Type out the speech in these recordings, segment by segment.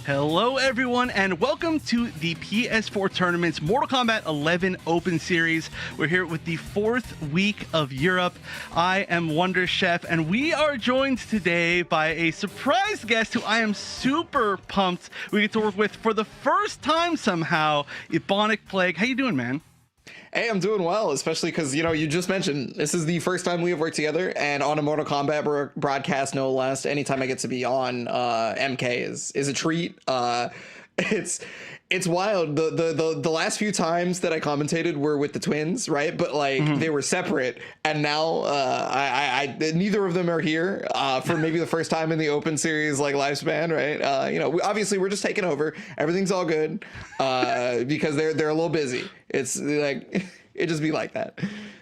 Hello everyone and welcome to the PS4 tournament's Mortal Kombat 11 Open Series. We're here with the 4th week of Europe. I am Wonder Chef and we are joined today by a surprise guest who I am super pumped we get to work with for the first time somehow, Ebonic Plague. How you doing, man? Hey, I'm doing well, especially because, you just mentioned this is the first time we have worked together and on a Mortal Kombat broadcast, no less. Anytime I get to be on MK is a treat. It's wild. The last few times that I commentated were with the twins, right? But they were separate, and now I neither of them are here for maybe the first time in the Open Series lifespan, right? Obviously we're just taking over. Everything's all good because they're a little busy. It's like it just be like that.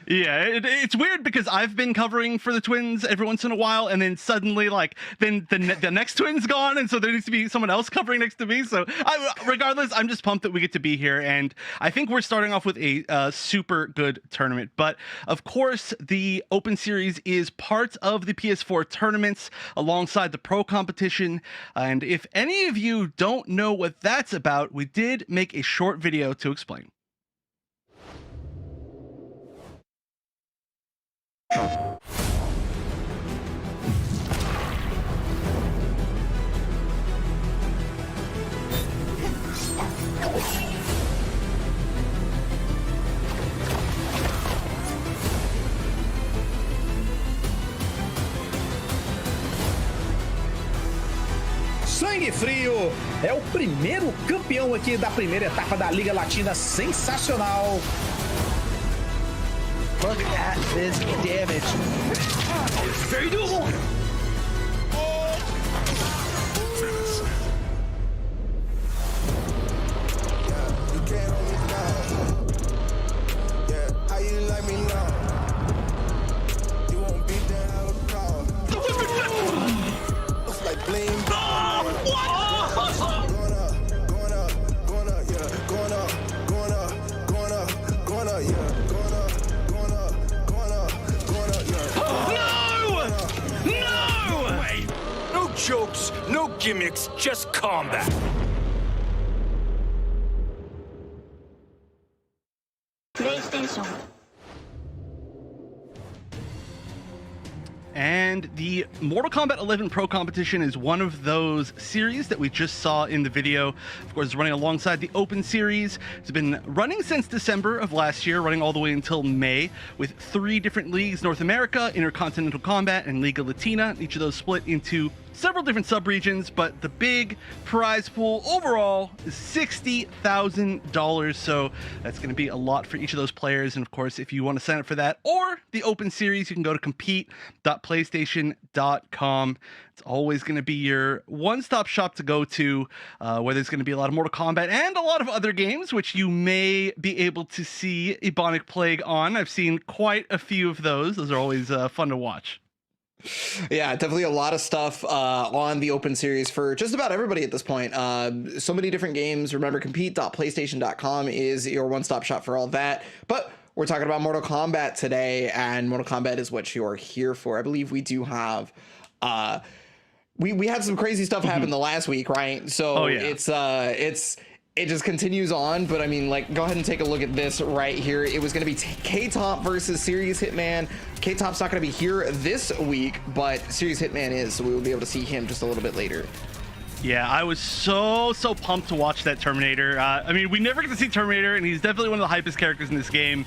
Yeah, it's weird because I've been covering for the twins every once in a while, and then suddenly, then the next twin's gone, and so there needs to be someone else covering next to me. So, regardless, I'm just pumped that we get to be here, and I think we're starting off with a super good tournament. But, of course, the Open Series is part of the PS4 tournaments alongside the Pro competition, and if any of you don't know what that's about, we did make a short video to explain. Sangue Frio é o primeiro campeão aqui da primeira etapa da Liga Latina. Sensacional! Look at this damage. Very doable. You can't hold me down. Yeah, how you like me now? You won't beat that out of crowd. Looks like bling. Jokes, no gimmicks, just combat. PlayStation. And the Mortal Kombat 11 Pro competition is one of those series that we just saw in the video. Of course, it's running alongside the Open Series. It's been running since December of last year, running all the way until May, with 3 different leagues: North America, Intercontinental Combat, and Liga Latina. Each of those split into several different sub-regions, but the big prize pool overall is $60,000, so that's going to be a lot for each of those players. And of course, if you want to sign up for that or the Open Series, you can go to compete.playstation.com. It's always going to be your one-stop shop to go to, where there's going to be a lot of Mortal Kombat and a lot of other games, which you may be able to see Ebonic Plague on. I've seen quite a few of those. Those are always fun to watch. Yeah, definitely a lot of stuff on the Open Series for just about everybody at this point. So many different games. Remember, compete.playstation.com is your one-stop shop for all that. But we're talking about Mortal Kombat today, and Mortal Kombat is what you're here for. I believe we do have... we had some crazy stuff happen the last week, right? So it just continues on, but I mean, go ahead and take a look at this right here. It was going to be K-Top versus Serious Hitman. K-Top's not going to be here this week, but Serious Hitman is, so we will be able to see him just a little bit later. Yeah, I was so pumped to watch that Terminator. I mean, we never get to see Terminator, and he's definitely one of the hypest characters in this game,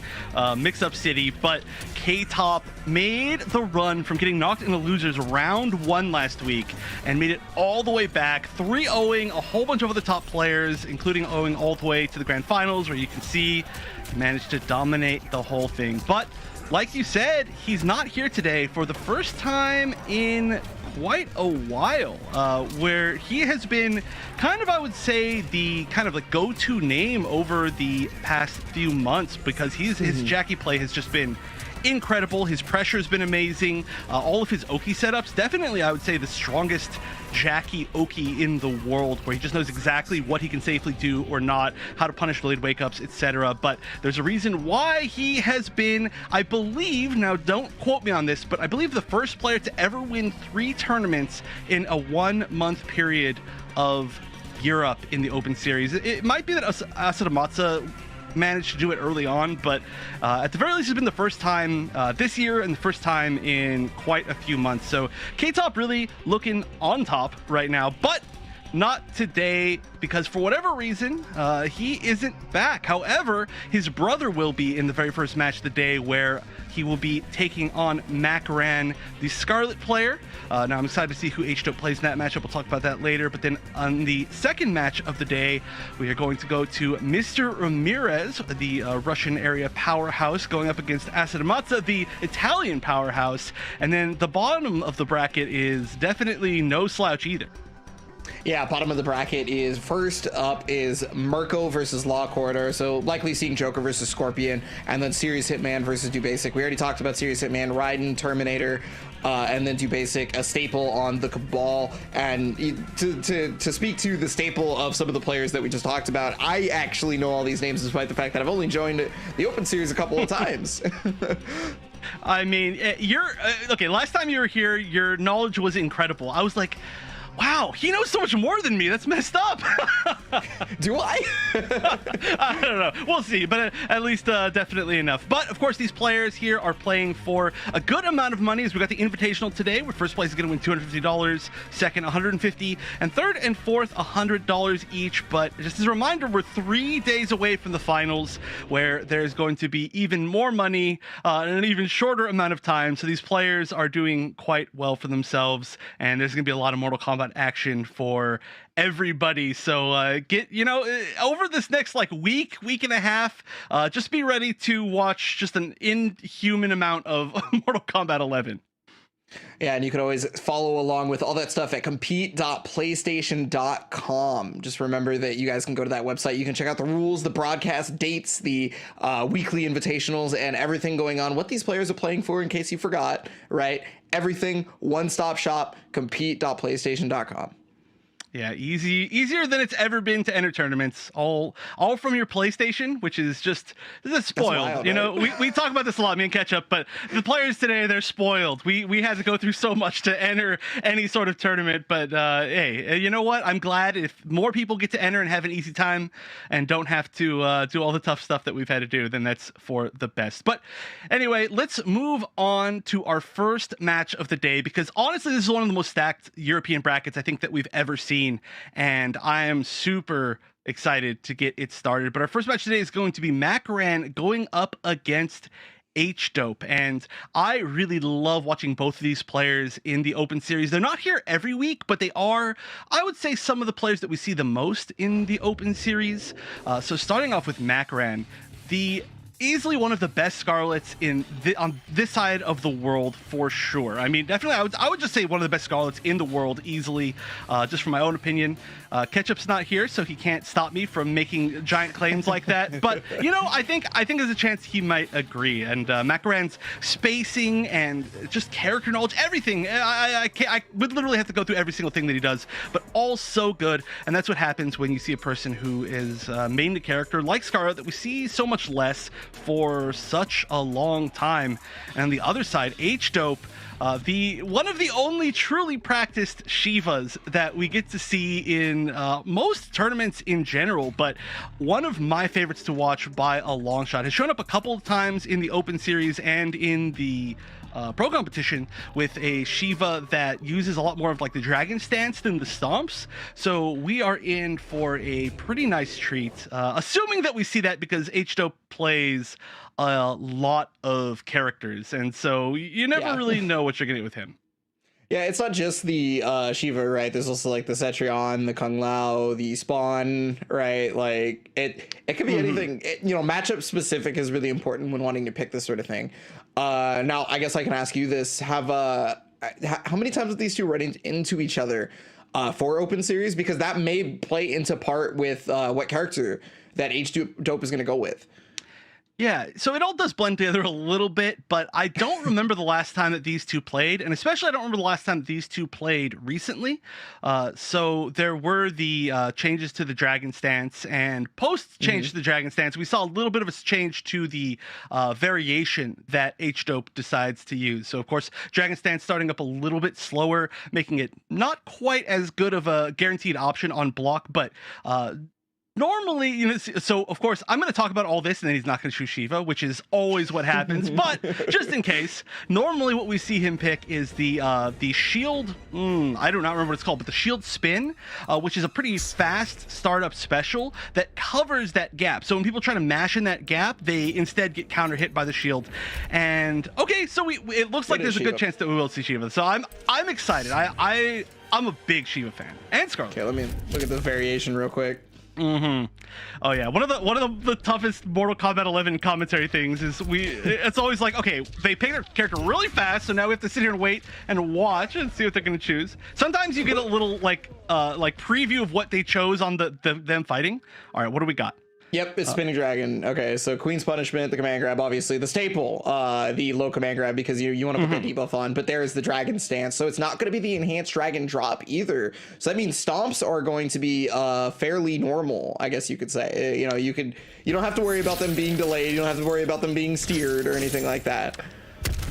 Mix Up City, but K-Top made the run from getting knocked into losers round 1 last week and made it all the way back, 3-0ing a whole bunch of other top players, including 0ing all the way to the grand finals, where you can see he managed to dominate the whole thing. But like you said, he's not here today for the first time in quite a while, where he has been kind of, I would say, the kind of like go-to name over the past few months, because his Jackie play has just been incredible. His pressure has bbeen amazing. All of his Oki setups, definitely I would say the strongest Jackie Oki in the world, where he just knows exactly what he can safely do or not, how to punish delayed wake-ups, etc. But there's a reason why he has been, I believe, now don't quote me on this, but I believe the first player to ever win 3 tournaments in a 1-month period of Europe in the Open Series. It might be that Asadamasa managed to do it early on, but at the very least, it's been the first time this year and the first time in quite a few months. So K-Top really looking on top right now, but not today, because for whatever reason, he isn't back. However, his brother will be in the very first match of the day, where he will be taking on Macran, the Scarlet player. Now, I'm excited to see who H-Dope plays in that matchup. We'll talk about that later. But then on the second match of the day, we are going to go to Mr. Ramirez, the Russian area powerhouse, going up against Asadamasa, the Italian powerhouse. And then the bottom of the bracket is definitely no slouch either. Yeah, bottom of the bracket is, first up is Mirko versus Law Corridor, so likely seeing Joker versus Scorpion, and then Serious Hitman versus Do Basic. We already talked about Serious Hitman, Raiden, Terminator, and then Do Basic, a staple on the Cabal. And to speak to the staple of some of the players that we just talked about, I actually know all these names despite the fact that I've only joined the Open Series a couple of times. I mean, you're okay. Last time you were here, your knowledge was incredible. I was like, wow, he knows so much more than me. That's messed up. Do I? I don't know. We'll see, but at least definitely enough. But of course, these players here are playing for a good amount of money, as we got the Invitational today, where first place is going to win $250, second $150, and third and fourth $100 each. But just as a reminder, we're 3 days away from the finals, where there's going to be even more money in an even shorter amount of time. So these players are doing quite well for themselves, and there's going to be a lot of Mortal Kombat action for everybody. So get, over this next week and a half, just be ready to watch just an inhuman amount of Mortal Kombat 11. Yeah, and you can always follow along with all that stuff at compete.playstation.com. Just remember that you guys can go to that website. You can check out the rules, the broadcast dates, the weekly invitationals, and everything going on, what these players are playing for, in case you forgot, right? Everything, one-stop shop, compete.playstation.com. Yeah, easier than it's ever been to enter tournaments. All from your PlayStation, which is just spoiled. Wild, right? We talk about this a lot, me and Ketchup, but the players today, they're spoiled. We had to go through so much to enter any sort of tournament. But hey, you know what? I'm glad if more people get to enter and have an easy time and don't have to do all the tough stuff that we've had to do, then that's for the best. But anyway, let's move on to our first match of the day, because honestly, this is one of the most stacked European brackets I think that we've ever seen. And I am super excited to get it started. But our first match today is going to be Macran going up against H-Dope. And I really love watching both of these players in the Open Series. They're not here every week, but they are, I would say, some of the players that we see the most in the Open Series. So starting off with Macran, easily one of the best Scarlets on this side of the world, for sure. I mean, definitely, I would just say one of the best Scarlets in the world, easily, just from my own opinion. Ketchup's not here, so he can't stop me from making giant claims like that. But I think there's a chance he might agree. And Macran's spacing and just character knowledge, everything. I would literally have to go through every single thing that he does, but all so good. And that's what happens when you see a person who is main the character like Scarlet that we see so much less for such a long time. And on the other side, H-Dope, one of the only truly practiced Shivas that we get to see in most tournaments in general, but one of my favorites to watch by a long shot. Has shown up a couple of times in the Open Series and in the pro competition with a Shiva that uses a lot more of the dragon stance than the stomps. So we are in for a pretty nice treat, assuming that we see that, because H-Dope plays a lot of characters, and so you never really know what you're gonna get with him. Yeah, it's not just the Shiva, right? There's also the Cetrion, the Kung Lao, the Spawn, right? It could be anything. Matchup specific is really important when wanting to pick this sort of thing. Now, I guess I can ask you this: how many times have these two run into each other for Open Series? Because that may play into part with what character that H-Dope is going to go with. Yeah, so it all does blend together a little bit, but I don't remember the last time that these two played, and especially I don't remember the last time that these two played recently. So there were the changes to the Dragon Stance, and post-change to the Dragon Stance, we saw a little bit of a change to the variation that H-Dope decides to use. So, of course, Dragon Stance starting up a little bit slower, making it not quite as good of a guaranteed option on block, but normally, you know, so of course I'm going to talk about all this and then he's not going to choose Shiva, which is always what happens. But just in case, normally what we see him pick is the shield. I do not remember what it's called, but the shield spin, which is a pretty fast startup special that covers that gap. So when people try to mash in that gap, they instead get counter hit by the shield. And okay, so it looks like there's a good chance that we will see Shiva. So I'm excited. I'm a big Shiva fan and Scarlet. Okay, let me look at this variation real quick. Oh yeah, one of the toughest Mortal Kombat 11 commentary things is it's always like, okay, they pick their character really fast, so now we have to sit here and wait and watch and see what they're going to choose. Sometimes you get a little like preview of what they chose on them fighting. All right, what do we got? Yep, it's Spinning Dragon. Okay, so Queen's Punishment, the command grab, obviously the staple, the low command grab because you want to put the debuff on, but there's the Dragon Stance, so it's not going to be the enhanced Dragon Drop either. So that means stomps are going to be fairly normal, I guess you could say. You know, you don't have to worry about them being delayed, you don't have to worry about them being steered or anything like that.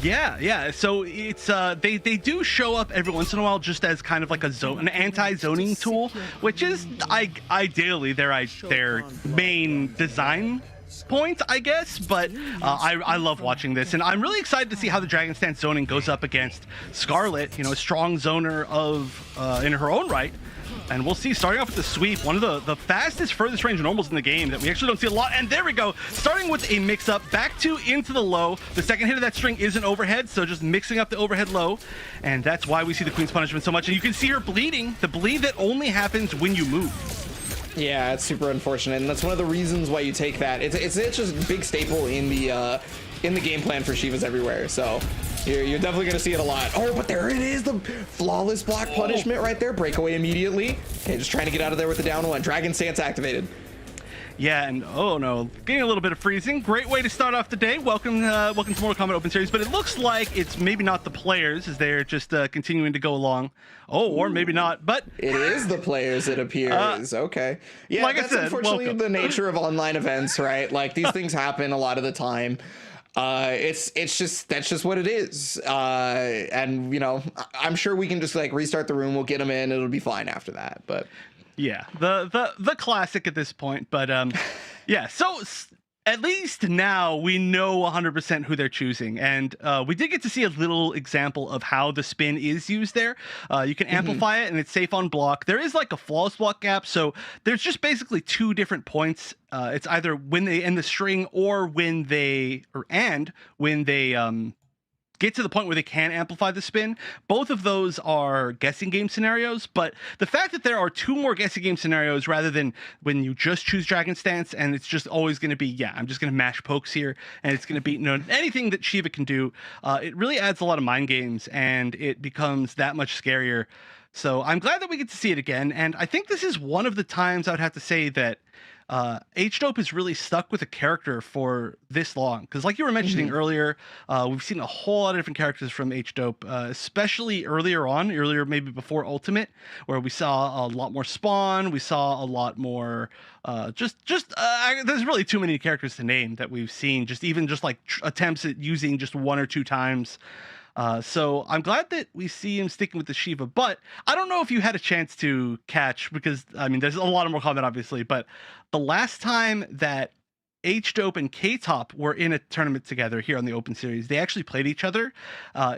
Yeah. So it's they do show up every once in a while just as kind of like an anti-zoning tool, which is ideally their main design point, I guess. But I love watching this, and I'm really excited to see how the Dragon Stance zoning goes up against Scarlet, you know, a strong zoner of in her own right. And we'll see, starting off with the sweep, one of the fastest furthest range normals in the game that we actually don't see a lot. And there we go, starting with a mix-up, back to into the low. The second hit of that string is an overhead, so just mixing up the overhead low. And that's why we see the Queen's Punishment so much. And you can see her bleeding, the bleed that only happens when you move. Yeah, it's super unfortunate, and that's one of the reasons why you take that. It's just a big staple in the game plan for Shivas everywhere, so you're definitely going to see it a lot. Oh, but there it is, the flawless block punishment right there. Breakaway immediately. Okay, just trying to get out of there with the down one. Dragon Stance activated. Yeah, and oh no, getting a little bit of freezing. Great way to start off the day. Welcome to Mortal Kombat Open Series, but it looks like it's maybe not the players as they're just continuing to go along. Oh, or maybe not, but it is the players, it appears. Okay. Yeah, like that's unfortunately the nature of online events, right? Like these things happen a lot of the time. That's just what it is. And you know, I'm sure we can just like restart the room. We'll get them in. It'll be fine after that. But yeah, the classic at this point. But yeah. So at least now we know 100% who they're choosing, and we did get to see a little example of how the spin is used there. You can amplify it, and it's safe on block. There is like a flawless block gap, so there's just basically two different points. It's either when they end the string or when they get to the point where they can amplify the spin. Both of those are guessing game scenarios, but the fact that there are two more guessing game scenarios rather than when you just choose Dragon Stance and it's just always going to be, yeah, I'm just going to mash pokes here and it's going to be, you know, anything that Shiva can do, it really adds a lot of mind games and it becomes that much scarier. So I'm glad that we get to see it again, and I think this is one of the times I would have to say that H-Dope is really stuck with a character for this long, because like you were mentioning earlier, we've seen a whole lot of different characters from H-Dope, especially earlier maybe before Ultimate, where we saw a lot more Spawn, we saw a lot more there's really too many characters to name that we've seen, just like attempts at using just one or two times. So I'm glad that we see him sticking with the Shiva, but I don't know if you had a chance to catch, because I mean, there's a lot of more comment obviously, but the last time that H-Dope and K-Top were in a tournament together here on the Open Series, they actually played each other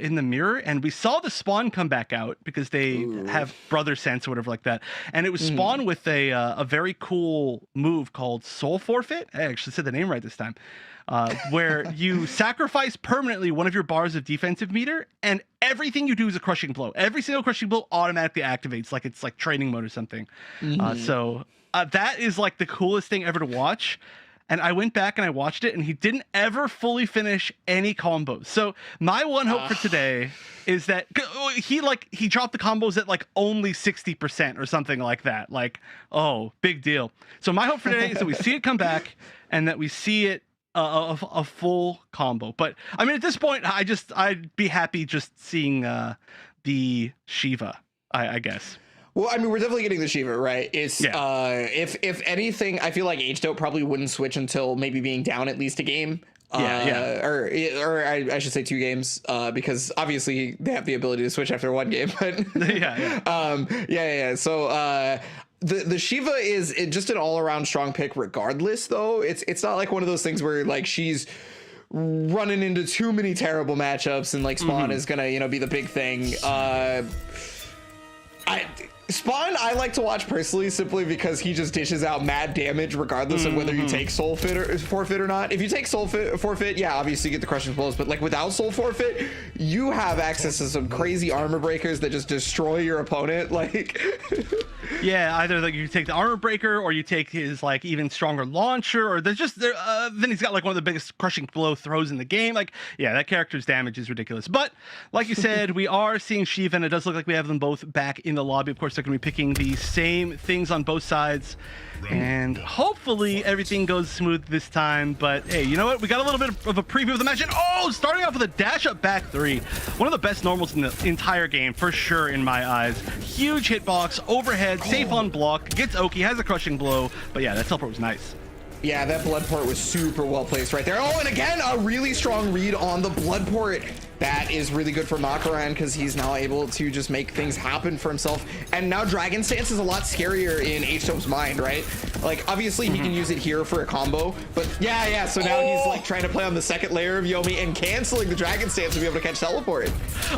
in the mirror, and we saw the Spawn come back out because they have brother sense or whatever like that, and it was Spawn with a very cool move called Soul Forfeit. I actually said the name right this time. Where you sacrifice permanently one of your bars of defensive meter, and everything you do is a crushing blow. Every single crushing blow automatically activates, like it's like training mode or something. So that is like the coolest thing ever to watch. And I went back and I watched it, and he didn't ever fully finish any combos. So my one hope for today is that he dropped the combos at like only 60% or something like that. Like, oh, big deal. So my hope for today is that we see it come back and that we see it a full combo. But I mean, at this point, I'd be happy just seeing the Shiva, I guess. Well, I mean, we're definitely getting the Shiva, right? It's if anything, I feel like H-Dope probably wouldn't switch until maybe being down at least a game. Or I should say 2 games, because obviously they have the ability to switch after 1 game. But So the Shiva is just an all around strong pick, regardless. Though it's not like one of those things where like she's running into too many terrible matchups and like Spawn is gonna be the big thing. Spawn, I like to watch personally simply because he just dishes out mad damage regardless of whether you take soul forfeit or not. If you take soul forfeit, yeah, obviously you get the crushing blows, but like without soul forfeit, you have access to some crazy armor breakers that just destroy your opponent. Like, yeah, either like you take the armor breaker or you take his like even stronger launcher, or there's just then he's got like one of the biggest crushing blow throws in the game. Like, yeah, that character's damage is ridiculous. But like you said, we are seeing Shiva, and it does look like we have them both back in the lobby. Of course, they're going to be picking the same things on both sides, and hopefully everything goes smooth this time. But hey, you know what? We got a little bit of a preview of the match, and starting off with a dash up back 3, one of the best normals in the entire game for sure in my eyes. Huge hitbox, overhead, safe on block, gets Oki, has a crushing blow. But yeah, that teleport was nice. Yeah, that blood port was super well placed right there. Oh, and again, a really strong read on the blood port. That is really good for Makaran because he's now able to just make things happen for himself. And now Dragon Stance is a lot scarier in H-Dope's mind, right? Like, obviously he can use it here for a combo, but yeah. So now he's like trying to play on the second layer of Yomi and canceling the Dragon Stance to be able to catch teleport.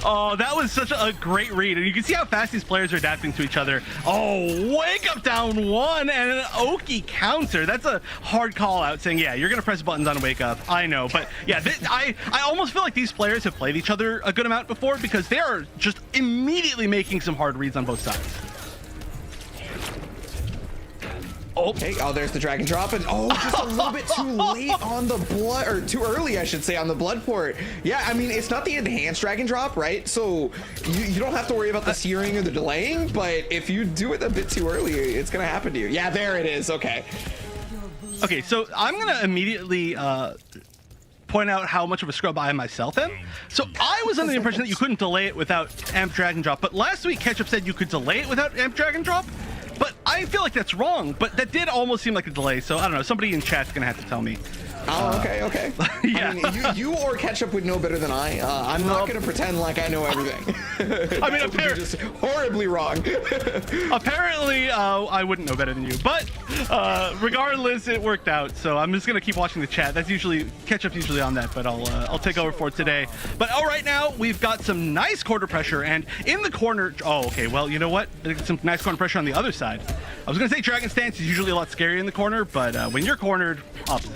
Oh, that was such a great read. And you can see how fast these players are adapting to each other. Oh, wake up down 1 and an Oki counter. That's a hard call out saying, yeah, you're going to press buttons on wake up. I know, but yeah, I almost feel like these players have played each other a good amount before because they are just immediately making some hard reads on both sides. Okay, there's the dragon drop, and just a little bit too late on the blood, or too early, I should say, on the blood port. Yeah, I mean, it's not the enhanced dragon drop, right? So you don't have to worry about the searing or the delaying, but if you do it a bit too early, it's gonna happen to you. Yeah, there it is. Okay, so I'm gonna immediately point out how much of a scrub I myself am. So I was under the impression that you couldn't delay it without Amp Dragon Drop, but last week Ketchup said you could delay it without Amp Dragon Drop, but I feel like that's wrong, but that did almost seem like a delay, so I don't know, somebody in chat's gonna have to tell me. Okay. Yeah. I mean, you or Ketchup would know better than I. I'm not gonna pretend like I know everything. I mean, apparently just horribly wrong. Apparently, I wouldn't know better than you, but regardless, it worked out. So I'm just gonna keep watching the chat. That's usually Ketchup's usually on that, but I'll take over for today. But right now we've got some nice corner pressure, and in the corner. Oh, okay. Well, you know what? There's some nice corner pressure on the other side. I was gonna say Dragon Stance is usually a lot scarier in the corner, but when you're cornered, opposite.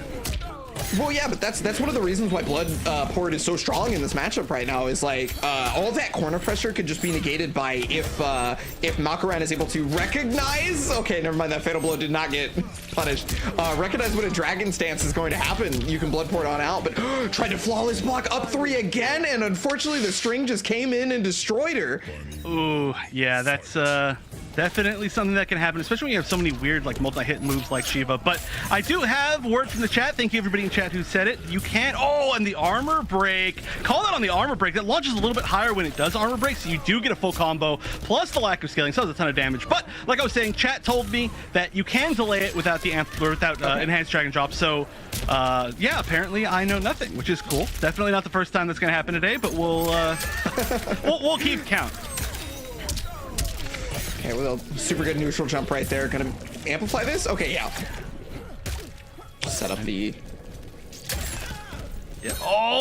Well, yeah, but that's one of the reasons why Blood Port is so strong in this matchup right now. Is like all that corner pressure could just be negated by if Makaran is able to recognize. Okay, never mind. That fatal blow did not get punished. Recognize when a Dragon Stance is going to happen. You can Blood Port on out, but tried to flawless block up 3 again, and unfortunately the string just came in and destroyed her. Ooh, yeah, that's definitely something that can happen, especially when you have so many weird like multi-hit moves like Shiva. But I do have word from the chat. Thank you everybody in chat who said it. You can't. And the armor break. Call that on the armor break. That launches a little bit higher when it does armor break, so you do get a full combo plus the lack of scaling. So that's a ton of damage. But like I was saying, chat told me that you can delay it without the enhanced dragon drop. So yeah, apparently I know nothing, which is cool. Definitely not the first time that's going to happen today, but we'll keep count. Okay, well, super good neutral jump right there. Gonna amplify this? Okay, yeah. Set up the... Yeah.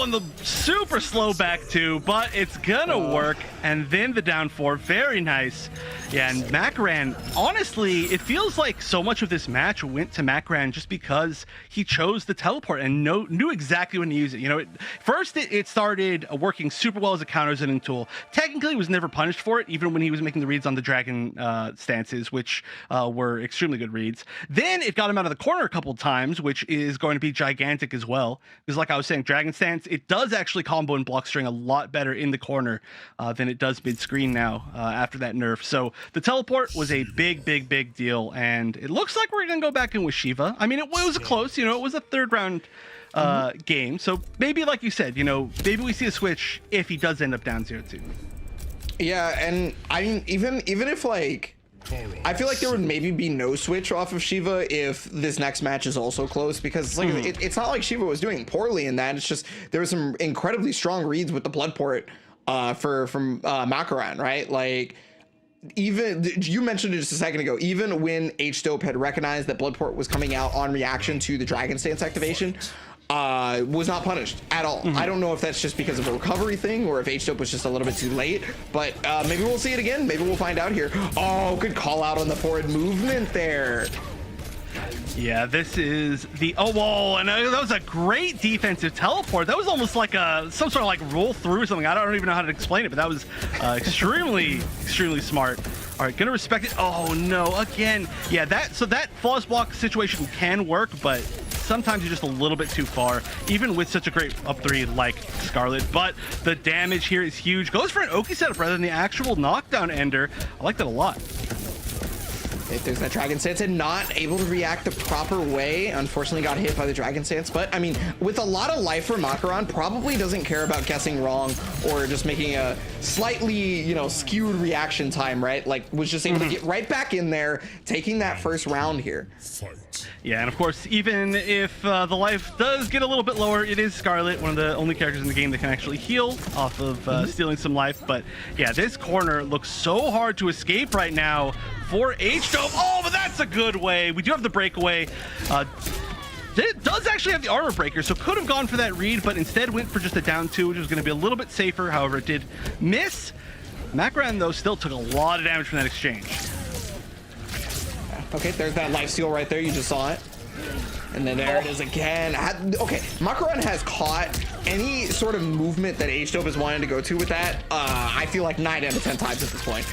And the super slow back 2, but it's gonna work. And then the down 4, very nice. Yeah, and Makaran, honestly, it feels like so much of this match went to Makaran just because he chose the teleport and knew exactly when to use it. You know, first it started working super well as a counter zoning tool. Technically, he was never punished for it, even when he was making the reads on the dragon stances, which were extremely good reads. Then it got him out of the corner a couple times, which is going to be gigantic as well. Because like I was saying, dragon stance, it does actually combo and block string a lot better in the corner than it does mid-screen now after that nerf. So the teleport was a big deal, and it looks like we're gonna go back in with Shiva. I mean, it was close, you know, it was a third round game. So maybe, like you said, you know, maybe we see a switch if he does end up down 0-2. Yeah, and I mean, even if like, I feel like there would maybe be no switch off of Shiva if this next match is also close, because like it's not like Shiva was doing poorly in that. It's just there was some incredibly strong reads with the blood port from Makaran, right? Like, even you mentioned it just a second ago, even when H-Dope had recognized that Bloodport was coming out on reaction to the Dragon Stance activation, was not punished at all. I don't know if that's just because of a recovery thing or if H-Dope was just a little bit too late, but maybe we'll see it again. Maybe we'll find out here. Oh, good call out on the forward movement there. Yeah, this is the whoa, and that was a great defensive teleport. That was almost like some sort of like roll through or something. I don't even know how to explain it, but that was extremely smart. All right, gonna respect it. Oh no, again. Yeah, that flawless block situation can work, but sometimes you're just a little bit too far, even with such a great up 3 like Scarlet. But the damage here is huge. Goes for an Oki setup rather than the actual knockdown ender. I like that a lot. If there's that Dragon Stance and not able to react the proper way, unfortunately got hit by the Dragon Stance. But I mean, with a lot of life for Makaran, probably doesn't care about guessing wrong or just making a slightly, you know, skewed reaction time, right? Like, was just able to get right back in there, taking that first round here. Yeah, and of course, even if the life does get a little bit lower, it is Scarlet, one of the only characters in the game that can actually heal off of stealing some life. But yeah, this corner looks so hard to escape right now for H-Dope. Oh, but that's a good way. We do have the breakaway. It does actually have the armor breaker, so could have gone for that read, but instead went for just a down 2, which was going to be a little bit safer. However, it did miss. Makaran, though, still took a lot of damage from that exchange. Okay, there's that life steal right there. You just saw it. And then there it is again. Okay, Makaran has caught any sort of movement that H-Dope is wanting to go to with that. I feel like 9 out of 10 times at this point.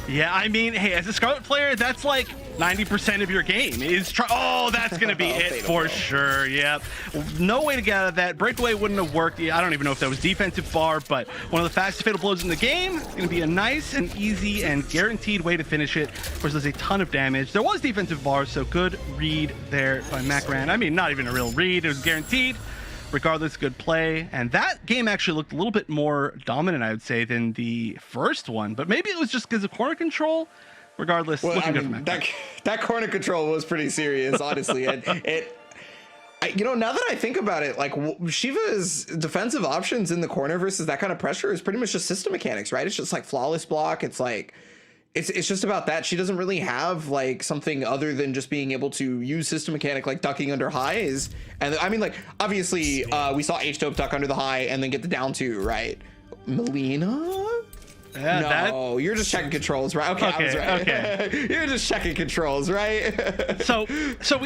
Yeah, I mean, hey, as a Scarlet player, that's like 90% of your game is oh, that's gonna be it for sure. Yep, no way to get out of that. Breakaway wouldn't have worked. I don't even know if that was defensive bar, but one of the fastest fatal blows in the game. It's gonna be a nice and easy and guaranteed way to finish it. Of course, there's a ton of damage. There was defensive bar, so good read there by Makaran. I mean, not even a real read. It was guaranteed. Regardless, good play. And that game actually looked a little bit more dominant, I would say, than the first one. But maybe it was just because of corner control. Regardless, well, looking I good mean, for that corner control was pretty serious, honestly. You know, now that I think about it, like Shiva's defensive options in the corner versus that kind of pressure is pretty much just system mechanics, right? It's just like flawless block. It's like it's just about that. She doesn't really have like something other than just being able to use system mechanic like ducking under highs. And I mean, like, obviously we saw H-Dope duck under the high and then get the down 2, right? Melina? Yeah, no, you're just checking controls, right? Okay, I was right. Okay. You're just checking controls, right? so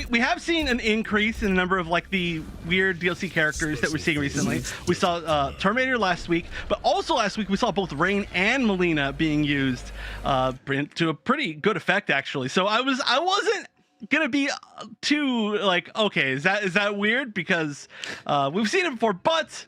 we have seen an increase in the number of like the weird DLC characters that we're seeing recently. We saw Terminator last week, but also last week we saw both Rain and Melina being used to a pretty good effect, actually. So I wasn't gonna be too like, okay, is that weird, because we've seen it before, but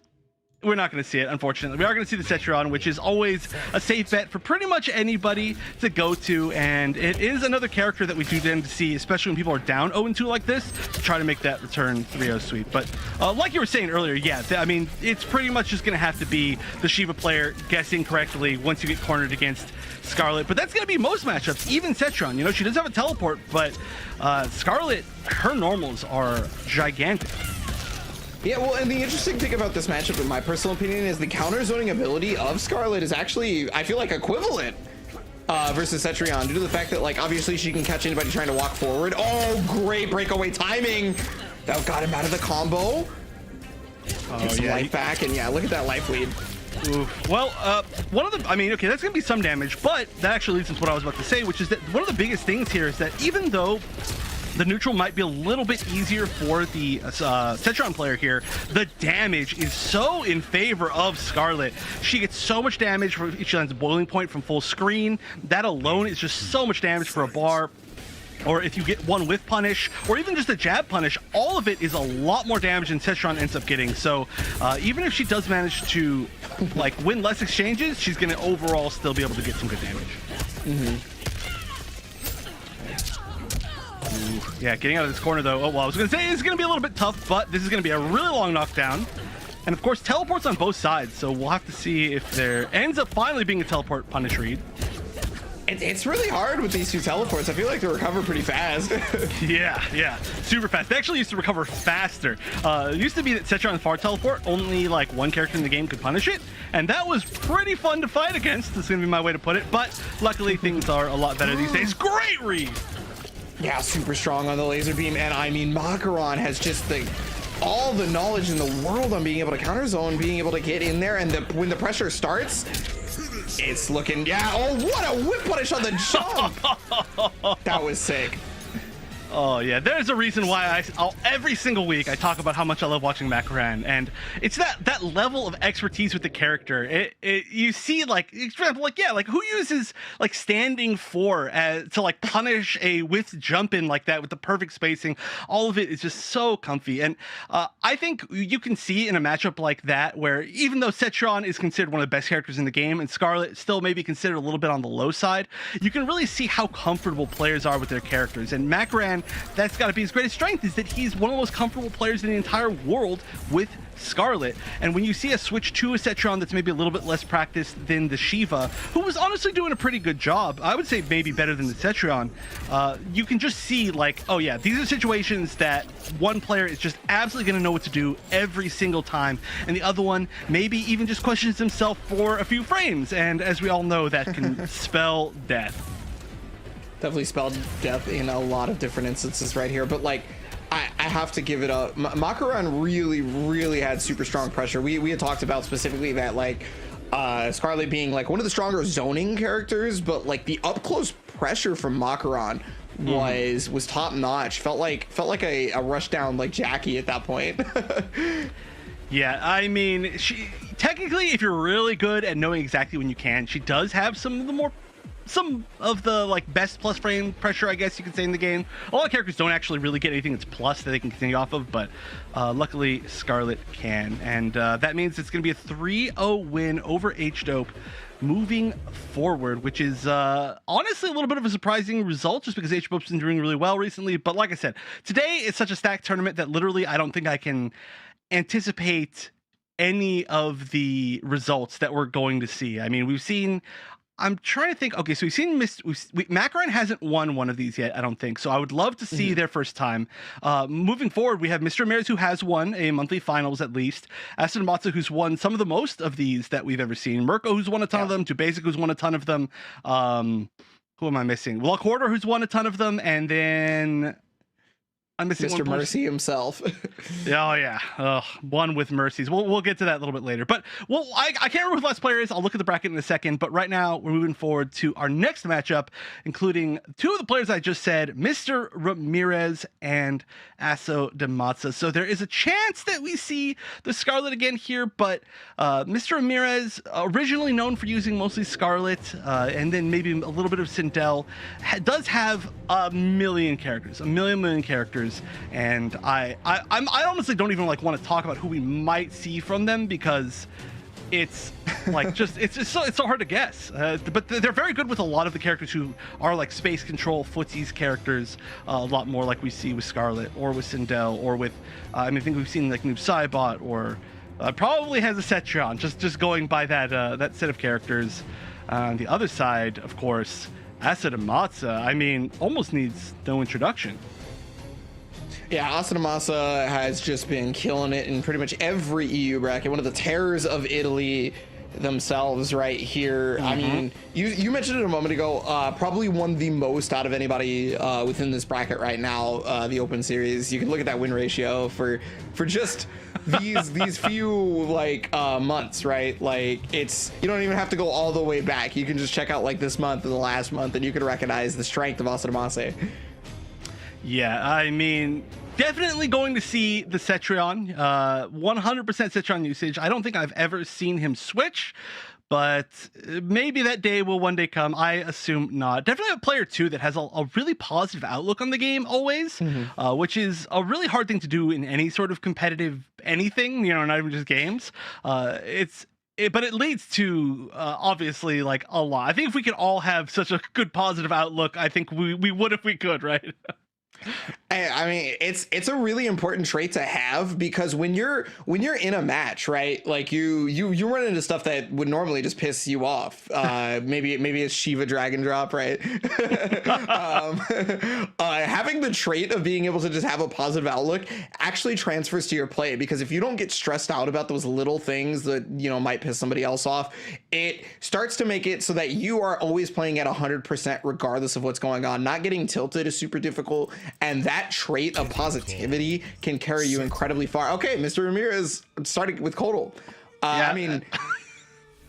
we're not going to see it, unfortunately. We are going to see the Cetron, which is always a safe bet for pretty much anybody to go to, and it is another character that we do tend to see, especially when people are down 0-2 like this, to try to make that return 3-0 sweep. But like you were saying earlier, yeah, I mean, it's pretty much just going to have to be the Shiva player guessing correctly once you get cornered against Scarlet. But that's going to be most matchups, even Cetron. You know, she does have a teleport, but Scarlet, her normals are gigantic. Yeah, well, and the interesting thing about this matchup, in my personal opinion, is the counter zoning ability of Scarlet is actually, I feel like, equivalent versus Cetrion, due to the fact that, like, obviously she can catch anybody trying to walk forward. Oh, great breakaway timing. That got him out of the combo. Takes some life back, and yeah, look at that life lead. Oof. Well, one of the, I mean, okay, that's going to be some damage, but that actually leads into what I was about to say, which is that one of the biggest things here is that even though the neutral might be a little bit easier for the Cetron player here, the damage is so in favor of Scarlet. She gets so much damage if she lands a boiling point from full screen. That alone is just so much damage for a bar. Or if you get one whiff punish, or even just a jab punish, all of it is a lot more damage than Cetron ends up getting. So even if she does manage to like win less exchanges, she's going to overall still be able to get some good damage. Yeah, getting out of this corner, though. Oh, well, I was going to say it's going to be a little bit tough, but this is going to be a really long knockdown. And, of course, teleports on both sides, so we'll have to see if there ends up finally being a teleport punish read. It's really hard with these two teleports. I feel like they recover pretty fast. Yeah, super fast. They actually used to recover faster. It used to be that Setron and Far teleport, only like one character in the game could punish it, and that was pretty fun to fight against. That's gonna be my way to put it, but luckily things are a lot better these days. Great read! Yeah, super strong on the laser beam, and I mean, Makaron has just all the knowledge in the world on being able to counter zone, being able to get in there, and when the pressure starts, it's looking, yeah, oh, what a whip punish on the jump! That was sick. Oh yeah, there's a reason why every single week I talk about how much I love watching Makaran, and it's that level of expertise with the character. You see, like, for example, like who uses like standing 4 to like punish a width jump in like that with the perfect spacing. All of it is just so comfy, and I think you can see in a matchup like that where even though Setron is considered one of the best characters in the game and Scarlet still maybe considered a little bit on the low side, you can really see how comfortable players are with their characters. And Makaran, that's got to be his greatest strength, is that he's one of the most comfortable players in the entire world with Scarlet. And when you see a switch to a Setron that's maybe a little bit less practiced than the Shiva, who was honestly doing a pretty good job, I would say maybe better than the Setron, you can just see like, oh yeah, these are situations that one player is just absolutely going to know what to do every single time, and the other one maybe even just questions himself for a few frames, and as we all know, that can spell death. Definitely spelled death in a lot of different instances right here, but like I have to give it up. Makaran really had super strong pressure. We had talked about specifically that like Scarlet being like one of the stronger zoning characters, but like the up close pressure from Makaran was top notch. Felt like a rush down like Jackie at that point. Yeah, I mean, she technically, if you're really good at knowing exactly when you can, she does have some of the like best plus frame pressure, I guess you could say, in the game. A lot of characters don't actually really get anything that's plus that they can continue off of, but luckily Scarlet can, and that means it's going to be a 3-0 win over H-Dope moving forward, which is honestly a little bit of a surprising result just because H-Dope's been doing really well recently. But like I said, today it's such a stacked tournament that literally I don't think I can anticipate any of the results that we're going to see. I mean, we've seen, I'm trying to think. Okay, so we've seen Makaran hasn't won one of these yet, I don't think. So I would love to see their first time. Moving forward, we have Mr. Ramirez, who has won a monthly finals at least. Aston Matsu, who's won some of the most of these that we've ever seen. Mirko, who's won a ton of them. Tubasic, who's won a ton of them. Who am I missing? Luck Hoarder, who's won a ton of them, and then I'm missing Mr. one Mercy himself. Oh yeah, one with mercies. We'll get to that a little bit later. But I can't remember who the last player is. I'll look at the bracket in a second. But right now we're moving forward to our next matchup, including two of the players I just said, Mr. Ramirez and Aso Dematsa. So there is a chance that we see the Scarlet again here. But Mr. Ramirez, originally known for using mostly Scarlet, and then maybe a little bit of Sindel, does have a million characters, a million characters. And I honestly don't even like want to talk about who we might see from them because it's like it's so hard to guess. But they're very good with a lot of the characters who are like space control footsies characters, a lot more like we see with Scarlet or with Sindel or with I think we've seen like Noob Saibot or probably has a Setron, just going by that set of characters. On the other side, of course, Asad Amatsa, I mean, almost needs no introduction. Yeah, Asanamasa has just been killing it in pretty much every EU bracket. One of the terrors of Italy themselves right here. I mean, you mentioned it a moment ago, probably won the most out of anybody within this bracket right now, the Open Series. You can look at that win ratio for just these few like months, right? Like it's, you don't even have to go all the way back. You can just check out like this month and the last month and you can recognize the strength of Asanamasa. Yeah, I mean, definitely going to see the Cetrion, 100% Cetrion usage. I don't think I've ever seen him switch, but maybe that day will one day come. I assume not. Definitely a player too that has a really positive outlook on the game always, which is a really hard thing to do in any sort of competitive anything, you know, not even just games. But it leads to obviously like a lot. I think if we could all have such a good positive outlook, I think we would if we could, right? I mean, it's a really important trait to have, because when you're in a match, right? Like you run into stuff that would normally just piss you off. Maybe it's Shiva Dragon Drop, right? Having the trait of being able to just have a positive outlook actually transfers to your play, because if you don't get stressed out about those little things that, you know, might piss somebody else off, it starts to make it so that you are always playing at 100% regardless of what's going on. Not getting tilted is super difficult, and that trait of positivity can carry you incredibly far. Okay, Mr. Ramirez starting with Kodal. I mean,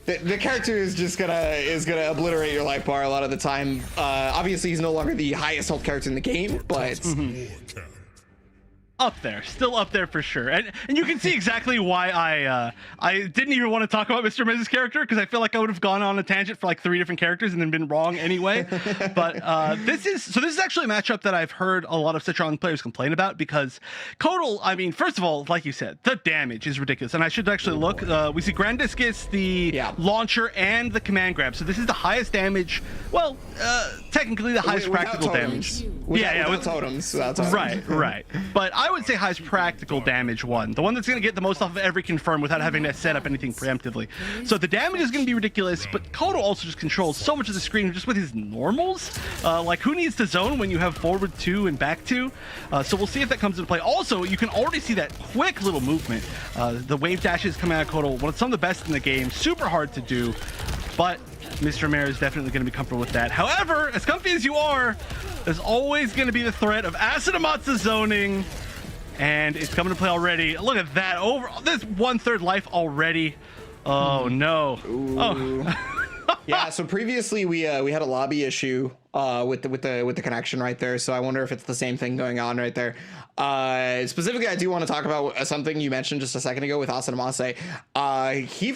the character is just gonna obliterate your life bar a lot of the time. Obviously, he's no longer the highest health character in the game, but up there, still up there for sure. And you can see exactly why I didn't even want to talk about Mr. and Mrs. character, because I feel like I would have gone on a tangent for like 3 different characters and then been wrong anyway. But this is actually a matchup that I've heard a lot of Citron players complain about, because Kodal, I mean, first of all, like you said, the damage is ridiculous. And I should actually look. We see Grand Discus, the launcher, and the command grab. So this is the highest damage. Well, technically the highest practical damage. Without totems. Right. But I would say highest practical damage one. The one that's going to get the most off of every confirm without having to set up anything preemptively. So the damage is going to be ridiculous, but Kodal also just controls so much of the screen just with his normals. Like, who needs to zone when you have forward 2 and back 2? So we'll see if that comes into play. Also, you can already see that quick little movement. The wave dashes coming out of Kodal, some of the best in the game. Super hard to do, but Mr. Mare is definitely going to be comfortable with that. However, as comfy as you are, there's always going to be the threat of Acid Amatsu zoning, and it's coming to play already. Look at that. Over this 1/3 life already. Oh no. Ooh. Oh. Yeah, so previously we had a lobby issue with the connection right there, so I wonder if it's the same thing going on right there. Specifically, I do want to talk about something you mentioned just a second ago with Acid Amatsu. He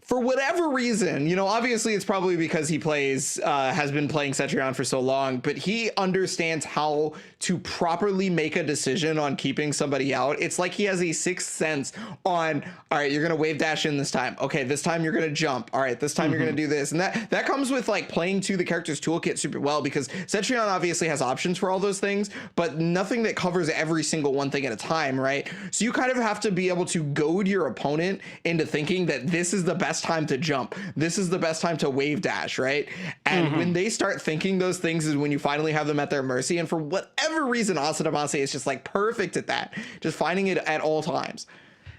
for whatever reason, you know, obviously it's probably because he has been playing Cetrion for so long, but he understands how to properly make a decision on keeping somebody out. It's like he has a sixth sense on, all right, you're going to wave dash in this time. Okay, this time you're going to jump. All right, this time you're going to do this. And that comes with like playing to the character's toolkit super well, because Cetrion obviously has options for all those things, but nothing that covers every single one thing at a time, right? So you kind of have to be able to goad your opponent into thinking that this is the best time to jump. This is the best time to wave dash, right? And when they start thinking those things is when you finally have them at their mercy. And for whatever reason, Acid Amatsu is just like perfect at that, just finding it at all times.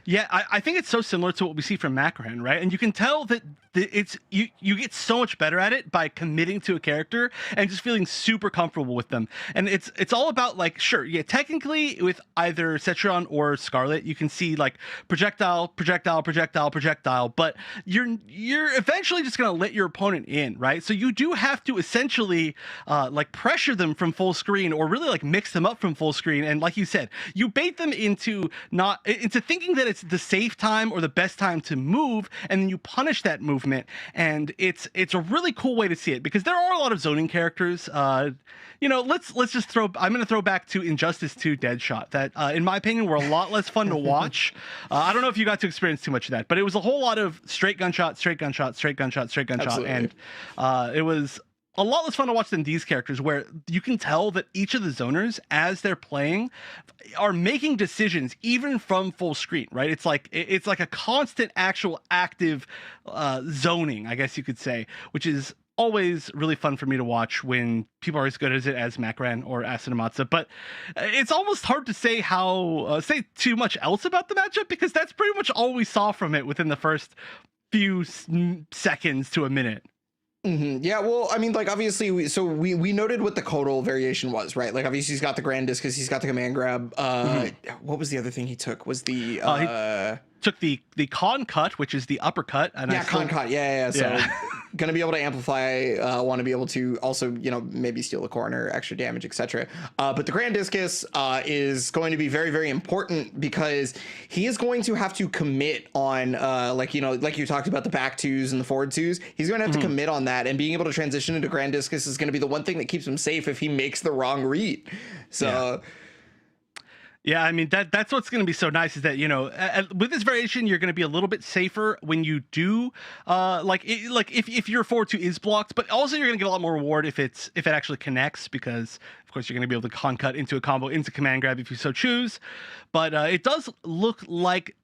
Yeah, I think it's so similar to what we see from Macron, right? And you can tell that it's you get so much better at it by committing to a character and just feeling super comfortable with them. And it's all about, like, sure, yeah, technically with either Cetrion or Scarlet, you can see like projectile, but you're eventually just gonna let your opponent in, right? So you do have to essentially like pressure them from full screen, or really like mix them up from full screen. And like you said, you bait them into thinking that it's the safe time or the best time to move, and then you punish that movement. And it's a really cool way to see it, because there are a lot of zoning characters. You know, I'm going to throw back to Injustice 2 Deadshot, that in my opinion were a lot less fun to watch. I don't know if you got to experience too much of that, but it was a whole lot of straight gunshot, Absolutely. and it was a lot less fun to watch than these characters, where you can tell that each of the zoners, as they're playing, are making decisions even from full screen, right? It's like a constant, actual, active zoning, I guess you could say, which is always really fun for me to watch when people are as good as it as Macran or Acid Amatsu. But it's almost hard to say say too much else about the matchup, because that's pretty much all we saw from it within the first few seconds to a minute. Yeah, well, I mean, like, obviously, we noted what the Kodal variation was, right? Like, obviously, he's got the Grand Discus, he's got the command grab. What was the other thing he took? Was the he took the con cut, which is the uppercut. And con cut. Yeah. So gonna be able to amplify. Want to be able to also, you know, maybe steal the corner, extra damage, etc. But the Grand Discus is going to be very, very important, because he is going to have to commit on like you talked about the back twos and the forward twos. He's going to have to commit on that, and being able to transition into Grand Discus is going to be the one thing that keeps him safe if he makes the wrong read. So. Yeah, I mean that's what's going to be so nice is that with this variation you're going to be a little bit safer when you do if your forward 2 is blocked, but also you're going to get a lot more reward if it actually connects, because of course you're going to be able to con cut into a combo into command grab if you so choose. But it does look like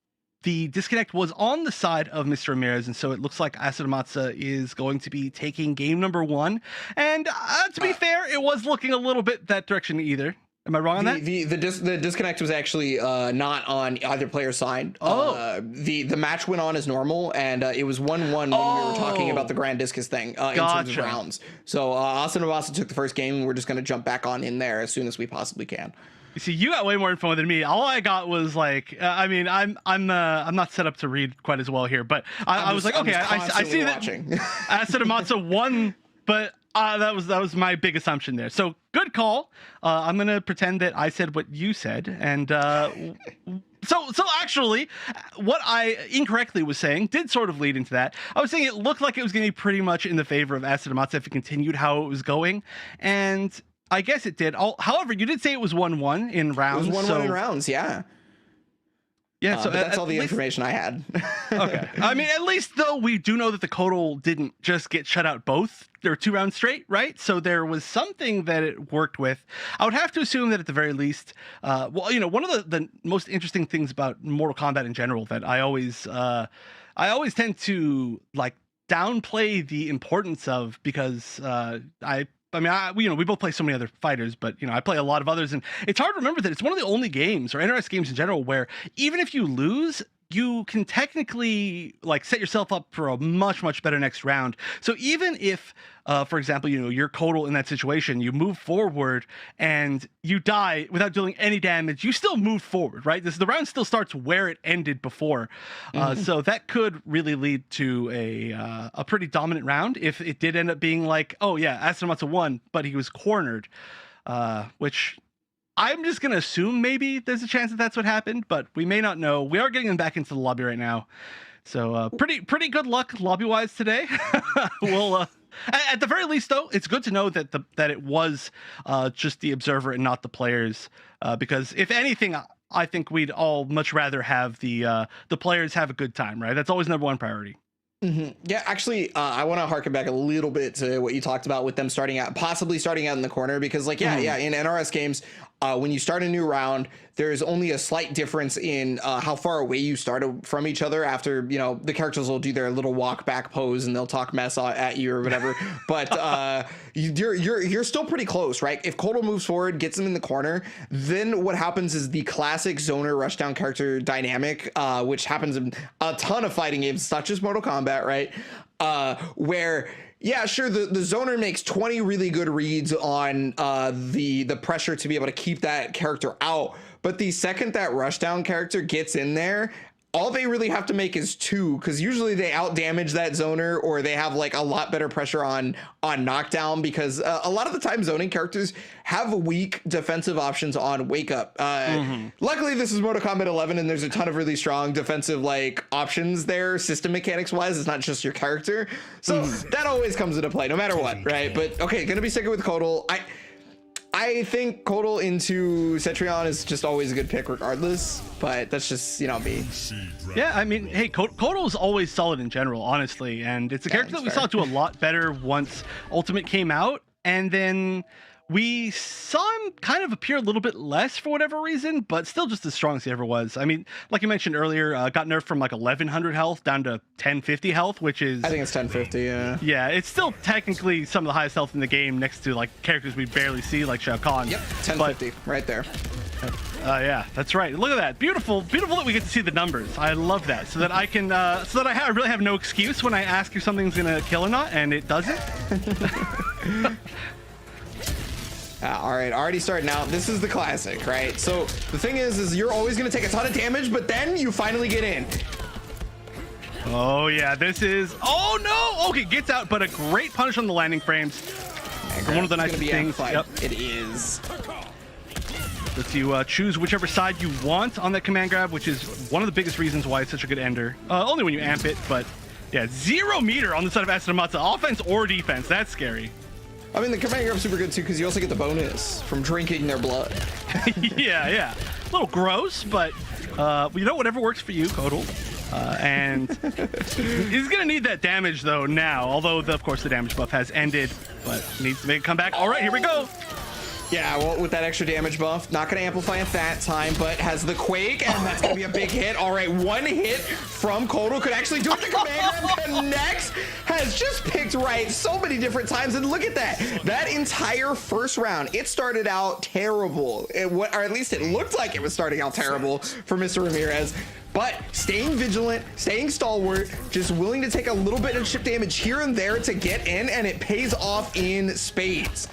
the disconnect was on the side of Mr. Ramirez, and so it looks like Asadamasa is going to be taking game number 1. And to be fair, it was looking a little bit that direction either. Am I wrong on that? The disconnect was actually not on either player's side. The match went on as normal, and it was 1-1 when we were talking about the Grand Discus thing in terms of rounds. So Asadamasa took the first game, and we're just going to jump back on in there as soon as we possibly can. You see, you got way more info than me. All I got was like, I mean, I'm not set up to read quite as well here, but I was like, okay, I see that Asadamasa won, but that was my big assumption there. So good call. I'm gonna pretend that I said what you said, and so actually, what I incorrectly was saying did sort of lead into that. I was saying it looked like it was gonna be pretty much in the favor of Asadamasa if it continued how it was going, and I guess it did. However, you did say it was 1-1 in rounds. It was 1-1 in rounds, yeah. Yeah, so but that's all the information I had. Okay. I mean, at least though we do know that the Kodal didn't just get shut out both. There were 2 rounds straight, right? So there was something that it worked with. I would have to assume that at the very least, one of the most interesting things about Mortal Kombat in general that I always tend to like downplay the importance of, because we both play so many other fighters, but I play a lot of others, and it's hard to remember that it's one of the only games, or NRS games in general, where even if you lose, you can technically like set yourself up for a much better next round. So even if for example, you're Kodal in that situation, you move forward and you die without doing any damage, you still move forward, right? The round still starts where it ended before. So that could really lead to a pretty dominant round if it did end up being like, oh yeah, Asadamasa won, but he was cornered, which I'm just going to assume maybe there's a chance that that's what happened, but we may not know. We are getting them back into the lobby right now. So pretty good luck lobby-wise today. We'll at the very least, though, it's good to know that it was just the observer and not the players, because if anything, I think we'd all much rather have the players have a good time, right? That's always number one priority. Yeah, actually, I want to harken back a little bit to what you talked about with them possibly starting out in the corner, because in NRS games, when you start a new round, there's only a slight difference in how far away you start from each other. After the characters will do their little walk back pose and they'll talk mess at you or whatever, but you're still pretty close, right? If Kodal moves forward, gets him in the corner, then what happens is the classic zoner rushdown character dynamic, which happens in a ton of fighting games. It's not just Mortal Kombat, right? Where yeah, sure, the zoner makes 20 really good reads on the pressure to be able to keep that character out, but the second that rushdown character gets in there, all they really have to make is 2, because usually they out damage that zoner, or they have like a lot better pressure on knockdown, because a lot of the time zoning characters have weak defensive options on wake up. Luckily this is Mortal Kombat 11 and there's a ton of really strong defensive like options there, system mechanics wise. It's not just your character, so that always comes into play no matter what, right? But okay, gonna be sticking with Kodal. I think Kodal into Cetrion is just always a good pick regardless, but that's just, me. Yeah, I mean, hey, Kodal is always solid in general, honestly, and it's a character that we saw do a lot better once Ultimate came out, and then we saw him kind of appear a little bit less for whatever reason, but still just as strong as he ever was. I mean, like you mentioned earlier, got nerfed from like 1100 health down to 1050 health, which is... I think it's 1050, yeah. Yeah, it's still technically some of the highest health in the game next to like characters we barely see, like Shao Kahn. Yep, 1050, right there. Yeah, that's right. Look at that. Beautiful that we get to see the numbers. I love that. So that I can, I really have no excuse when I ask if something's gonna kill or not, and it doesn't. All right, already starting out. This is the classic, right? So the thing is you're always going to take a ton of damage, but then you finally get in. Oh yeah, this is... Oh no! Okay, gets out, but a great punish on the landing frames. One of the nicest things. Yep. It is. Lets you choose whichever side you want on that command grab, which is one of the biggest reasons why it's such a good ender. Only when you amp it, but yeah, 0 meter on the side of Asadamasa. Offense or defense, that's scary. I mean, the command grab's super good too, because you also get the bonus from drinking their blood. yeah. little gross, but you know, whatever works for you, Kodal. And he's gonna need that damage though now, although of course the damage buff has ended, but needs to make a comeback. All right, here we go. Yeah, well, with that extra damage buff, not going to amplify at that time, but has the Quake, and that's going to be a big hit. All right, one hit from Kodal could actually do it. The command grab connects, has just picked right so many different times, and look at that. That entire first round, it started out terrible, or at least it looked like it was starting out terrible for Mr. Ramirez. But staying vigilant, staying stalwart, just willing to take a little bit of chip damage here and there to get in, and it pays off in spades.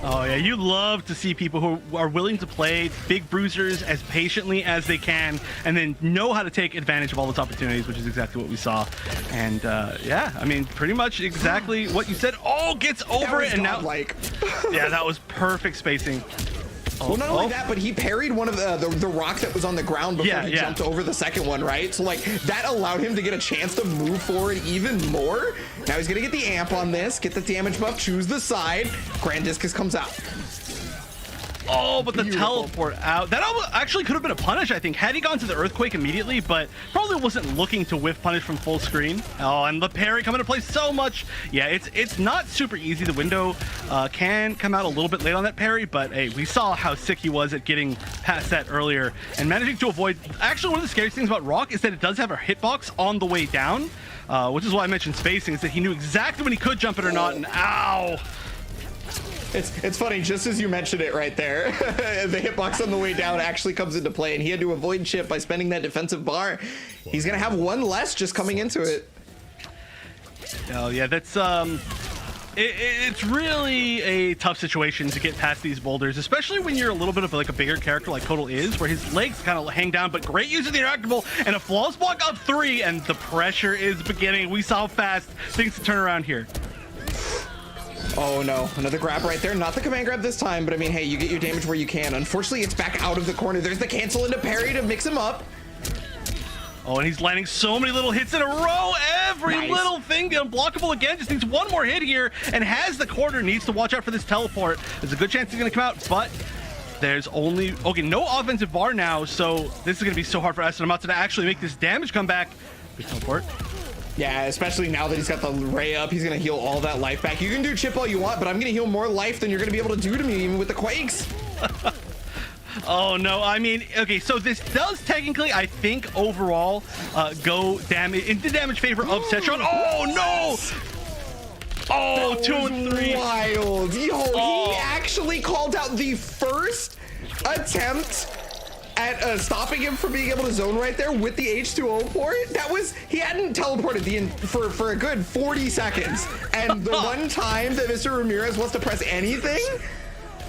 Oh yeah, you love to see people who are willing to play big bruisers as patiently as they can, and then know how to take advantage of all those opportunities, which is exactly what we saw. And yeah, I mean, pretty much exactly what you said. Oh, gets over it, and now like, yeah, that was perfect spacing. Well, not only that, but he parried one of the rock that was on the ground before he jumped over the second one, right? So, like, that allowed him to get a chance to move forward even more. Now he's going to get the amp on this, get the damage buff, choose the side. Grand Discus comes out. Oh, but the teleport out. That actually could have been a punish, I think, had he gone to the Earthquake immediately, but probably wasn't looking to whiff punish from full screen. Oh, and the parry coming into play so much. Yeah, it's not super easy. The window can come out a little bit late on that parry, but hey, we saw how sick he was at getting past that earlier and managing to avoid. Actually, one of the scariest things about Rock is that it does have a hitbox on the way down, which is why I mentioned spacing, is that he knew exactly when he could jump it or not, and ow. It's funny, just as you mentioned it right there, the hitbox on the way down actually comes into play, and he had to avoid chip by spending that defensive bar. He's gonna have one less just coming into it. Oh yeah, that's it's really a tough situation to get past these boulders, especially when you're a little bit of like a bigger character like Kodal is, where his legs kind of hang down, but great use of the interactable and a flawless block up 3, and the pressure is beginning. We saw how fast things can turn around here. Oh no, another grab right there. Not the command grab this time, but I mean, hey, you get your damage where you can. Unfortunately, it's back out of the corner. There's the cancel into parry to mix him up. Oh, and he's landing so many little hits in a row. Every little thing, the unblockable again, just needs one more hit here, and has the corner, needs to watch out for this teleport. There's a good chance he's gonna come out, but there's only, okay, no offensive bar now, so this is gonna be so hard for Esadamata to actually make this damage come back. Good teleport. Yeah, especially now that he's got the ray up, he's gonna heal all that life back. You can do chip all you want, but I'm gonna heal more life than you're gonna be able to do to me even with the quakes. Oh no, I mean, okay, so this does technically, I think, overall, go damage into damage favor of Cetron. Oh no! Oh, that 2 and 3. Wild. Yo, he actually called out the first attempt at stopping him from being able to zone right there with the H2O port. That was, he hadn't teleported for a good 40 seconds. And the one time that Mr. Ramirez wants to press anything,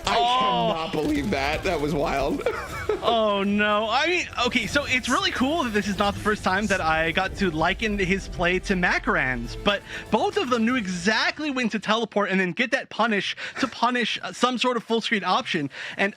I cannot believe that. That was wild. Oh no, I mean, okay, so it's really cool that this is not the first time that I got to liken his play to Makaran's, but both of them knew exactly when to teleport and then get that punish to punish some sort of full screen option. And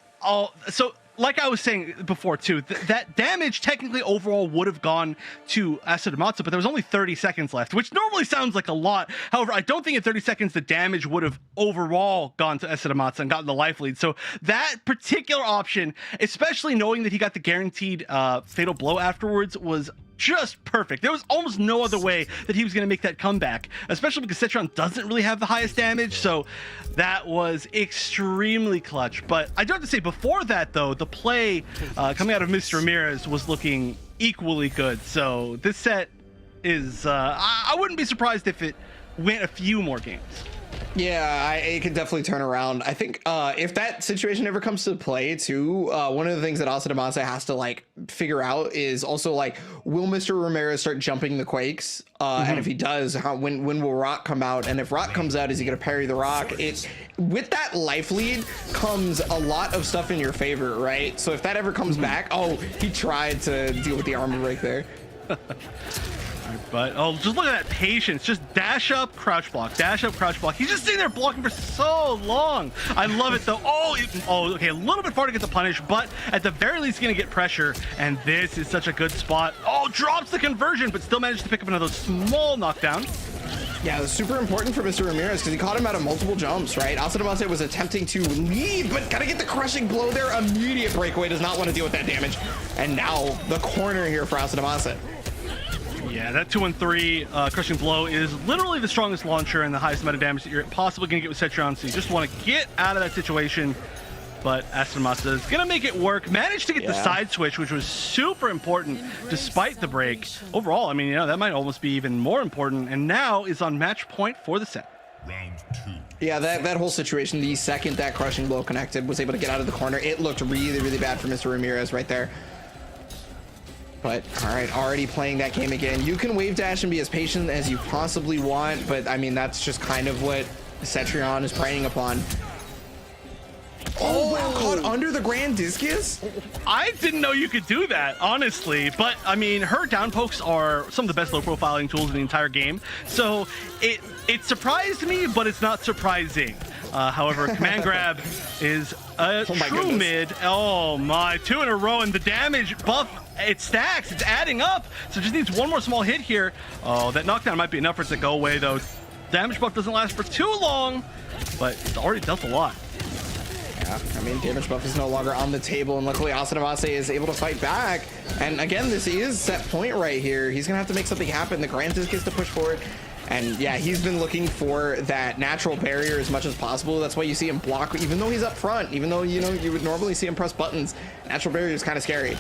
so like I was saying before too, that damage technically overall would have gone to Esadamata, but there was only 30 seconds left, which normally sounds like a lot. However, I don't think in 30 seconds the damage would have overall gone to Esadamata and gotten the life lead. So that particular option, especially knowing that he got the guaranteed fatal blow afterwards, was just perfect. There was almost no other way that he was going to make that comeback, especially because Cetron doesn't really have the highest damage, so that was extremely clutch. But I do have to say, before that though, the play coming out of Mr. Ramirez was looking equally good. So this set is I wouldn't be surprised if it went a few more games. Yeah, it can definitely turn around. I think if that situation ever comes to play too, one of the things that Esadamata has to like figure out is also like, will Mr. Ramirez start jumping the quakes? And if he does, when will Rock come out? And if Rock comes out, is he gonna parry the Rock? It's with that life lead comes a lot of stuff in your favor, right? So if that ever comes back, oh, he tried to deal with the armor break there. But just look at that patience. Just dash up, crouch block, dash up, crouch block. He's just sitting there blocking for so long. I love it though. Okay, a little bit far to get the punish, but at the very least, gonna get pressure. And this is such a good spot. Oh, drops the conversion, but still managed to pick up another small knockdown. Yeah, it was super important for Mr. Ramirez because he caught him out of multiple jumps, right? Asadamase was attempting to lead, but gotta get the crushing blow there. Immediate breakaway, does not want to deal with that damage. And now the corner here for Asadamase. Yeah, that 2-1-3 crushing blow is literally the strongest launcher and the highest amount of damage that you're possibly going to get with Cetrion, so you just want to get out of that situation. But Asadamase is going to make it work. Managed to get the side switch, which was super important despite the break. Overall, I mean, you know, that might almost be even more important, and now is on match point for the set. Round 2. Yeah, that whole situation, the second that crushing blow connected, was able to get out of the corner. It looked really, really bad for Mr. Ramirez right there. But, all right, already playing that game again. You can wave dash and be as patient as you possibly want, but, I mean, that's just kind of what Cetrion is preying upon. Oh, wow, caught under the Grand Discus? I didn't know you could do that, honestly. But, I mean, her down pokes are some of the best low profiling tools in the entire game. So it surprised me, but it's not surprising. However, command grab is a true mid. Oh my, 2 in a row, and the damage buff, it stacks, it's adding up. So just needs one more small hit here. Oh, that knockdown might be enough for it to go away though. Damage buff doesn't last for too long, but it's already dealt a lot. Yeah, I mean, damage buff is no longer on the table, and luckily Asadamase is able to fight back. And again, this is set point right here. He's gonna have to make something happen. The Grand Disc gets to push forward. And yeah, he's been looking for that natural barrier as much as possible. That's why you see him block, even though he's up front, even though, you know, you would normally see him press buttons. Natural barrier is kind of scary.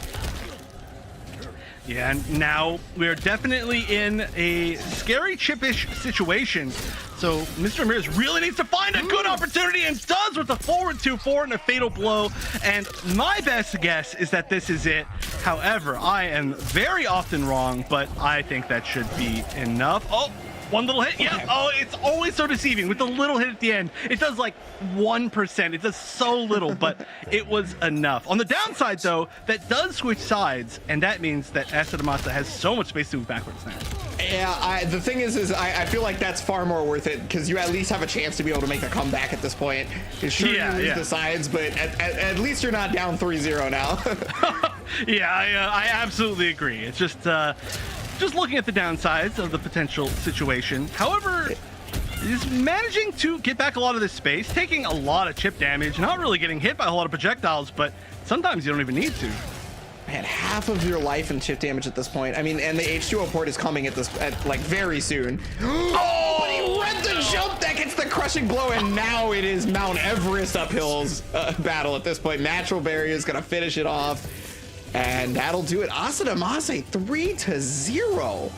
Yeah, and now we're definitely in a scary chippish situation. So Mr. Ramirez really needs to find a good opportunity, and does with the forward 2-4 and a fatal blow. And my best guess is that this is it. However, I am very often wrong, but I think that should be enough. Oh, one little hit. Yeah. Oh, it's always so deceiving with the little hit at the end. It does like 1%. It does so little, but it was enough. On the downside, though, that does switch sides, and that means that Asadamase has so much space to move backwards now. Yeah, the thing is I feel like that's far more worth it because you at least have a chance to be able to make the comeback at this point. Sure, you lose the sides, but at least you're not down 3-0 now. Yeah, I absolutely agree. It's just looking at the downsides of the potential situation. However, he's managing to get back a lot of this space, taking a lot of chip damage, not really getting hit by a lot of projectiles, but sometimes you don't even need to. Man, half of your life in chip damage at this point. I mean, and the H2O port is coming at like very soon. Oh, but he read the jump that gets the crushing blow, and now it is Mount Everest uphill's battle at this point. Natural barrier is gonna finish it off, and that'll do it. Asadamase 3-0.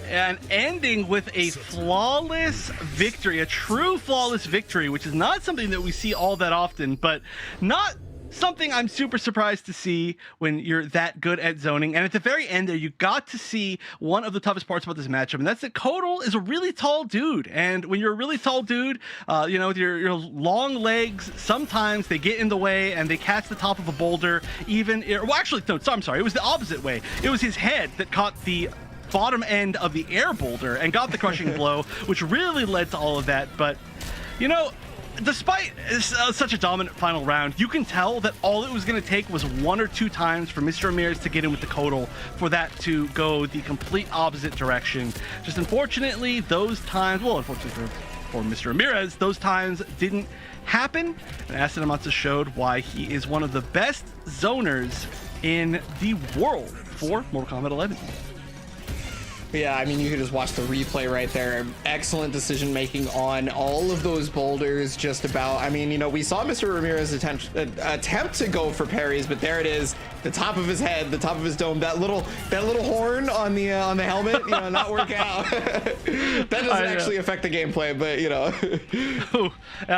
And ending with a flawless victory, a true flawless victory, which is not something that we see all that often, but not something I'm super surprised to see when you're that good at zoning. And at the very end there, you got to see one of the toughest parts about this matchup, and that's that Kodal is a really tall dude. And when you're a really tall dude, you know, with your long legs, sometimes they get in the way and they catch the top of a boulder. Well, actually, no, I'm sorry. It was the opposite way. It was his head that caught the bottom end of the air boulder and got the crushing blow, which really led to all of that. But, you know, despite such a dominant final round, you can tell that all it was going to take was 1 or 2 times for Mr. Ramirez to get in with the Kodal for that to go the complete opposite direction. Just unfortunately, those times, well, unfortunately for Mr. Ramirez, those times didn't happen. And Asadamase showed why he is one of the best zoners in the world for Mortal Kombat 11. Yeah, I mean, you could just watch the replay right there. Excellent decision making on all of those boulders. Just about, I mean, you know, we saw Mr. Ramirez attempt to go for parries, but there it is, the top of his head, the top of his dome, that little horn on the helmet, you know, not work out. That doesn't actually affect the gameplay, but you know.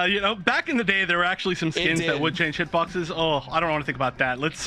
You know, back in the day, there were actually some skins that would change hitboxes. Oh, I don't want to think about that. Let's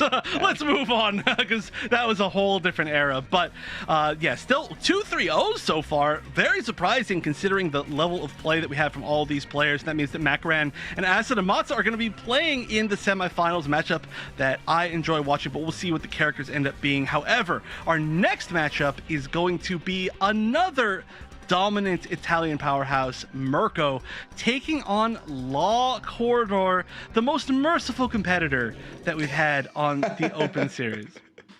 move on because that was a whole different era. But yeah, still 2-3-0 so far. Very surprising considering the level of play that we have from all these players. That means that Makaran and Asadamase are going to be playing in the semifinals matchup that I enjoy watching, but we'll see what the characters end up being. However, our next matchup is going to be another dominant Italian powerhouse, Mirko, taking on Law Corridor, the most merciful competitor that we've had on the Open Series.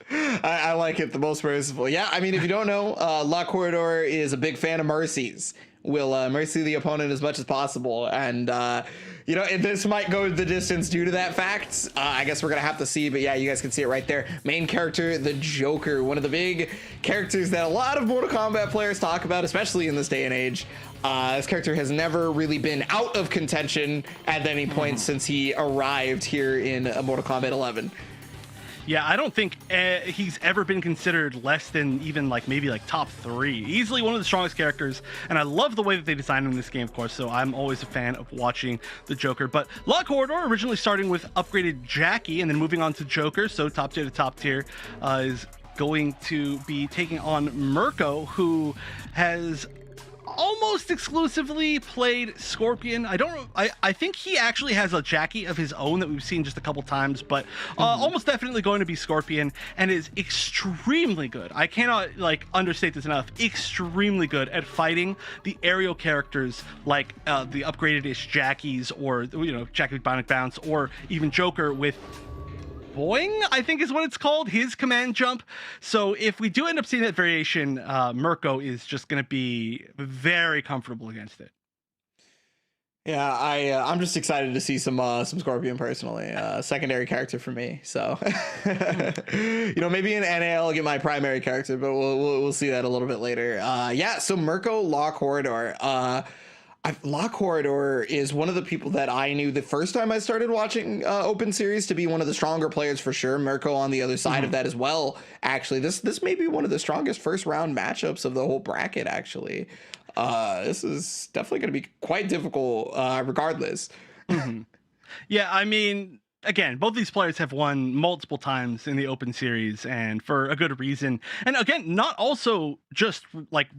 I like it, the most merciful. Yeah, I mean, if you don't know, La Corridor is a big fan of mercies. will mercy the opponent as much as possible. And, you know, this might go the distance due to that fact. I guess we're going to have to see. But yeah, you guys can see it right there. Main character, the Joker, one of the big characters that a lot of Mortal Kombat players talk about, especially in this day and age. This character has never really been out of contention at any point since he arrived here in Mortal Kombat 11. Yeah, I don't think he's ever been considered less than even maybe top 3. Easily one of the strongest characters, and I love the way that they designed him in this game, of course, so I'm always a fan of watching the Joker. But Law Corridor, originally starting with upgraded Jackie and then moving on to Joker, so top tier to top tier, is going to be taking on Mirko, who has almost exclusively played Scorpion. I think he actually has a Jackie of his own that we've seen just a couple times, but almost definitely going to be Scorpion, and is extremely good. I cannot understate this enough. Extremely good at fighting the aerial characters like the upgraded-ish Jackies, or Jackie with Bionic Bounce, or even Joker with Boing, I think is what it's called, his command jump. So if we do end up seeing that variation, Mirko is just going to be very comfortable against it. Yeah, I'm just excited to see some Scorpion personally. Secondary character for me. So maybe in NA I'll get my primary character, but we'll see that a little bit later. Yeah, so Mirko, Law Corridor. Law Corridor is one of the people that I knew the first time I started watching Open Series to be one of the stronger players for sure. Mirko on the other side of that as well. Actually, this may be one of the strongest first round matchups of the whole bracket. Actually, this is definitely going to be quite difficult, regardless. Yeah, I mean, again, both these players have won multiple times in the Open Series, and for a good reason. And again, not also just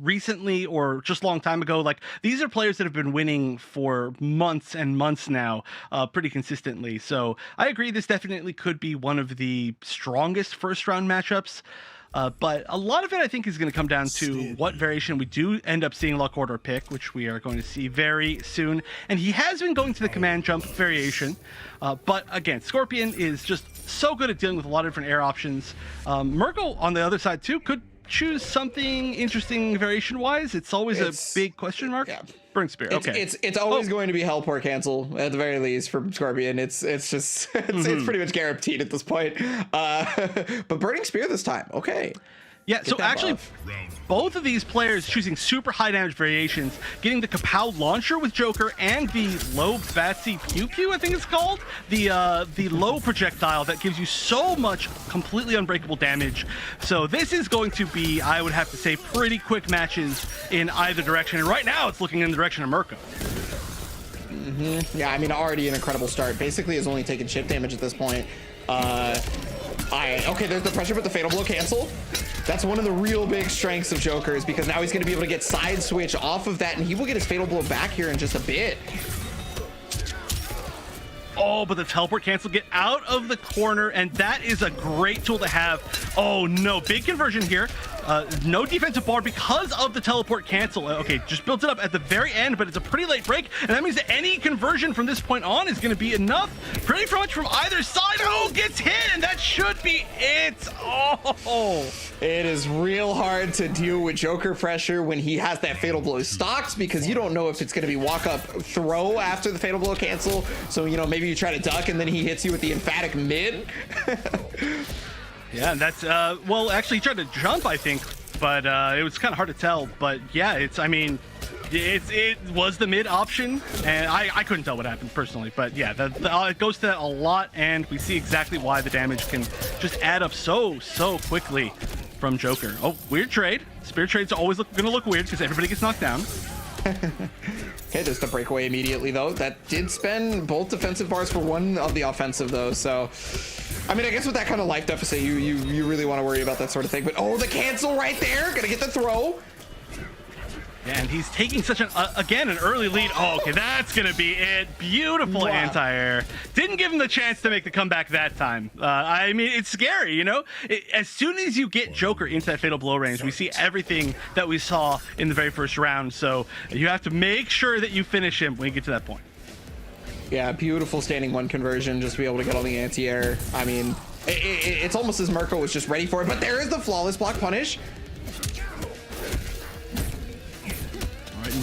recently or just a long time ago. These are players that have been winning for months and months now, pretty consistently. So I agree, this definitely could be one of the strongest first round matchups. But a lot of it, I think, is going to come down to what variation we do end up seeing Law Corridor pick, which we are going to see very soon. And he has been going to the command jump variation. But again, Scorpion is just so good at dealing with a lot of different air options. Mirko, on the other side, too, could choose something interesting variation-wise. It's always a big question mark. Yeah. Burning Spear. Okay. It's always going to be Helport cancel at the very least from Scorpion. It's just it's pretty much guaranteed at this point. But Burning Spear this time. Okay. Yeah, so actually, both of these players choosing super high damage variations, getting the Kapow launcher with Joker and the low Batsy Pew Pew, I think it's called, the low projectile that gives you so much completely unbreakable damage. So this is going to be, I would have to say, pretty quick matches in either direction. And right now, it's looking in the direction of Mirko. Yeah, I mean, already an incredible start. Basically, has only taken chip damage at this point. Okay, there's the pressure, but the fatal blow cancel. That's one of the real big strengths of Joker, is because now he's going to be able to get side switch off of that, and he will get his fatal blow back here in just a bit. Oh, but the teleport cancel, get out of the corner, and that is a great tool to have. Oh no, big conversion here. No defensive bar because of the teleport cancel. Okay, just built it up at the very end, but it's a pretty late break, and that means that any conversion from this point on is going to be enough pretty much from either side. Oh, gets hit, and that should be it. Oh, it is real hard to deal with Joker pressure when he has that fatal blow stocked, because you don't know if it's going to be walk up throw after the fatal blow cancel. So, maybe you try to duck and then he hits you with the emphatic mid. Yeah, and that's, well, actually he tried to jump, I think, but it was kind of hard to tell. But yeah, it was the mid option, and I couldn't tell what happened personally. But yeah, it goes to that a lot, and we see exactly why the damage can just add up so quickly from Joker. Oh, weird trade. Spear trades are always going to look weird because everybody gets knocked down. Okay, there's the breakaway immediately, though. That did spend both defensive bars for one of the offensive, though. So, I mean, I guess with that kind of life deficit, you really want to worry about that sort of thing. But, oh, the cancel right there. Gonna get the throw. Yeah, and he's taking such an early lead. Oh, okay, that's going to be it. Beautiful anti-air. Didn't give him the chance to make the comeback that time. I mean, it's scary, as soon as you get Joker into that fatal blow range, we see everything that we saw in the very first round. So you have to make sure that you finish him when you get to that point. Yeah, beautiful standing one conversion, just to be able to get all the anti-air. I mean, it's almost as Mirko was just ready for it, but there is the flawless block punish.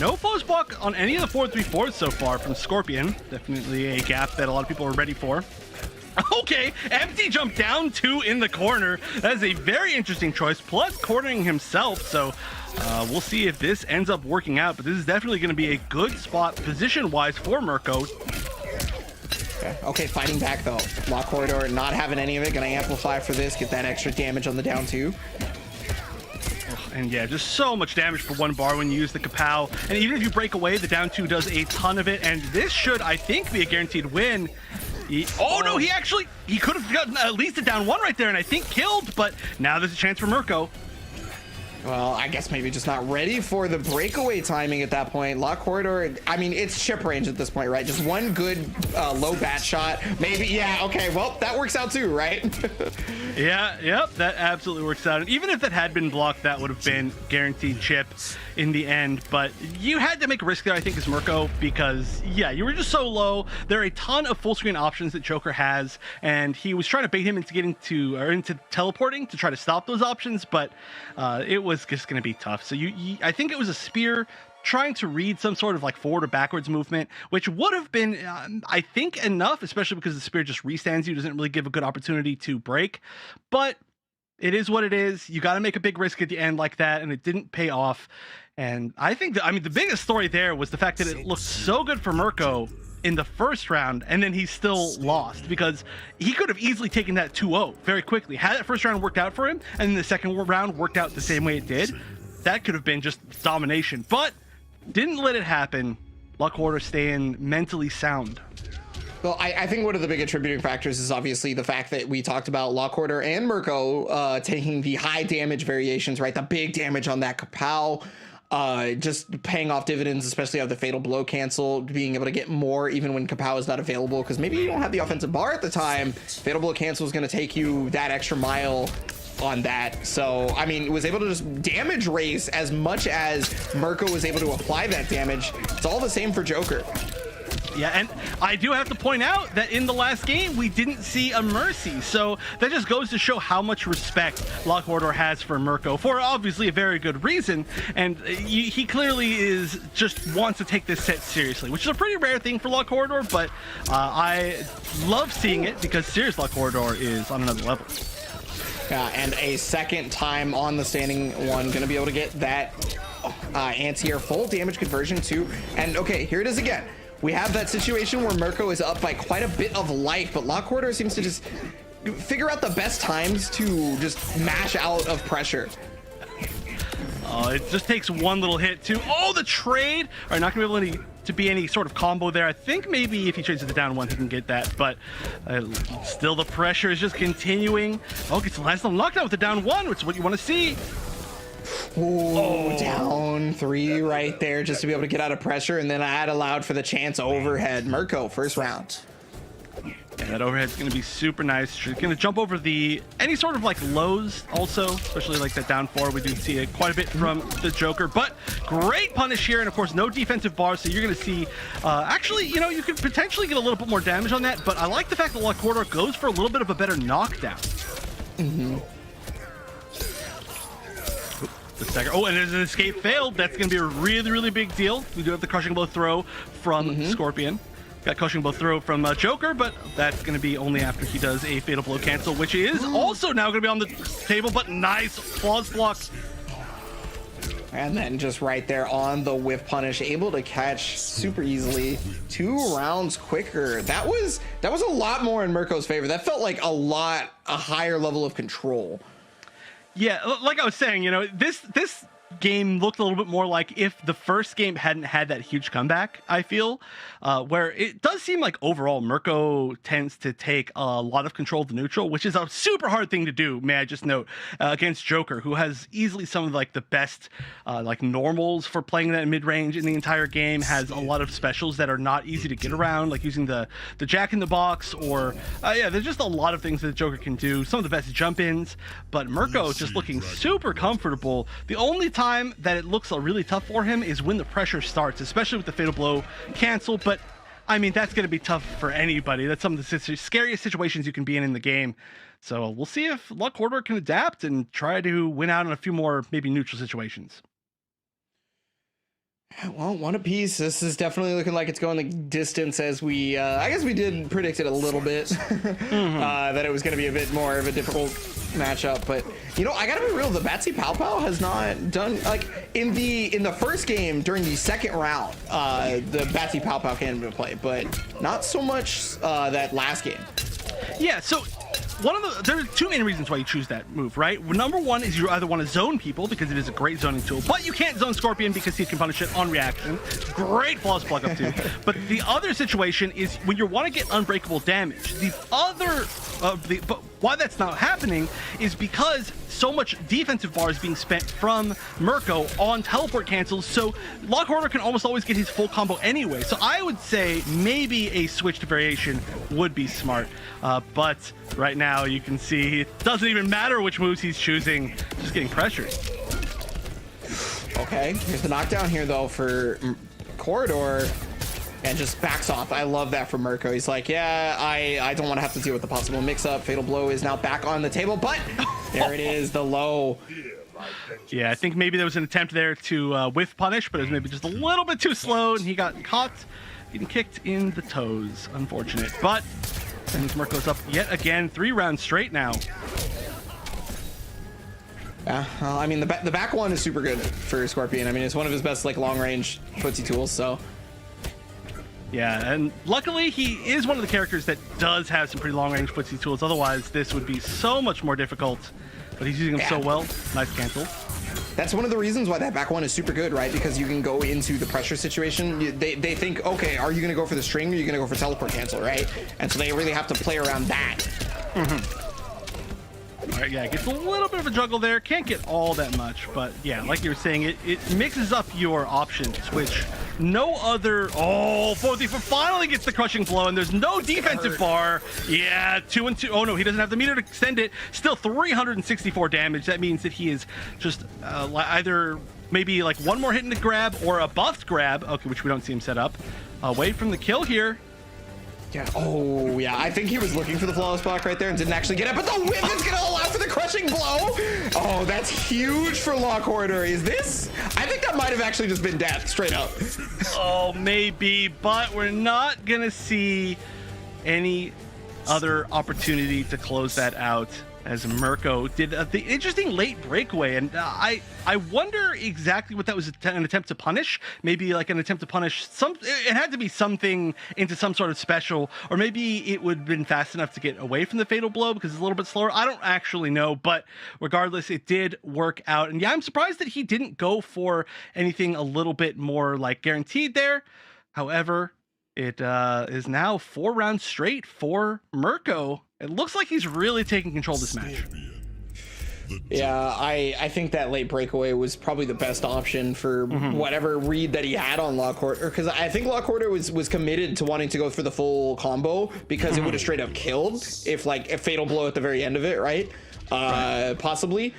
no post block on any of the 4-3-4s so far from Scorpion. Definitely a gap that a lot of people are ready for. Okay, empty jump down 2 in the corner. That is a very interesting choice, plus cornering himself. So we'll see if this ends up working out, but this is definitely going to be a good spot position-wise for Mirko. Okay, fighting back though. Lock Corridor not having any of it. Gonna amplify for this, get that extra damage on the down 2. And yeah, just so much damage for 1 bar when you use the Kapow. And even if you break away, the down 2 does a ton of it. And this should, I think, be a guaranteed win. Oh no, he could have gotten at least a down 1 right there and I think killed, but now there's a chance for Mirko. Well, I guess maybe just not ready for the breakaway timing at that point. Lock Corridor, I mean, it's chip range at this point, right? Just one good low bat shot. Maybe, yeah, okay, well, that works out too, right? Yeah, yep, that absolutely works out. And even if that had been blocked, that would have been guaranteed chip in the end. But you had to make a risk there, I think, as Mirko, because, yeah, you were just so low. There are a ton of full screen options that Joker has, and he was trying to bait him into into teleporting to try to stop those options, but it was just going to be tough. So I think it was a spear trying to read some sort of like forward or backwards movement, which would have been, I think, enough, especially because the spear just restands you, doesn't really give a good opportunity to break. But it is what it is. You got to make a big risk at the end like that, and it didn't pay off. And I think that, I mean, the biggest story there was the fact that it looked so good for Mirko in the first round, and then he still lost, because he could have easily taken that 2-0 very quickly. Had that first round worked out for him, and then the second round worked out the same way it did, that could have been just domination. But didn't let it happen. Lock Corridor staying mentally sound. Well, I think one of the big attributing factors is obviously the fact that we talked about Lock Corridor and Mirko taking the high damage variations, right? The big damage on that Kapow. Just paying off dividends, especially of the Fatal Blow cancel, being able to get more even when Kapow is not available, because maybe you don't have the offensive bar at the time. Fatal Blow cancel is going to take you that extra mile on that. So, I mean, was able to just damage race as much as Mirko was able to apply that damage. It's all the same for Joker. Yeah, and I do have to point out that in the last game, we didn't see a Mercy. So that just goes to show how much respect Lock Corridor has for Mirko, for obviously a very good reason. And he clearly just wants to take this set seriously, which is a pretty rare thing for Lock Corridor, but I love seeing it because Serious Lock Corridor is on another level. Yeah, and a second time on the standing one, gonna be able to get that anti-air full damage conversion too. And okay, here it is again. We have that situation where Mirko is up by quite a bit of life, but Lock Corridor seems to just figure out the best times to just mash out of pressure. It just takes one little hit to, the trade! All right, not gonna be able to be any sort of combo there. I think maybe if he trades to the down 1, he can get that, but still the pressure is just continuing. Gets the last little knockdown with the down 1, which is what you want to see. Ooh, down 3 right there just to be able to get out of pressure, and then I allowed for the chance overhead. Mirko, first round. Yeah, that overhead's going to be super nice. She's going to jump over any sort of like lows also, especially like that down 4. We do see it quite a bit from the Joker, but great punish here. And of course, no defensive bar. So you're going to see, actually, you could potentially get a little bit more damage on that, but I like the fact that Lock Corridor goes for a little bit of a better knockdown. The stagger. And there's an escape failed. That's going to be a really, really big deal. We do have the crushing blow throw from Scorpion. Got crushing blow throw from Joker, but that's going to be only after he does a fatal blow cancel, which is also now going to be on the table, but nice flawless block. And then just right there on the whiff punish, able to catch super easily, 2 rounds quicker. That was a lot more in Mirko's favor. That felt like a higher level of control. Yeah, like I was saying, this game looked a little bit more like if the first game hadn't had that huge comeback, I feel, where it does seem like overall Mirko tends to take a lot of control of the neutral, which is a super hard thing to do, may I just note, against Joker, who has easily some of like the best like normals for playing that mid-range in the entire game, has a lot of specials that are not easy to get around, like using the Jack in the Box, or yeah, there's just a lot of things that the Joker can do, some of the best jump-ins, but Mirko just looking super comfortable. The only time that it looks really tough for him is when the pressure starts, especially with the fatal blow cancel. But I mean, that's going to be tough for anybody. That's some of the scariest situations you can be in the game. So we'll see if Lock Corridor can adapt and try to win out on a few more maybe neutral situations. Well, one apiece. This is definitely looking like it's going the distance as we, I guess we did predict it a little bit, that it was going to be a bit more of a difficult matchup. But, you know, I got to be real. The Batsy Pow Pow has not done, like, in the first game during the second round, the Batsy Pow Pow came into play, but not so much that last game. Yeah, so there are two main reasons why you choose that move, right? Number one is you either want to zone people because it is a great zoning tool, but you can't zone Scorpion because he can punish it on reaction. Great flawless plug up too. But the other situation is when you want to get unbreakable damage. But why that's not happening is because so much defensive bar is being spent from Mirko on teleport cancels, so Lock Order can almost always get his full combo anyway. So I would say maybe a switched variation would be smart. But right now you can see it doesn't even matter which moves he's choosing, just getting pressured. Okay, here's the knockdown here though for Corridor. And just backs off. I love that from Mirko. He's like, yeah, I don't want to have to deal with the possible mix-up. Fatal Blow is now back on the table, but there it is, the low. Yeah, I think maybe there was an attempt there to whiff punish, but it was maybe just a little bit too slow, and he got caught getting kicked in the toes. Unfortunate, but Mirko's up yet again, 3 rounds straight now. Yeah, well, I mean, the back one is super good for Scorpion. I mean, it's one of his best, like, long-range footsie tools, so... Yeah, and luckily he is one of the characters that does have some pretty long-range footsie tools. Otherwise, this would be so much more difficult. But he's using them so well. Nice cancel. That's one of the reasons why that back one is super good, right? Because you can go into the pressure situation. They think, okay, are you going to go for the string or are you going to go for teleport cancel, right? And so they really have to play around that. All right, yeah, gets a little bit of a juggle there. Can't get all that much, but yeah, like you were saying, it mixes up your options, which no other... Oh, 4-4 finally gets the crushing blow, and there's no defensive bar. Yeah, 2 and 2. Oh no, he doesn't have the meter to extend it. Still 364 damage. That means that he is just either maybe like one more hit in the grab or a buffed grab, okay, which we don't see him set up. Away from the kill here. Yeah. Oh, yeah. I think he was looking for the flawless block right there and didn't actually get it, but the whip is going to allow for the crushing blow. Oh, that's huge for Lock Order. Is this? I think that might have actually just been death, straight up. Oh, maybe, but we're not going to see any other opportunity to close that out, as Mirko did the interesting late breakaway, and I wonder exactly what that was, an attempt to punish, maybe like an attempt to punish it had to be something into some sort of special, or maybe it would have been fast enough to get away from the fatal blow because it's a little bit slower. I don't actually know, but regardless, it did work out. And yeah, I'm surprised that he didn't go for anything a little bit more like guaranteed there. However, it is now 4 rounds straight for Mirko. It looks like he's really taking control of this match. Yeah, I think that late breakaway was probably the best option for whatever read that he had on Lock Order, because I think Lock Order was committed to wanting to go for the full combo because it would have straight up killed if like a fatal blow at the very end of it, right? Possibly.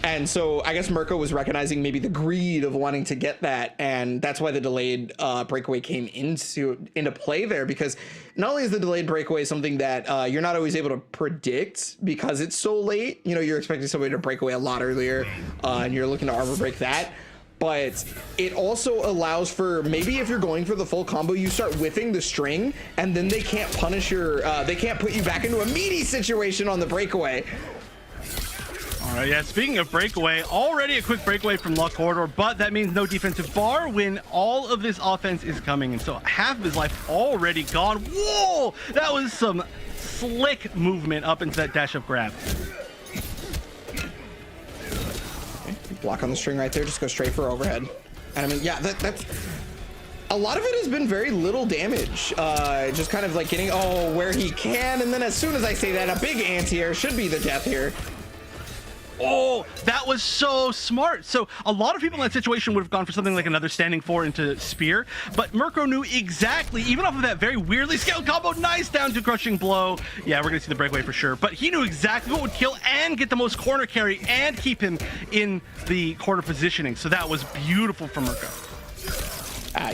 And so I guess Mirko was recognizing maybe the greed of wanting to get that, and that's why the delayed breakaway came into play there, because not only is the delayed breakaway something that you're not always able to predict because it's so late, you know, you're expecting somebody to break away a lot earlier, and you're looking to armor break that, but it also allows for maybe if you're going for the full combo, you start whiffing the string, and then they can't punish your, they can't put you back into a meaty situation on the breakaway. All right, yeah, speaking of breakaway, already a quick breakaway from Lock Order, but that means no defensive bar when all of this offense is coming. And so half of his life already gone. Whoa, that was some slick movement up into that dash up grab. Okay, block on the string right there, just go straight for overhead. And I mean, yeah, that's... A lot of it has been very little damage, just kind of like getting, where he can, and then as soon as I say that, a big anti-air should be the death here. Oh, that was so smart. So a lot of people in that situation would have gone for something like another standing 4 into spear, but Mirko knew exactly, even off of that very weirdly scaled combo, nice down to crushing blow. Yeah, we're gonna see the breakaway for sure, but he knew exactly what would kill and get the most corner carry and keep him in the corner positioning. So that was beautiful for Mirko.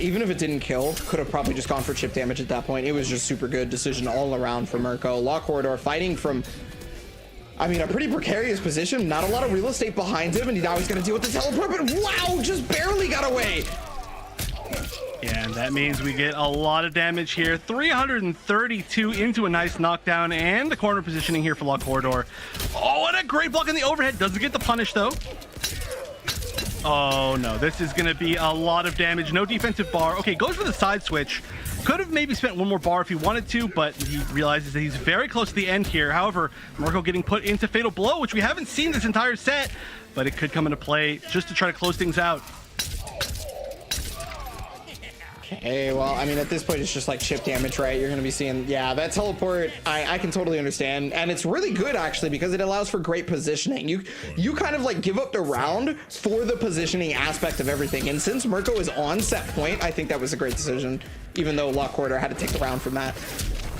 Even if it didn't kill, could have probably just gone for chip damage at that point. It was just super good decision all around for Mirko. Lock Corridor fighting from, I mean, a pretty precarious position, not a lot of real estate behind him, and now he's going to deal with the teleport, but wow, just barely got away. Yeah, and that means we get a lot of damage here. 332 into a nice knockdown, and the corner positioning here for Law Corridor. Oh, and a great block on the overhead. Doesn't get the punish, though. Oh, no. This is going to be a lot of damage. No defensive bar. Okay, goes for the side switch. Could have maybe spent one more bar if he wanted to, but he realizes that he's very close to the end here. However, Mirko getting put into Fatal Blow, which we haven't seen this entire set, but it could come into play just to try to close things out. Okay, well, I mean, at this point, it's just like chip damage, right? You're going to be seeing, yeah, that teleport, I can totally understand. And it's really good, actually, because it allows for great positioning. You kind of like give up the round for the positioning aspect of everything. And since Mirko is on set point, I think that was a great decision, even though Lock Corridor had to take the round from that.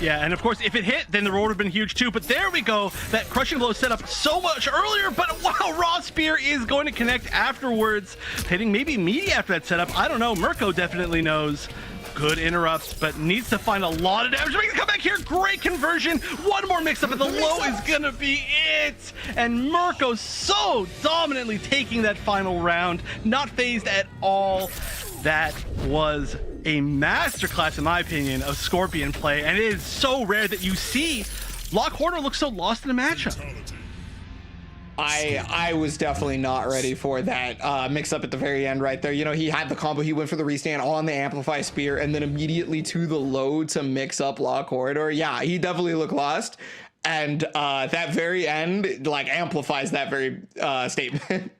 Yeah, and of course, if it hit, then the roll would have been huge too. But there we go. That crushing blow set up so much earlier, but wow, Raw Spear is going to connect afterwards. Hitting maybe meaty after that setup. I don't know. Mirko definitely knows. Good interrupts, but needs to find a lot of damage. Make the comeback here. Great conversion. One more mix-up, and the low is going to be it. And Mirko so dominantly taking that final round. Not phased at all. That was a masterclass, in my opinion, of Scorpion play, and it is so rare that you see Lock Corridor look so lost in a matchup. I was definitely not ready for that mix up at the very end right there. You know, he had the combo, he went for the restand on the Amplify Spear, and then immediately to the low to mix up Lock Corridor. Yeah, he definitely looked lost. And that very end, like, amplifies that very statement.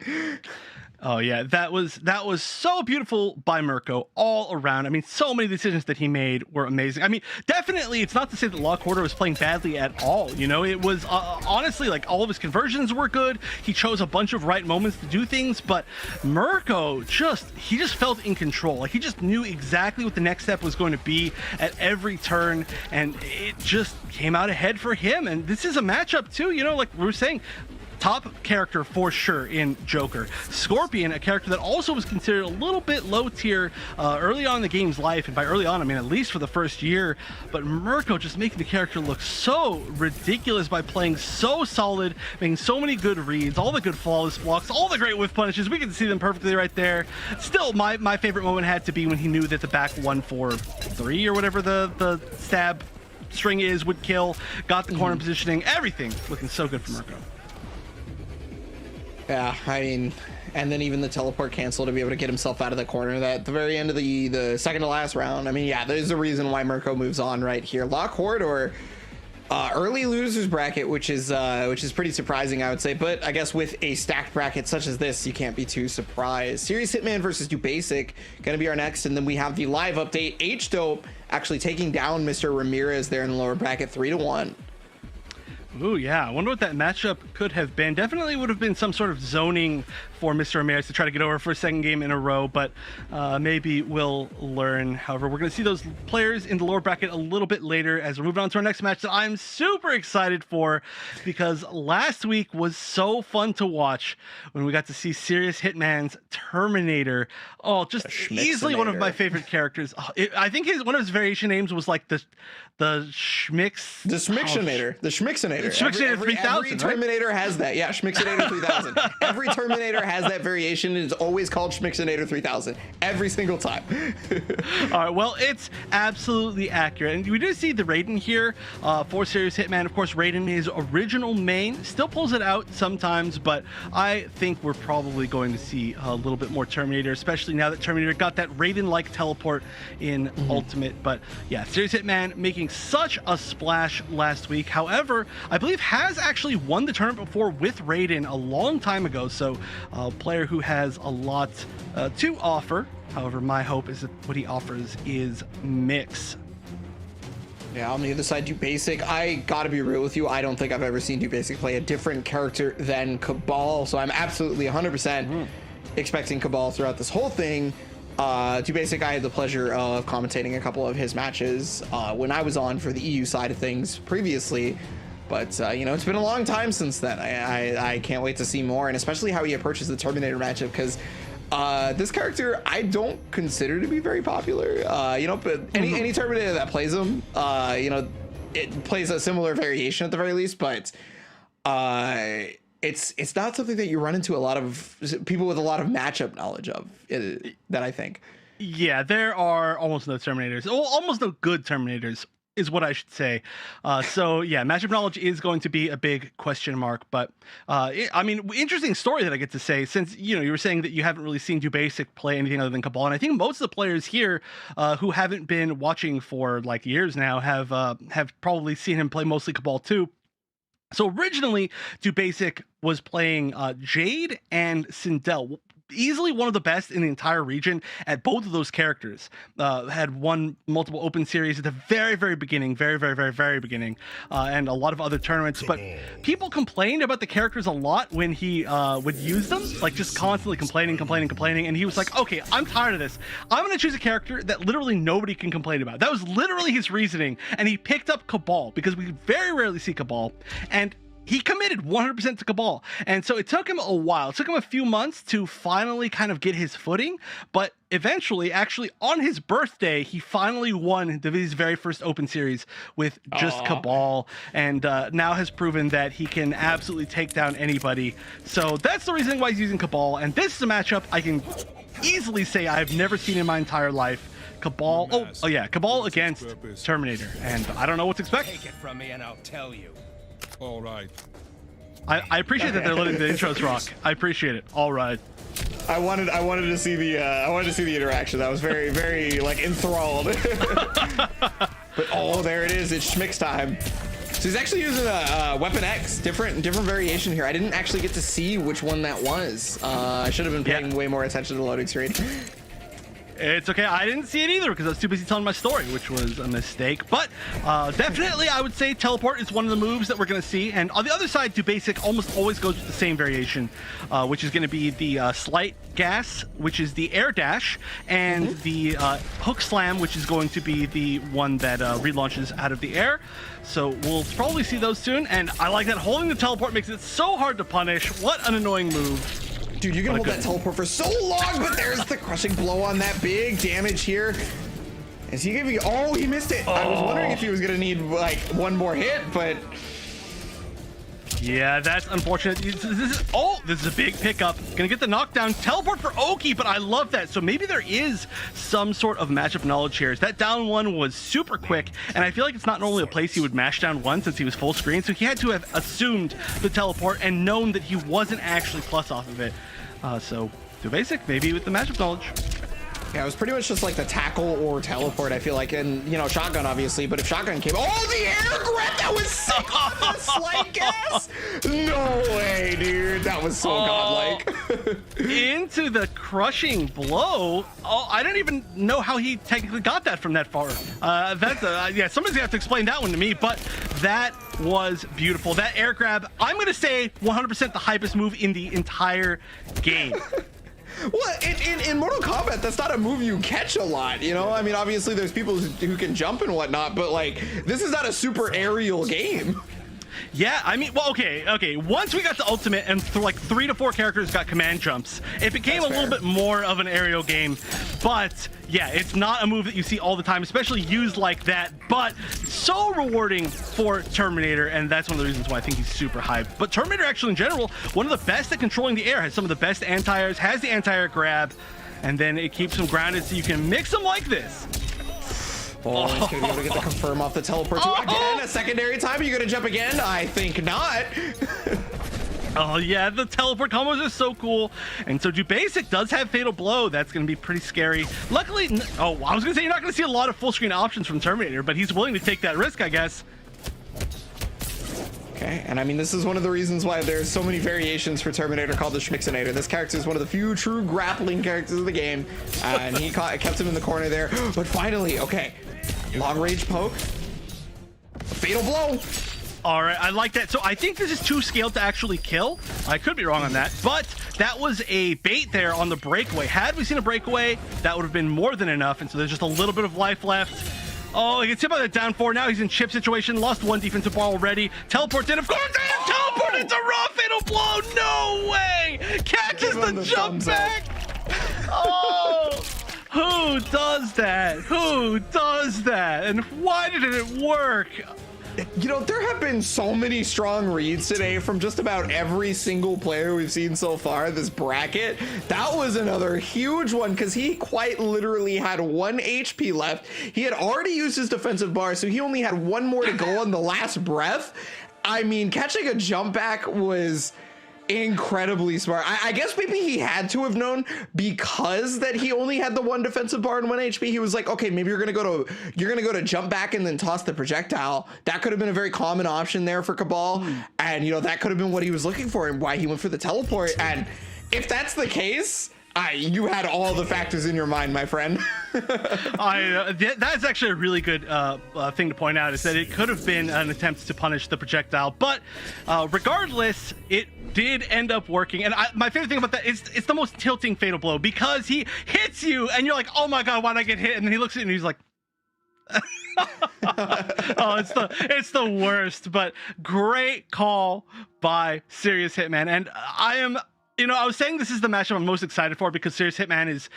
Oh yeah, that was so beautiful by Mirko all around. I mean, so many decisions that he made were amazing. I mean, definitely, it's not to say that Law Corridor was playing badly at all. You know, it was honestly, like, all of his conversions were good. He chose a bunch of right moments to do things, but Mirko he just felt in control. Like, he just knew exactly what the next step was going to be at every turn, and it just came out ahead for him. And this is a matchup too. You know, like we were saying, top character for sure in Joker. Scorpion, a character that also was considered a little bit low tier early on in the game's life, and by early on I mean at least for the first year, but Mirko just making the character look so ridiculous by playing so solid, making so many good reads, all the good flawless blocks, all the great whiff punishes. We can see them perfectly right there. Still, my favorite moment had to be when he knew that the back 1-4-3 or whatever the stab string is would kill, got the corner positioning, everything looking so good for Mirko. Yeah, I mean, and then even the teleport cancel to be able to get himself out of the corner at the very end of the second to last round. I mean, yeah, there's a reason why Mirko moves on right here. Lock Corridor, early losers bracket, which is pretty surprising, I would say. But I guess with a stacked bracket such as this, you can't be too surprised. Serious Hitman versus Do Basic gonna be our next, and then we have the live update. H-Dope actually taking down Mr. Ramirez there in the lower bracket 3-1. Ooh, yeah. I wonder what that matchup could have been. Definitely would have been some sort of zoning for Mr. Ramirez to try to get over for a second game in a row, but maybe we'll learn. However, we're going to see those players in the lower bracket a little bit later as we're moving on to our next match that I'm super excited for, because last week was so fun to watch when we got to see Serious Hitman's Terminator. Oh, just easily one of my favorite characters. Oh, I think one of his variation names was like the Schmix. The Schmixinator. The Schmixinator. Schmixinator 3000. Every Terminator has that. Yeah, Schmixinator 3000. Every Terminator has that variation, and it's always called Schmixinator 3000 every single time. All right, well, it's absolutely accurate, and we do see the Raiden here for Serious Hitman. Of course, Raiden, his original main, still pulls it out sometimes, but I think we're probably going to see a little bit more Terminator, especially now that Terminator got that Raiden-like teleport in Ultimate. But yeah, Serious Hitman making such a splash last week. However, I believe has actually won the tournament before with Raiden a long time ago, so a player who has a lot to offer. However, my hope is that what he offers is mix. Yeah, on the other side, Do Basic, I gotta be real with you, I don't think I've ever seen Do Basic play a different character than Cabal, so I'm absolutely 100% expecting Cabal throughout this whole thing. Do Basic, I had the pleasure of commentating a couple of his matches when I was on for the EU side of things previously, but you know, it's been a long time since then. I can't wait to see more, and especially how he approaches the Terminator matchup, because this character I don't consider to be very popular, you know, but any Terminator that plays him, you know, it plays a similar variation at the very least, but it's not something that you run into a lot of people with a lot of matchup knowledge of, that I think. Yeah, there are almost no Terminators. Well, almost no good Terminators is what I should say. So yeah, matchup knowledge is going to be a big question mark. But I mean, interesting story that I get to say, since you were saying that you haven't really seen DoBasic play anything other than Cabal, and I think most of the players here who haven't been watching for like years now have probably seen him play mostly Cabal too. So originally, DoBasic was playing Jade and Sindel. Easily one of the best in the entire region at both of those characters. Had won multiple open series at the very, very beginning, very beginning, and a lot of other tournaments. But people complained about the characters a lot when he would use them, like just constantly complaining. And he was like, okay, I'm tired of this. I'm going to choose a character that literally nobody can complain about. That was literally his reasoning. And he picked up Cabal because we very rarely see Cabal. And he committed 100% to Cabal. And so it took him a while. It took him a few months to finally kind of get his footing. But eventually, actually, on his birthday, he finally won his very first open series with just Cabal. And now has proven that he can absolutely take down anybody. So that's the reason why he's using Cabal. And this is a matchup I can easily say I've never seen in my entire life. Cabal. Oh yeah, Cabal against Terminator. And I don't know what to expect. Take it from me and I'll tell you. All right. I appreciate that they're letting the intros rock. I appreciate it. All right. I wanted to see the interaction. I was very, very like enthralled. But oh, there it is. It's Schmick's time. So he's actually using a Weapon X, different variation here. I didn't actually get to see which one that was. I should have been paying way more attention to the loading screen. It's okay. I didn't see it either because I was too busy telling my story, which was a mistake. But definitely, I would say teleport is one of the moves that we're going to see. And on the other side, DoBasic almost always goes with the same variation, which is going to be the slight gas, which is the air dash, and the hook slam, which is going to be the one that relaunches out of the air. So we'll probably see those soon. And I like that holding the teleport makes it so hard to punish. What an annoying move. Dude, you can hold that teleport for so long, but there's the crushing blow on that. Big damage here. Is he giving? Oh, he missed it. I was wondering if he was gonna need like one more hit, but yeah, that's unfortunate. This is a big pickup. Gonna get the knockdown. Teleport for Oki, but I love that. So maybe there is some sort of matchup knowledge here. That down one was super quick, and I feel like it's not normally a place he would mash down one since he was full screen. So he had to have assumed the teleport and known that he wasn't actually plus off of it. So DoBasic, maybe with the matchup knowledge. yeah, it was pretty much just like the tackle or teleport, I feel like, and shotgun obviously, but if shotgun came, oh, the air grab, that was sick off the slight gas. No way, dude, that was so godlike. Into the crushing blow. Oh, I don't even know how he technically got that from that far. Yeah, somebody's gonna have to explain that one to me, but that was beautiful. That air grab, I'm gonna say 100% the hypest move in the entire game. Well, in Mortal Kombat, that's not a move you catch a lot, I mean, obviously there's people who can jump and whatnot, but like, this is not a super aerial game. Yeah, I mean, well, okay. Once we got to Ultimate and like 3 to 4 characters got command jumps, it became a little bit more of an aerial game. But yeah, it's not a move that you see all the time, especially used like that. But so rewarding for Terminator, and that's one of the reasons why I think he's super hyped. But Terminator, actually, in general, one of the best at controlling the air, has some of the best anti-airs, has the anti-air grab, and then it keeps him grounded so you can mix them like this. Oh, he's gonna be able to get the confirm off the teleport too. Again, a secondary time. Are you gonna jump again? I think not. Oh yeah, the teleport combos are so cool. And so DoBasic does have Fatal Blow. That's going to be pretty scary. Luckily, I was going to say you're not going to see a lot of full screen options from Terminator, but he's willing to take that risk, I guess. Okay, and I mean, this is one of the reasons why there's so many variations for Terminator called the Schmixinator. This character is one of the few true grappling characters of the game, and he kept him in the corner there. But finally, okay, long range poke, Fatal Blow. All right, I like that. So I think this is too scaled to actually kill. I could be wrong on that, but that was a bait there on the breakaway. Had we seen a breakaway, that would have been more than enough. And so there's just a little bit of life left. Oh, he gets hit by the down 4. Now he's in chip situation. Lost 1 defensive bar already. Teleports in, of course. And teleport into raw Fatal Blow. No way. Catches the jump back. Oh, who does that? Who does that? And why did it work? You know, there have been so many strong reads today from just about every single player we've seen so far this bracket. That was another huge one because he quite literally had 1 HP left. He had already used his defensive bar, so he only had 1 more to go on the last breath. I mean, catching a jump back was incredibly smart. I guess maybe he had to have known because that he only had the 1 defensive bar and 1 HP. He was like, okay, maybe you're gonna go to jump back and then toss the projectile. That could have been a very common option there for Cabal, and you know that could have been what he was looking for and why he went for the teleport. And if that's the case, you had all the factors in your mind, my friend. That's actually a really good thing to point out, is that it could have been an attempt to punish the projectile, but regardless, it did end up working. And my favorite thing about that is it's the most tilting fatal blow because he hits you and you're like, oh my god, why'd I get hit? And then he looks at you and he's like, oh, it's the worst. But great call by Serious Hitman. And I was saying this is the matchup I'm most excited for because Serious Hitman is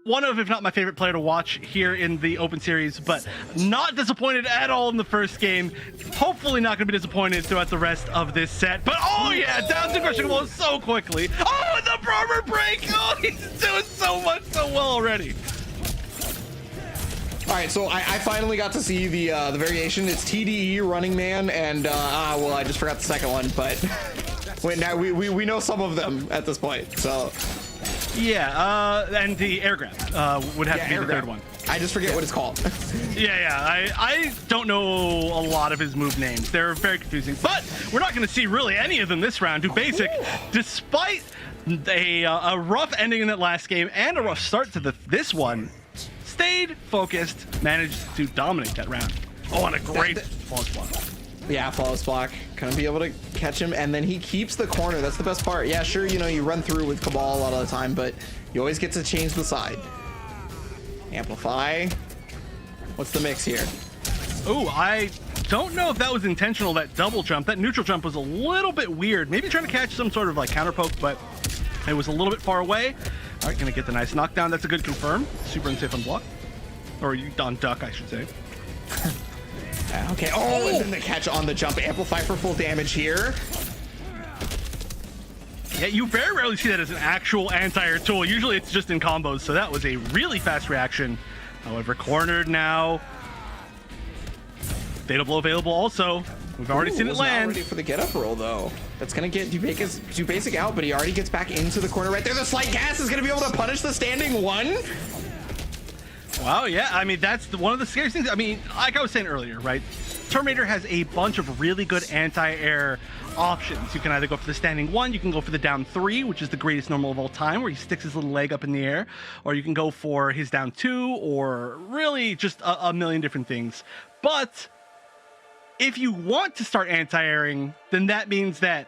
one of, if not my favorite player to watch here in the Open Series, but not disappointed at all in the first game. Hopefully not going to be disappointed throughout the rest of this set. But oh yeah, down to crushing ball so quickly. Oh, and the armor break. Oh, he's doing so well already. All right, so I finally got to see the variation. It's TDE, Running Man, and well, I just forgot the second one, but wait, now we know some of them at this point, so. Yeah, and the air grab would have to be the third one. I just forget what it's called. I don't know a lot of his move names. They're very confusing, but we're not going to see really any of them this round. Basic, despite a rough ending in that last game and a rough start to this one, stayed focused, managed to dominate that round. Oh, and a great flawless block. Yeah, flawless block. Gonna be able to catch him, and then he keeps the corner. That's the best part. Yeah, sure, you know, you run through with Cabal a lot of the time, but you always get to change the side. Amplify. What's the mix here? Oh, I don't know if that was intentional, that double jump. That neutral jump was a little bit weird. Maybe trying to catch some sort of like counter poke, but it was a little bit far away. All right, gonna get the nice knockdown. That's a good confirm. Super unsafe on block. Or on duck, I should say. Okay, oh, and then the catch on the jump. Amplify for full damage here. Yeah, you very rarely see that as an actual anti-air tool. Usually it's just in combos, so that was a really fast reaction. However, cornered now. Fatal blow available also. We've already seen it land. Not ready for the get up roll though. That's gonna get Basic out, but he already gets back into the corner right there. The slight gas is gonna be able to punish the standing one. Wow, yeah, I mean, that's one of the scariest things. I mean, like I was saying earlier, right? Terminator has a bunch of really good anti-air options. You can either go for the standing one, you can go for the down 3, which is the greatest normal of all time, where he sticks his little leg up in the air, or you can go for his down 2, or really just a million different things. But if you want to start anti-airing, then that means that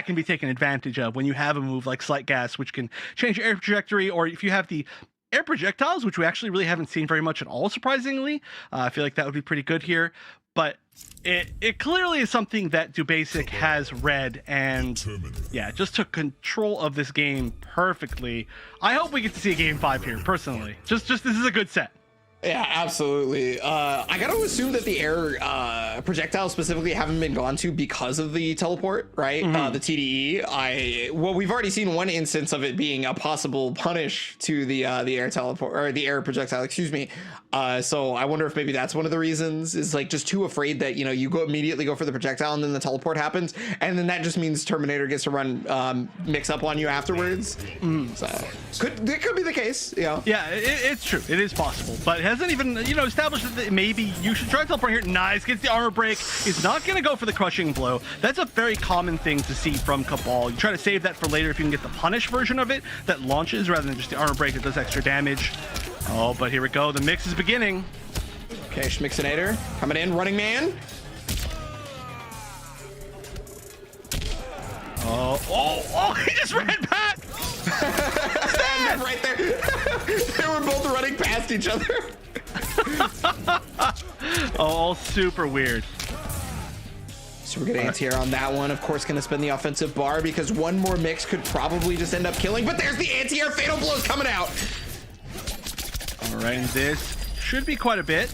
can be taken advantage of when you have a move like Slight Gas, which can change your air trajectory, or if you have the air projectiles, which we actually really haven't seen very much at all, surprisingly. I feel like that would be pretty good here, but it clearly is something that Basic has read and yeah, just took control of this game perfectly. I hope we get to see a game 5 here, personally. Just this is a good set. Yeah, absolutely. I gotta assume that the air projectiles specifically haven't been gone to because of the teleport, right? The TDE. Well, we've already seen one instance of it being a possible punish to the air teleport, or the air projectile, excuse me. So I wonder if maybe that's one of the reasons, is like just too afraid that, you know, you immediately go for the projectile and then the teleport happens, and then that just means Terminator gets to run mix up on you afterwards. So it could be the case, you know. Yeah, it's true. It is possible, but it hasn't even, you know, established that maybe you should try to teleport here. Nice, gets the armor break. Is not going to go for the crushing blow. That's a very common thing to see from Cabal. You try to save that for later if you can get the punish version of it that launches rather than just the armor break that does extra damage. Oh, but here we go. The mix is beginning. Okay, Schmixinator coming in, Running Man. Oh, he just ran back. Right there. They were both running past each other. Oh, super weird. So we're gonna anti-air on that one. Of course, gonna spend the offensive bar because one more mix could probably just end up killing, but there's the anti-air fatal blows coming out. All right, and this should be quite a bit.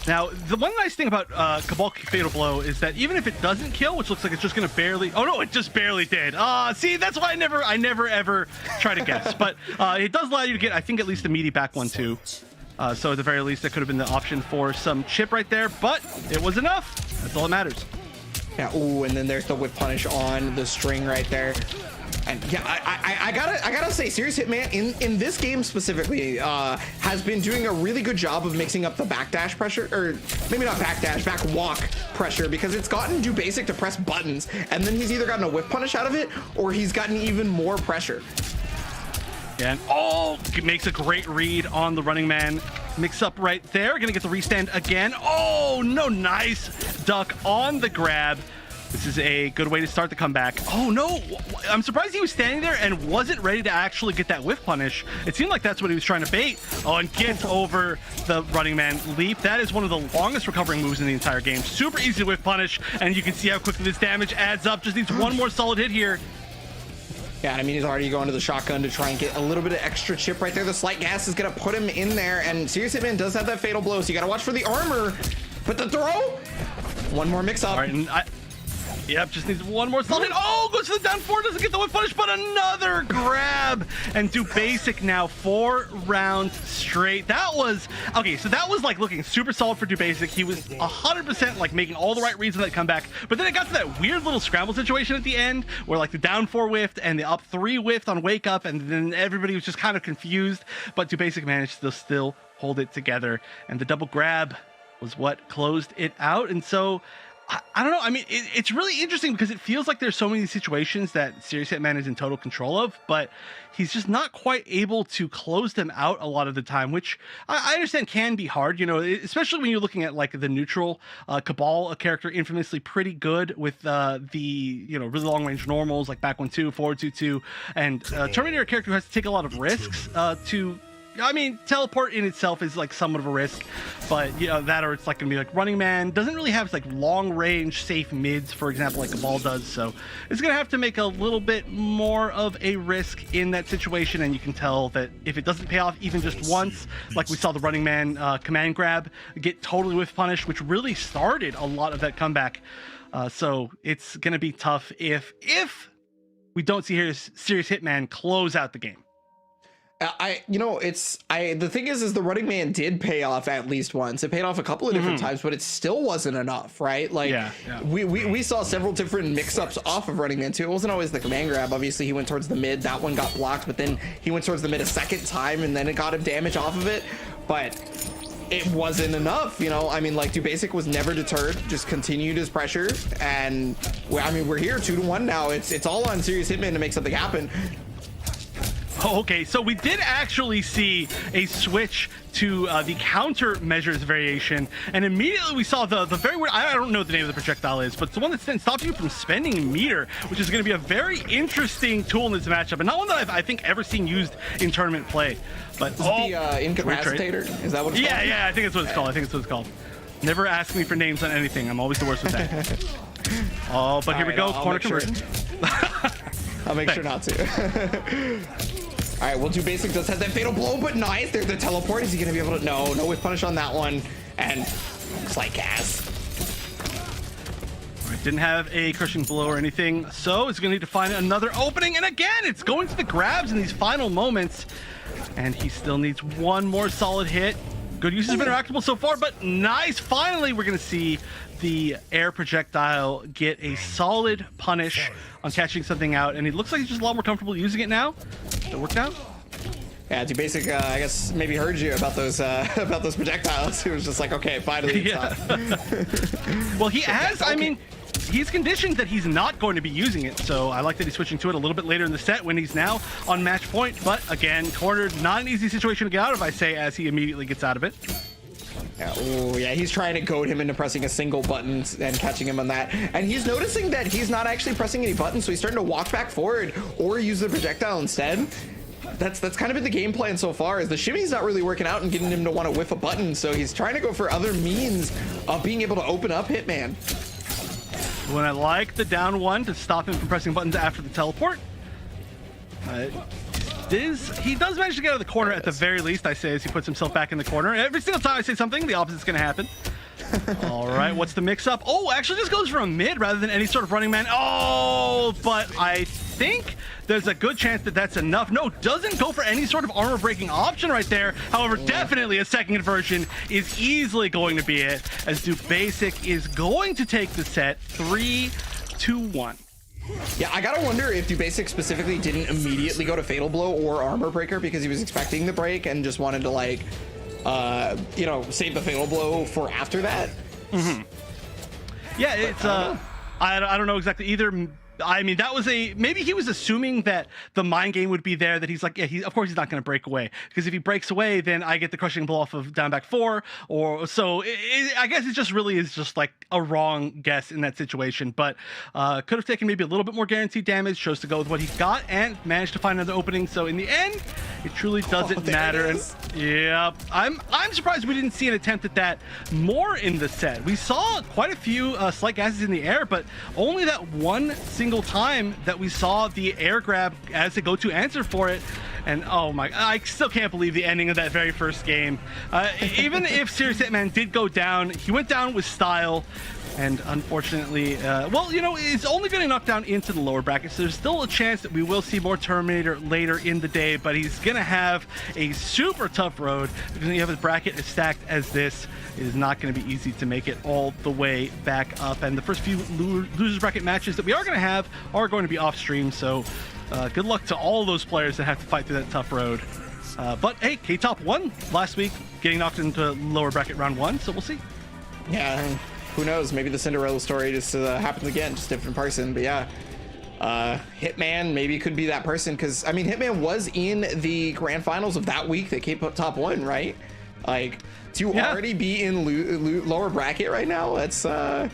Now, the one nice thing about Cabal Fatal Blow is that even if it doesn't kill, which looks like it's just going to barely... Oh, no, it just barely did. See, that's why I never, ever try to guess. But it does allow you to get, I think, at least a meaty back one, too. So at the very least, that could have been the option for some chip right there. But it was enough. That's all that matters. Yeah, ooh, and then there's the whip punish on the string right there. And yeah, I gotta say, Serious Hitman in this game specifically has been doing a really good job of mixing up the backdash pressure, or maybe not backdash, back walk pressure, because it's gotten Do Basic to press buttons, and then he's either gotten a whip punish out of it, or he's gotten even more pressure. Yeah, and makes a great read on the running man. Mix up right there, gonna get the restand again. Oh no, nice duck on the grab. This is a good way to start the comeback. Oh no, I'm surprised he was standing there and wasn't ready to actually get that whiff punish. It seemed like that's what he was trying to bait. Oh, and gets over the running man leap. That is one of the longest recovering moves in the entire game. Super easy to whiff punish, and you can see how quickly this damage adds up. Just needs one more solid hit here. Yeah, I mean, he's already going to the shotgun to try and get a little bit of extra chip right there. The slight gas is going to put him in there, and Serious Hitman does have that fatal blow, so you got to watch for the armor. But the throw, one more mix up. All right, and yep, just needs one more solid hit. Oh, goes to the down 4, doesn't get the whip punish, but another grab. And Do Basic now 4 rounds straight. That was, okay, so that was like looking super solid for Do Basic. He was 100% like making all the right reads on that comeback. But then it got to that weird little scramble situation at the end where like the down 4 whiffed and the up 3 whiffed on Wake Up, and then everybody was just kind of confused. But Do Basic managed to still hold it together. And the double grab was what closed it out. And so I don't know. I mean, it's really interesting because it feels like there's so many situations that Serious Hitman is in total control of, but he's just not quite able to close them out a lot of the time, which I understand can be hard, you know, especially when you're looking at like the neutral Cabal, a character infamously pretty good with the, you know, really long range normals like back 1-2, forward 2-2, and Terminator, a character who has to take a lot of risks to, I mean, teleport in itself is like somewhat of a risk, but you know, that or it's like gonna be like Running Man doesn't really have like long range safe mids, for example, like Cabal does. So it's gonna have to make a little bit more of a risk in that situation. And you can tell that if it doesn't pay off even just once, like we saw the Running Man command grab get totally whiff punished, which really started a lot of that comeback. So it's gonna be tough if we don't see Serious Hitman close out the game. The thing is the Running Man did pay off at least once. It paid off a couple of different times, but it still wasn't enough, right? Like, we saw several different mix-ups off of Running Man too. It wasn't always the command grab. Obviously, he went towards the mid. That one got blocked, but then he went towards the mid a second time, and then it got him damage off of it. But it wasn't enough, you know? I mean, like, Do Basic was never deterred, just continued his pressure, and, I mean, we're here 2-1 now. It's all on Serious Hitman to make something happen. Oh, okay, so we did actually see a switch to the countermeasures variation, and immediately we saw the very weird, I don't know what the name of the projectile is, but it's the one that stops you from spending meter, which is going to be a very interesting tool in this matchup, and not one that I think ever seen used in tournament play. But the incapacitator, is that what it's called? Yeah, I think it's what it's called. Never ask me for names on anything. I'm always the worst with that. Oh, but here we go, corner conversion. I'll make sure not to. All right, well, Do Basic does have that fatal blow, but nice. There's the teleport. Is he going to be able to? No whiff punish on that one. And slight gas. All right, didn't have a crushing blow or anything, so it's going to need to find another opening. And again, it's going to the grabs in these final moments. And he still needs one more solid hit. Good usage of interactable so far, but nice. Finally, we're going to see the air projectile get a solid punish on catching something out, and it looks like he's just a lot more comfortable using it now. Did it work out? Yeah, Do Basic, I guess maybe heard you about those projectiles. He was just like, okay, finally it's time. Well, he has. Okay. I mean, he's conditioned that he's not going to be using it, so I like that he's switching to it a little bit later in the set when he's now on match point. But again, cornered, not an easy situation to get out of, I say, as he immediately gets out of it. Yeah, oh yeah, he's trying to goad him into pressing a single button and catching him on that. And he's noticing that he's not actually pressing any buttons, so he's starting to walk back forward or use the projectile instead. That's kind of been the game plan so far, is the shimmy's not really working out and getting him to want to whiff a button, so he's trying to go for other means of being able to open up Hitman. When I like the down one to stop him from pressing buttons after the teleport. He does manage to get out of the corner at the very least, I say, as he puts himself back in the corner. Every single time I say something, the opposite's going to happen. All right, what's the mix-up? Oh, actually just goes for a mid rather than any sort of running man. Oh, but I think there's a good chance that that's enough. No, doesn't go for any sort of armor-breaking option right there. However, definitely a second conversion is easily going to be it, as Do Basic is going to take the set 3-1. Yeah, I gotta wonder if Basic specifically didn't immediately go to Fatal Blow or Armor Breaker because he was expecting the break and just wanted to, like, you know, save the Fatal Blow for after that. Yeah, it's I don't know exactly either. I mean, that was maybe he was assuming that the mind game would be there, that he's like, yeah, of course he's not going to break away, because if he breaks away, then I get the crushing blow off of down back 4, or so. I guess it just really is just like a wrong guess in that situation, but could have taken maybe a little bit more guaranteed damage, chose to go with what he got and managed to find another opening. So in the end, it truly doesn't matter. And yeah, I'm surprised we didn't see an attempt at that more in the set. We saw quite a few slight gases in the air, but only that one single time that we saw the air grab as a go-to answer for it. And oh my, I still can't believe the ending of that very first game. Even if Serious Hitman did go down, he went down with style. And unfortunately, well, you know, it's only going to knock down into the lower brackets. So there's still a chance that we will see more Terminator later in the day, but he's going to have a super tough road, because when you have a bracket as stacked as this, it is not going to be easy to make it all the way back up. And the first few losers bracket matches that we are going to have are going to be off stream. So good luck to all those players that have to fight through that tough road. But hey, K-Top won last week, getting knocked into lower bracket round 1. So we'll see. Yeah. Who knows? Maybe the Cinderella story just happens again, just a different person. But yeah, Hitman maybe could be that person, because I mean, Hitman was in the grand finals of that week that K-Top won, right? Like, to already be in lower bracket right now, that's that.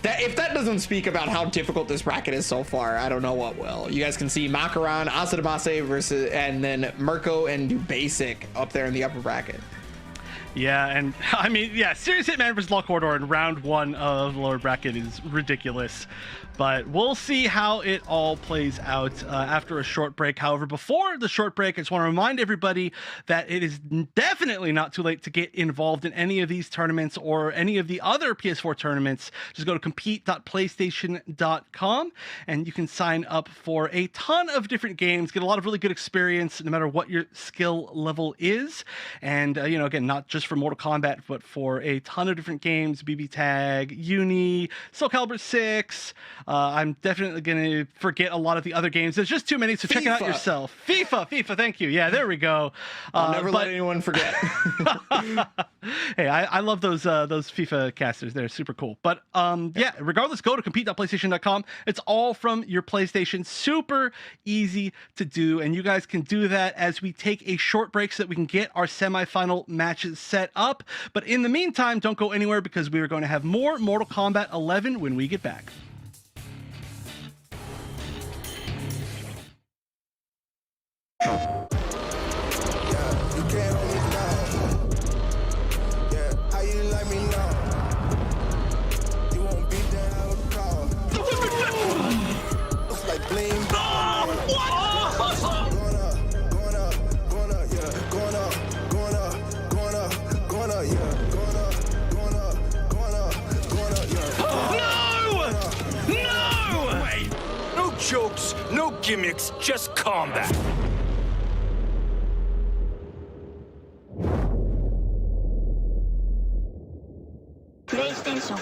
If that doesn't speak about how difficult this bracket is so far, I don't know what will. You guys can see Makaran, Asadamase versus, and then Mirko and Do Basic up there in the upper bracket. Yeah, and I mean, yeah, Serious Hitman versus Law Corridor in round 1 of the lower bracket is ridiculous. But we'll see how it all plays out after a short break. However, before the short break, I just want to remind everybody that it is definitely not too late to get involved in any of these tournaments or any of the other PS4 tournaments. Just go to compete.playstation.com and you can sign up for a ton of different games, get a lot of really good experience no matter what your skill level is. And, you know, again, not just for Mortal Kombat, but for a ton of different games, BB Tag, Uni, Soul Calibur 6. I'm definitely going to forget a lot of the other games. There's just too many, so check it out yourself. FIFA, thank you. Yeah, there we go. I'll never let anyone forget. Hey, I love those FIFA casters. They're super cool. But yeah, regardless, go to compete.playstation.com. It's all from your PlayStation. Super easy to do, and you guys can do that as we take a short break so that we can get our semifinal matches set up. But in the meantime, don't go anywhere, because we are going to have more Mortal Kombat 11 when we get back. Yeah, you can't hold me down. Yeah, how you let me know? You won't beat that out of call. It's like bling. Going up, yeah. Going up, yeah. No! Wait! No jokes, no gimmicks, just combat. PlayStation.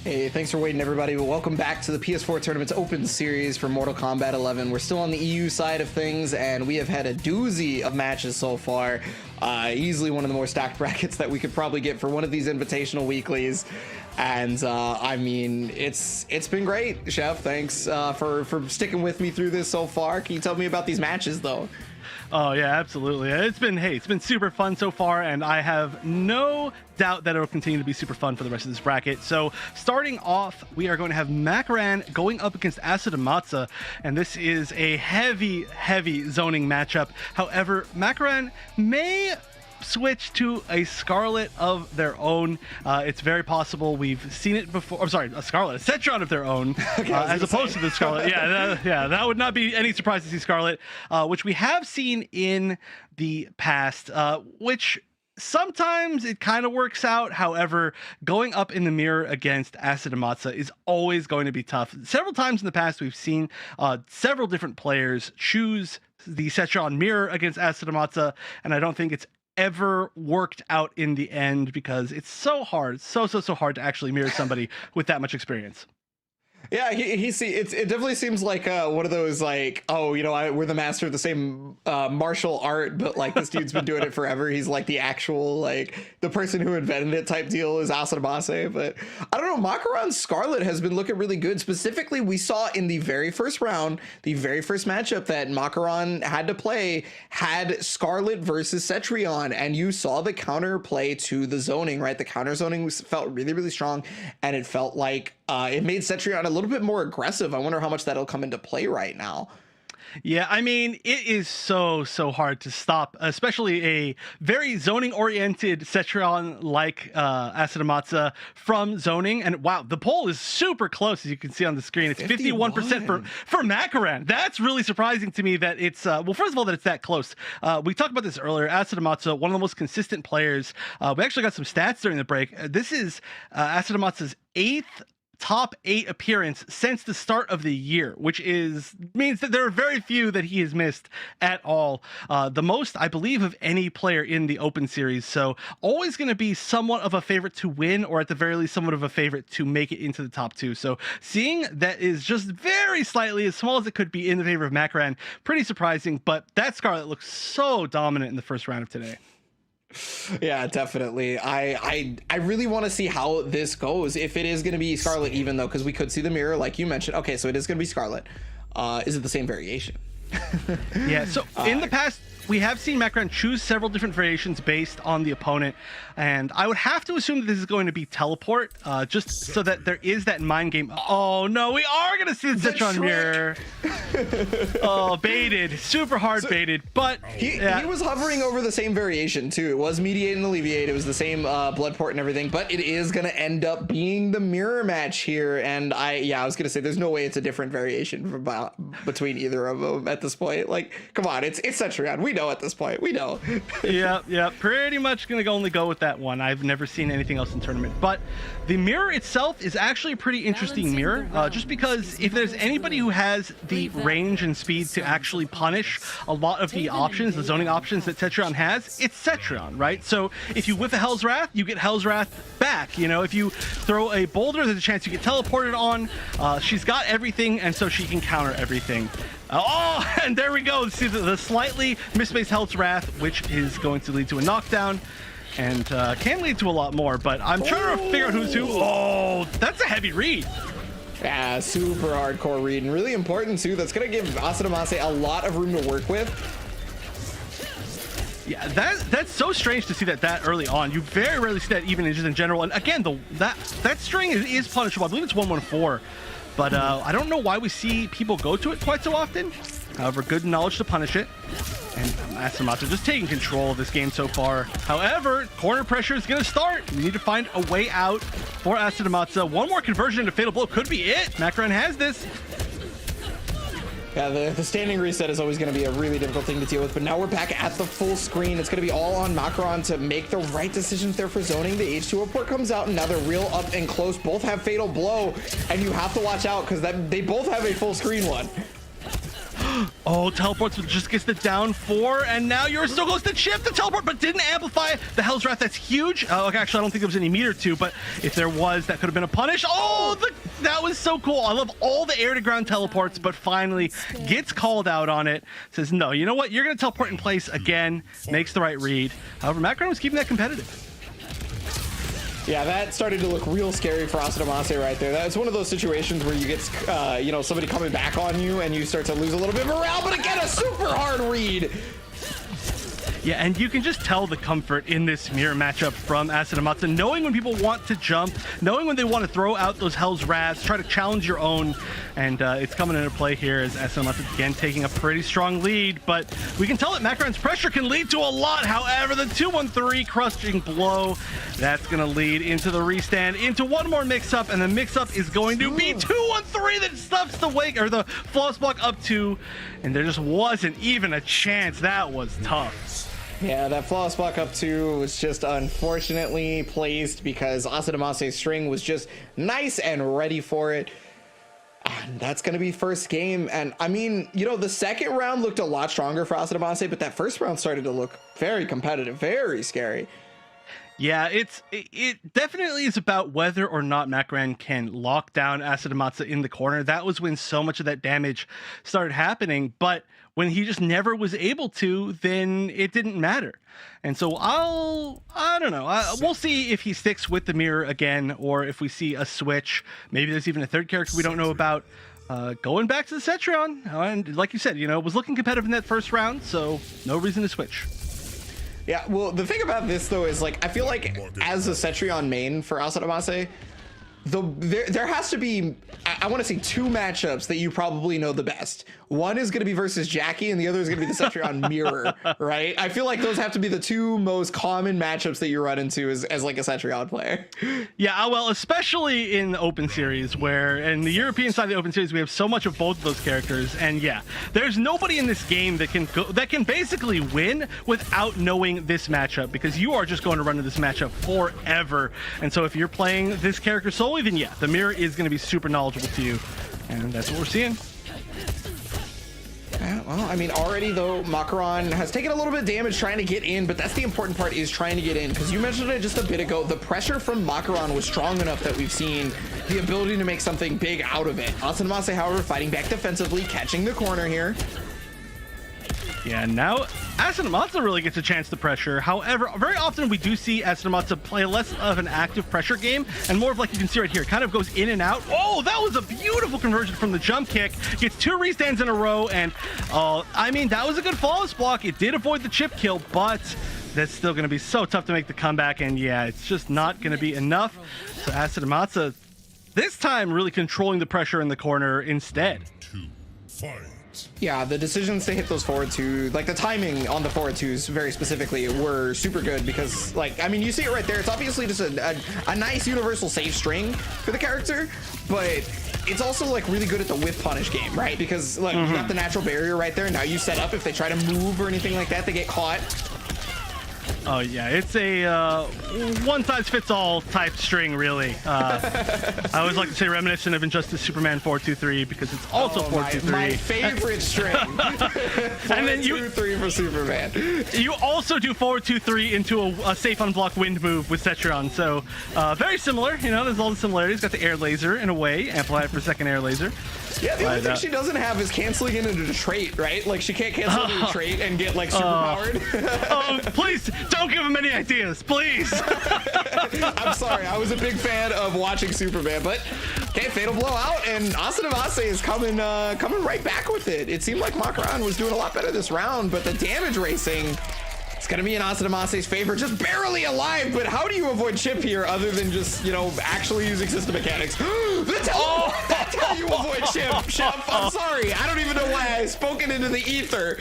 Hey, thanks for waiting, everybody. Welcome back to the PS4 Tournament's Open Series for Mortal Kombat 11. We're still on the EU side of things, and we have had a doozy of matches so far. Easily one of the more stacked brackets that we could probably get for one of these invitational weeklies. And I mean, it's been great, Chef. Thanks for sticking with me through this so far. Can you tell me about these matches, though? Oh yeah, absolutely. It's been super fun so far, and I have no doubt that it'll continue to be super fun for the rest of this bracket. So starting off, we are going to have Makaran going up against Asadamasa, and this is a heavy zoning matchup. However, Makaran may switch to a Scarlet of their own. It's very possible. We've seen it before. I'm sorry, a Scarlet, a Cetron of their own, as opposed to the Scarlet. That would not be any surprise to see Scarlet, which we have seen in the past, which sometimes it kind of works out. However, going up in the mirror against Asadamasa is always going to be tough. Several times in the past, we've seen several different players choose the Cetron mirror against Asadamasa, and I don't think it's ever worked out in the end because it's so hard, so hard to actually mirror somebody with that much experience. Yeah, it definitely seems like one of those, like, oh, you know, we're the master of the same martial art, but like this dude's been doing it forever. He's like the actual, like, the person who invented it type deal is Asadamasa. But I don't know, Makaran's Scarlet has been looking really good. Specifically, we saw in the very first round, the very first matchup that Makaran had to play had Scarlet versus Cetrion, and you saw the counter play to the zoning, right? The counter zoning felt really strong, and it felt like it made Cetrion a little bit more aggressive. I wonder how much that'll come into play right now. Yeah, I mean, it is so hard to stop, especially a very zoning-oriented Cetrion like Asadamasa from zoning. And wow, the poll is super close, as you can see on the screen. It's 51% for Makaran. That's really surprising to me that it's, well, first of all, that it's that close. We talked about this earlier. Asadamasa, one of the most consistent players. We actually got some stats during the break. This is Asadamasa's 8th top 8 appearance since the start of the year, which means that there are very few that he has missed at all. The most, I believe, of any player in the Open Series. So always going to be somewhat of a favorite to win, or at the very least, somewhat of a favorite to make it into the top 2. So seeing that is just very slightly, as small as it could be, in the favor of Makaran, pretty surprising. But that Scarlet looks so dominant in the first round of today. Yeah, definitely. I really want to see how this goes, if it is going to be Scarlet, even though, because we could see the mirror like you mentioned. Okay, so it is going to be Scarlet. Is it the same variation? Yeah, so in the past, we have seen Makaran choose several different variations based on the opponent, and I would have to assume that this is going to be teleport, just so that there is that mind game. Oh no, we are going to see the Citron mirror. Oh, baited, super hard baited, but he was hovering over the same variation too. It was mediate and alleviate. It was the same blood port and everything, but it is going to end up being the mirror match here. And I was going to say there's no way it's a different variation between either of them at this point. Like, come on, it's Cetrion. We know at this point. We know. Yeah, pretty much gonna only go with that one. I've never seen anything else in tournament, but the mirror itself is actually a pretty interesting mirror, just because if there's anybody who has the range and speed to actually punish a lot of the options, the zoning options that Cetrion has, it's Cetrion, right? So if you whiff a Hell's Wrath, you get Hell's Wrath back. You know, if you throw a boulder, there's a chance you get teleported on. She's got everything, and so she can counter everything. Oh, and there we go. See the slightly misplaced Hell's Wrath, which is going to lead to a knockdown, and can lead to a lot more, but I'm trying to figure out who's who. Oh, that's a heavy read. Yeah, super hardcore read, and really important too. That's going to give Asadamasa a lot of room to work with. Yeah, that's so strange to see that early on. You very rarely see that even just in general. And again, that string is punishable. I believe it's 114. But I don't know why we see people go to it quite so often. However, good knowledge to punish it. And Asadamasa just taking control of this game so far. However, corner pressure is going to start. We need to find a way out for Asadamasa. One more conversion into Fatal Blow could be it. Makaran has this. Yeah, the standing reset is always going to be a really difficult thing to deal with, but now we're back at the full screen. It's going to be all on Makaran to make the right decisions there for zoning. The H2O port comes out, and now they're real up and close. Both have Fatal Blow, and you have to watch out because they both have a full screen one. Oh, teleports just gets the down 4, and now you're so close to chip the teleport, but didn't amplify the Hell's Wrath. That's huge. Okay, actually, I don't think there was any meter to, but if there was, that could have been a punish. Oh, that was so cool. I love all the air-to-ground teleports, but finally gets called out on it. Says, no, you know what? You're going to teleport in place again. Makes the right read. However, Makaran was keeping that competitive. Yeah, that started to look real scary for Asadamasa right there. That's one of those situations where you get, somebody coming back on you and you start to lose a little bit of morale, but again, a super hard read. Yeah, and you can just tell the comfort in this mirror matchup from Asadamasa, knowing when people want to jump, knowing when they want to throw out those Hell's Wraths, try to challenge your own, and it's coming into play here as Asadamasa again taking a pretty strong lead, but we can tell that Makaran's pressure can lead to a lot. However, the 2-1-3 crushing blow, that's going to lead into the restand, into one more mix-up, and the mix-up is going to be 2-1-3 that stuffs the wake, or the flawless block up 2, and there just wasn't even a chance. That was tough. Yeah, that flawless block up 2 was just unfortunately placed because Asadamasa's string was just nice and ready for it. And that's going to be first game. And I mean, the second round looked a lot stronger for Asadamasa, but that first round started to look very competitive, very scary. Yeah, it definitely is about whether or not Makaran can lock down Asadamasa in the corner. That was when so much of that damage started happening, but when he just never was able to, then it didn't matter. And so I don't know. We'll see if he sticks with the mirror again, or if we see a switch. Maybe there's even a third character we don't know about. Going back to the Cetrion, and like you said, it was looking competitive in that first round, so no reason to switch. Yeah, well, the thing about this, though, is, I feel like as a Cetrion main for Asadamasa, there has to be, I want to say, two matchups that you probably know the best. One is going to be versus Jackie, and the other is going to be the Cetrion Mirror, right? I feel like those have to be the two most common matchups that you run into as like a Cetrion player. Yeah, well, especially in the Open Series, where in the European side of the Open Series, we have so much of both of those characters, and yeah, there's nobody in this game that can basically win without knowing this matchup, because you are just going to run into this matchup forever. And so if you're playing this character solely, then yeah, the Mirror is going to be super knowledgeable to you, and that's what we're seeing. Well, I mean, already though, Macaron has taken a little bit of damage trying to get in, but that's the important part, is trying to get in, because you mentioned it just a bit ago. The pressure from Macaron was strong enough that we've seen the ability to make something big out of it. Asanamase, however, fighting back defensively, catching the corner here. Yeah, now Asanamase really gets a chance to pressure. However, very often we do see Asanamase play less of an active pressure game and more of, like you can see right here, kind of goes in and out. Oh, that was a beautiful conversion from the jump kick. Gets 2 restands in a row, and I mean, that was a good flawless block. It did avoid the chip kill, but that's still going to be so tough to make the comeback, and yeah, it's just not going to be enough. So Asanamase, this time, really controlling the pressure in the corner instead. Yeah, the decisions to hit those forward two, like the timing on the forward twos very specifically, were super good, because, like, I mean, you see it right there. It's obviously just a nice universal safe string for the character, but it's also like really good at the whiff punish game, right? Because like you got the natural barrier right there. Now you set up, if they try to move or anything like that, they get caught. Oh yeah, it's a one-size-fits-all type string, really. I always like to say reminiscent of Injustice Superman 423, because it's also 423. My favorite string. And then you 423 for Superman. You also do 423 into a safe unblock wind move with Cetrion, so very similar. You know, there's all the similarities. Got the air laser in a way, amplified for second air laser. Yeah, the only thing she doesn't have is canceling into the trait, right? Like, she can't cancel into the trait and get, like, super powered. Oh, please, don't give him any ideas, please. I'm sorry, I was a big fan of watching Superman, but okay, fatal blowout, and Asanamase is coming right back with it. It seemed like Macaron was doing a lot better this round, but the damage racing, it's gonna be in Asanamase's favor, just barely alive. But how do you avoid chip here other than just, you know, actually using system mechanics? That's how you avoid chip. I'm sorry, I don't even know why I spoke it into the ether.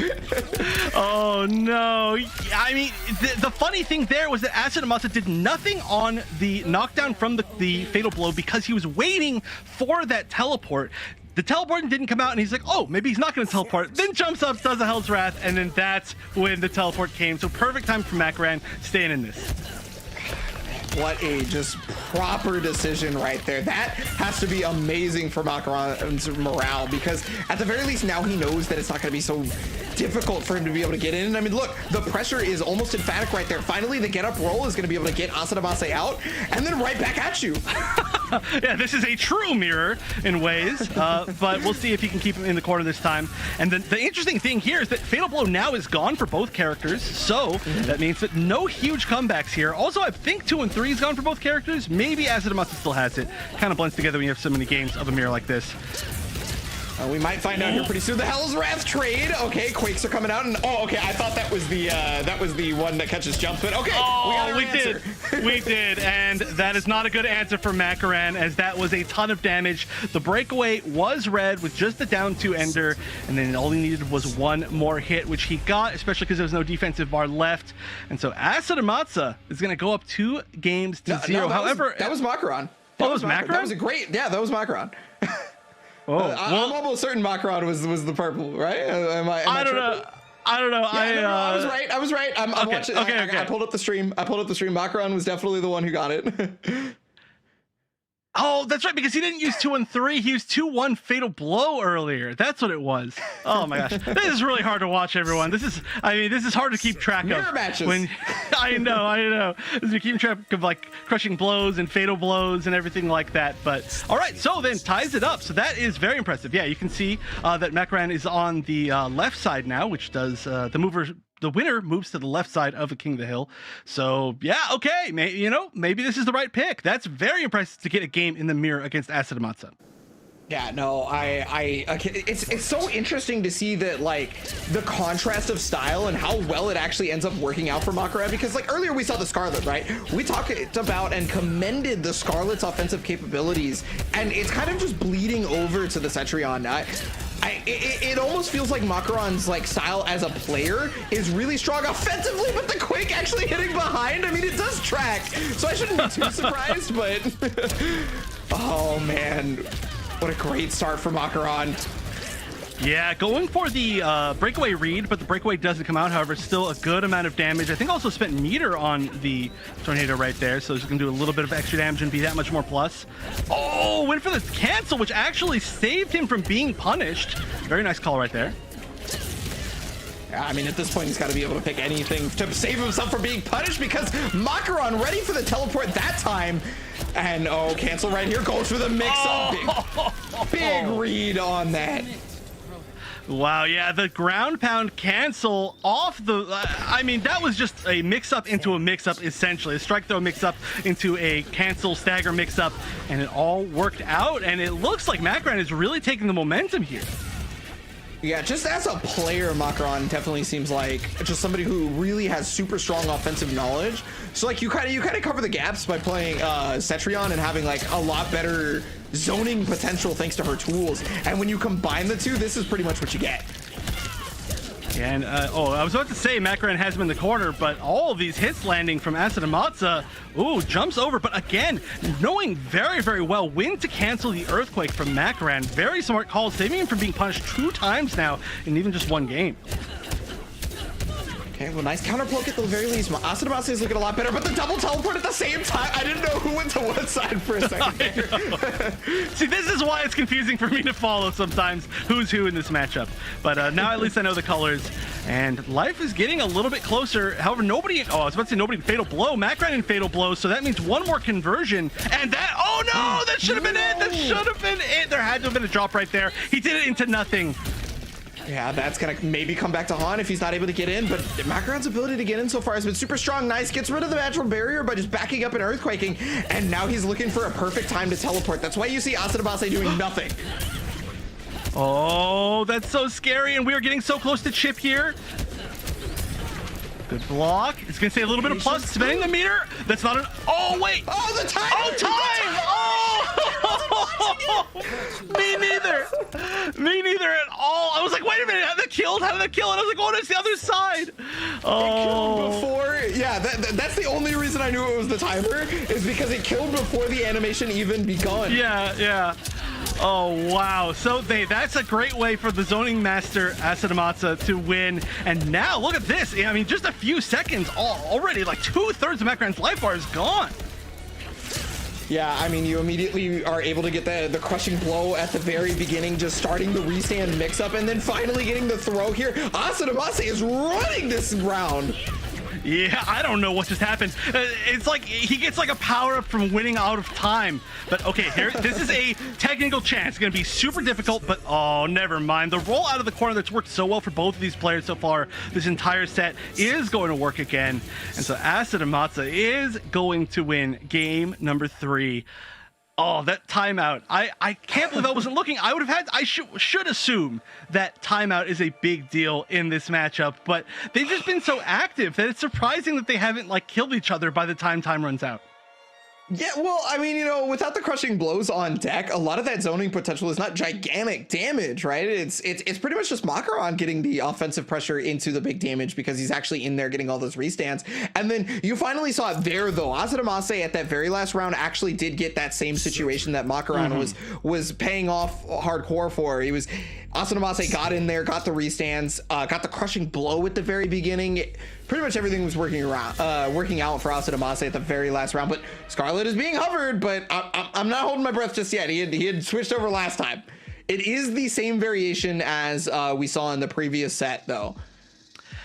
Oh no, I mean, the funny thing there was that Asanamase did nothing on the knockdown from the fatal blow, because he was waiting for that teleport. The teleport didn't come out, and he's like, oh, maybe he's not going to teleport. Then jumps up, does a Hell's Wrath, and then that's when the teleport came. So perfect time for Macaron staying in this. What a just proper decision right there. That has to be amazing for Macaron's morale, because at the very least now he knows that it's not going to be so difficult for him to be able to get in. And I mean, look, the pressure is almost emphatic right there. Finally, the get up roll is going to be able to get Asanamase out, and then right back at you. Yeah, this is a true mirror in ways, but we'll see if he can keep him in the corner this time. And the interesting thing here is that Fatal Blow now is gone for both characters, so that means that no huge comebacks here. Also, I think 2 and 3 is gone for both characters. Maybe Asanamase still has it. Kind of blends together when you have so many games of a mirror like this. We might find out here pretty soon. The Hell's Wrath trade. Okay, Quakes are coming out, and oh, okay, I thought that was the one that catches jumps, but okay, we did, and that is not a good answer for Macaron, as that was a ton of damage. The breakaway was red with just the down 2 ender, and then all he needed was one more hit, which he got, especially because there was no defensive bar left. And so Asanamase is going to go up 2 games to 0. However, that was Macaron. That was Macaron? That was a great. Yeah, that was Macaron. Oh, I'm almost certain Macaron was the purple, right? I don't know. Yeah, I was right. I was right. I'm okay, watching. Okay. I pulled up the stream. Macaron was definitely the one who got it. Oh, that's right, because he didn't use 2 and 3. He used 2-1 Fatal Blow earlier. That's what it was. Oh my gosh, this is really hard to watch, everyone. This is hard to keep track Mirror of. Matches. I know. You're keeping track of like crushing blows and fatal blows and everything like that. But all right, so then ties it up. So that is very impressive. Yeah, you can see that Macaron is on the left side now, which does the winner moves to the left side of a King of the Hill. So yeah, okay, maybe this is the right pick. That's very impressive to get a game in the mirror against Asanamase. Yeah, no, okay, it's so interesting to see that, like, the contrast of style and how well it actually ends up working out for Makaran, because like earlier we saw the Scarlet, right? We talked about and commended the Scarlet's offensive capabilities, and it's kind of just bleeding over to the Cetrion. It almost feels like Makaran's like style as a player is really strong offensively, but the Quake actually hitting behind, I mean, it does track, so I shouldn't be too surprised, but oh man. What a great start for Makaran. Yeah, going for the breakaway read, but the breakaway doesn't come out. However, still a good amount of damage. I think also spent meter on the tornado right there, so he's going to do a little bit of extra damage and be that much more plus. Oh, went for the cancel, which actually saved him from being punished. Very nice call right there. Yeah, I mean, at this point, he's got to be able to pick anything to save himself from being punished, because Makaran ready for the teleport that time. And oh, cancel right here, goes for the mix-up. Big read on that. Wow, yeah, the ground pound cancel off the... I mean, that was just a mix-up into a mix-up, essentially. A strike throw mix-up into a cancel stagger mix-up, and it all worked out, and it looks like Makaran is really taking the momentum here. Yeah, just as a player, Makaran definitely seems like just somebody who really has super strong offensive knowledge. So like you kind of cover the gaps by playing Cetrion and having like a lot better zoning potential thanks to her tools. And when you combine the two, this is pretty much what you get. And I was about to say Makaran has him in the corner, but all of these hits landing from Asadamasa, ooh, jumps over. But again, knowing very, very well when to cancel the Earthquake from Makaran. Very smart call, saving him from being punished 2 times now in even just 1 game. Okay, well, nice counter poke at the very least. Asadamasa is looking a lot better, but the double teleport at the same time. I didn't know who went to what side for a second. See, this is why it's confusing for me to follow sometimes who's who in this matchup. But now at least I know the colors, and life is getting a little bit closer. However, nobody, I was about to say nobody in Fatal Blow. Makaran in Fatal Blow, so that means 1 more conversion, and that, oh no, that should have been it. That should have been it. There had to have been a drop right there. He did it into nothing. Yeah, that's gonna maybe come back to haunt if he's not able to get in, but Makaran's ability to get in so far has been super strong. Nice, gets rid of the natural barrier by just backing up and earthquaking, and now he's looking for a perfect time to teleport. That's why you see Asadamasa doing nothing. Oh, that's so scary, and we are getting so close to chip here. Good block. It's gonna say a little bit of plus, spinning the meter. That's not an, oh wait. Oh, the time! Oh, time! Oh! Me neither. Me neither at all. I was like, wait a minute, how did that kill? How did that kill? And I was like, oh, it's the other side. Oh. It killed before, yeah, that's the only reason I knew it was the timer, is because it killed before the animation even begun. Yeah, yeah. Oh, wow. So that's a great way for the zoning master Asadamasa to win. And now look at this. I mean, just a few seconds already, like 2/3 of Makaran's life bar is gone. Yeah, I mean, you immediately are able to get the crushing blow at the very beginning, just starting the restand mix-up, and then finally getting the throw here. Asadamasa is running this round. Yeah, I don't know what just happened. It's like he gets like a power-up from winning out of time. But okay, here, this is a technical chance. It's going to be super difficult, but oh, never mind. The roll out of the corner that's worked so well for both of these players so far this entire set is going to work again. And so Asadamasa is going to win game number 3. Oh, that timeout. I can't believe I wasn't looking. I should assume that timeout is a big deal in this matchup, but they've just been so active that it's surprising that they haven't like killed each other by the time runs out. Yeah, well, I mean, you know, without the crushing blows on deck, a lot of that zoning potential is not gigantic damage, right? It's pretty much just Makaran getting the offensive pressure into the big damage because he's actually in there getting all those restands. And then you finally saw it there, though. Asadamasa at that very last round actually did get that same situation that Makaran was paying off hardcore for. Asadamasa got in there, got the restands, got the crushing blow at the very beginning. Pretty much everything was working out for Asadamasa at the very last round. But Scarlet is being hovered, but I'm not holding my breath just yet. He had switched over last time. It is the same variation as we saw in the previous set, though.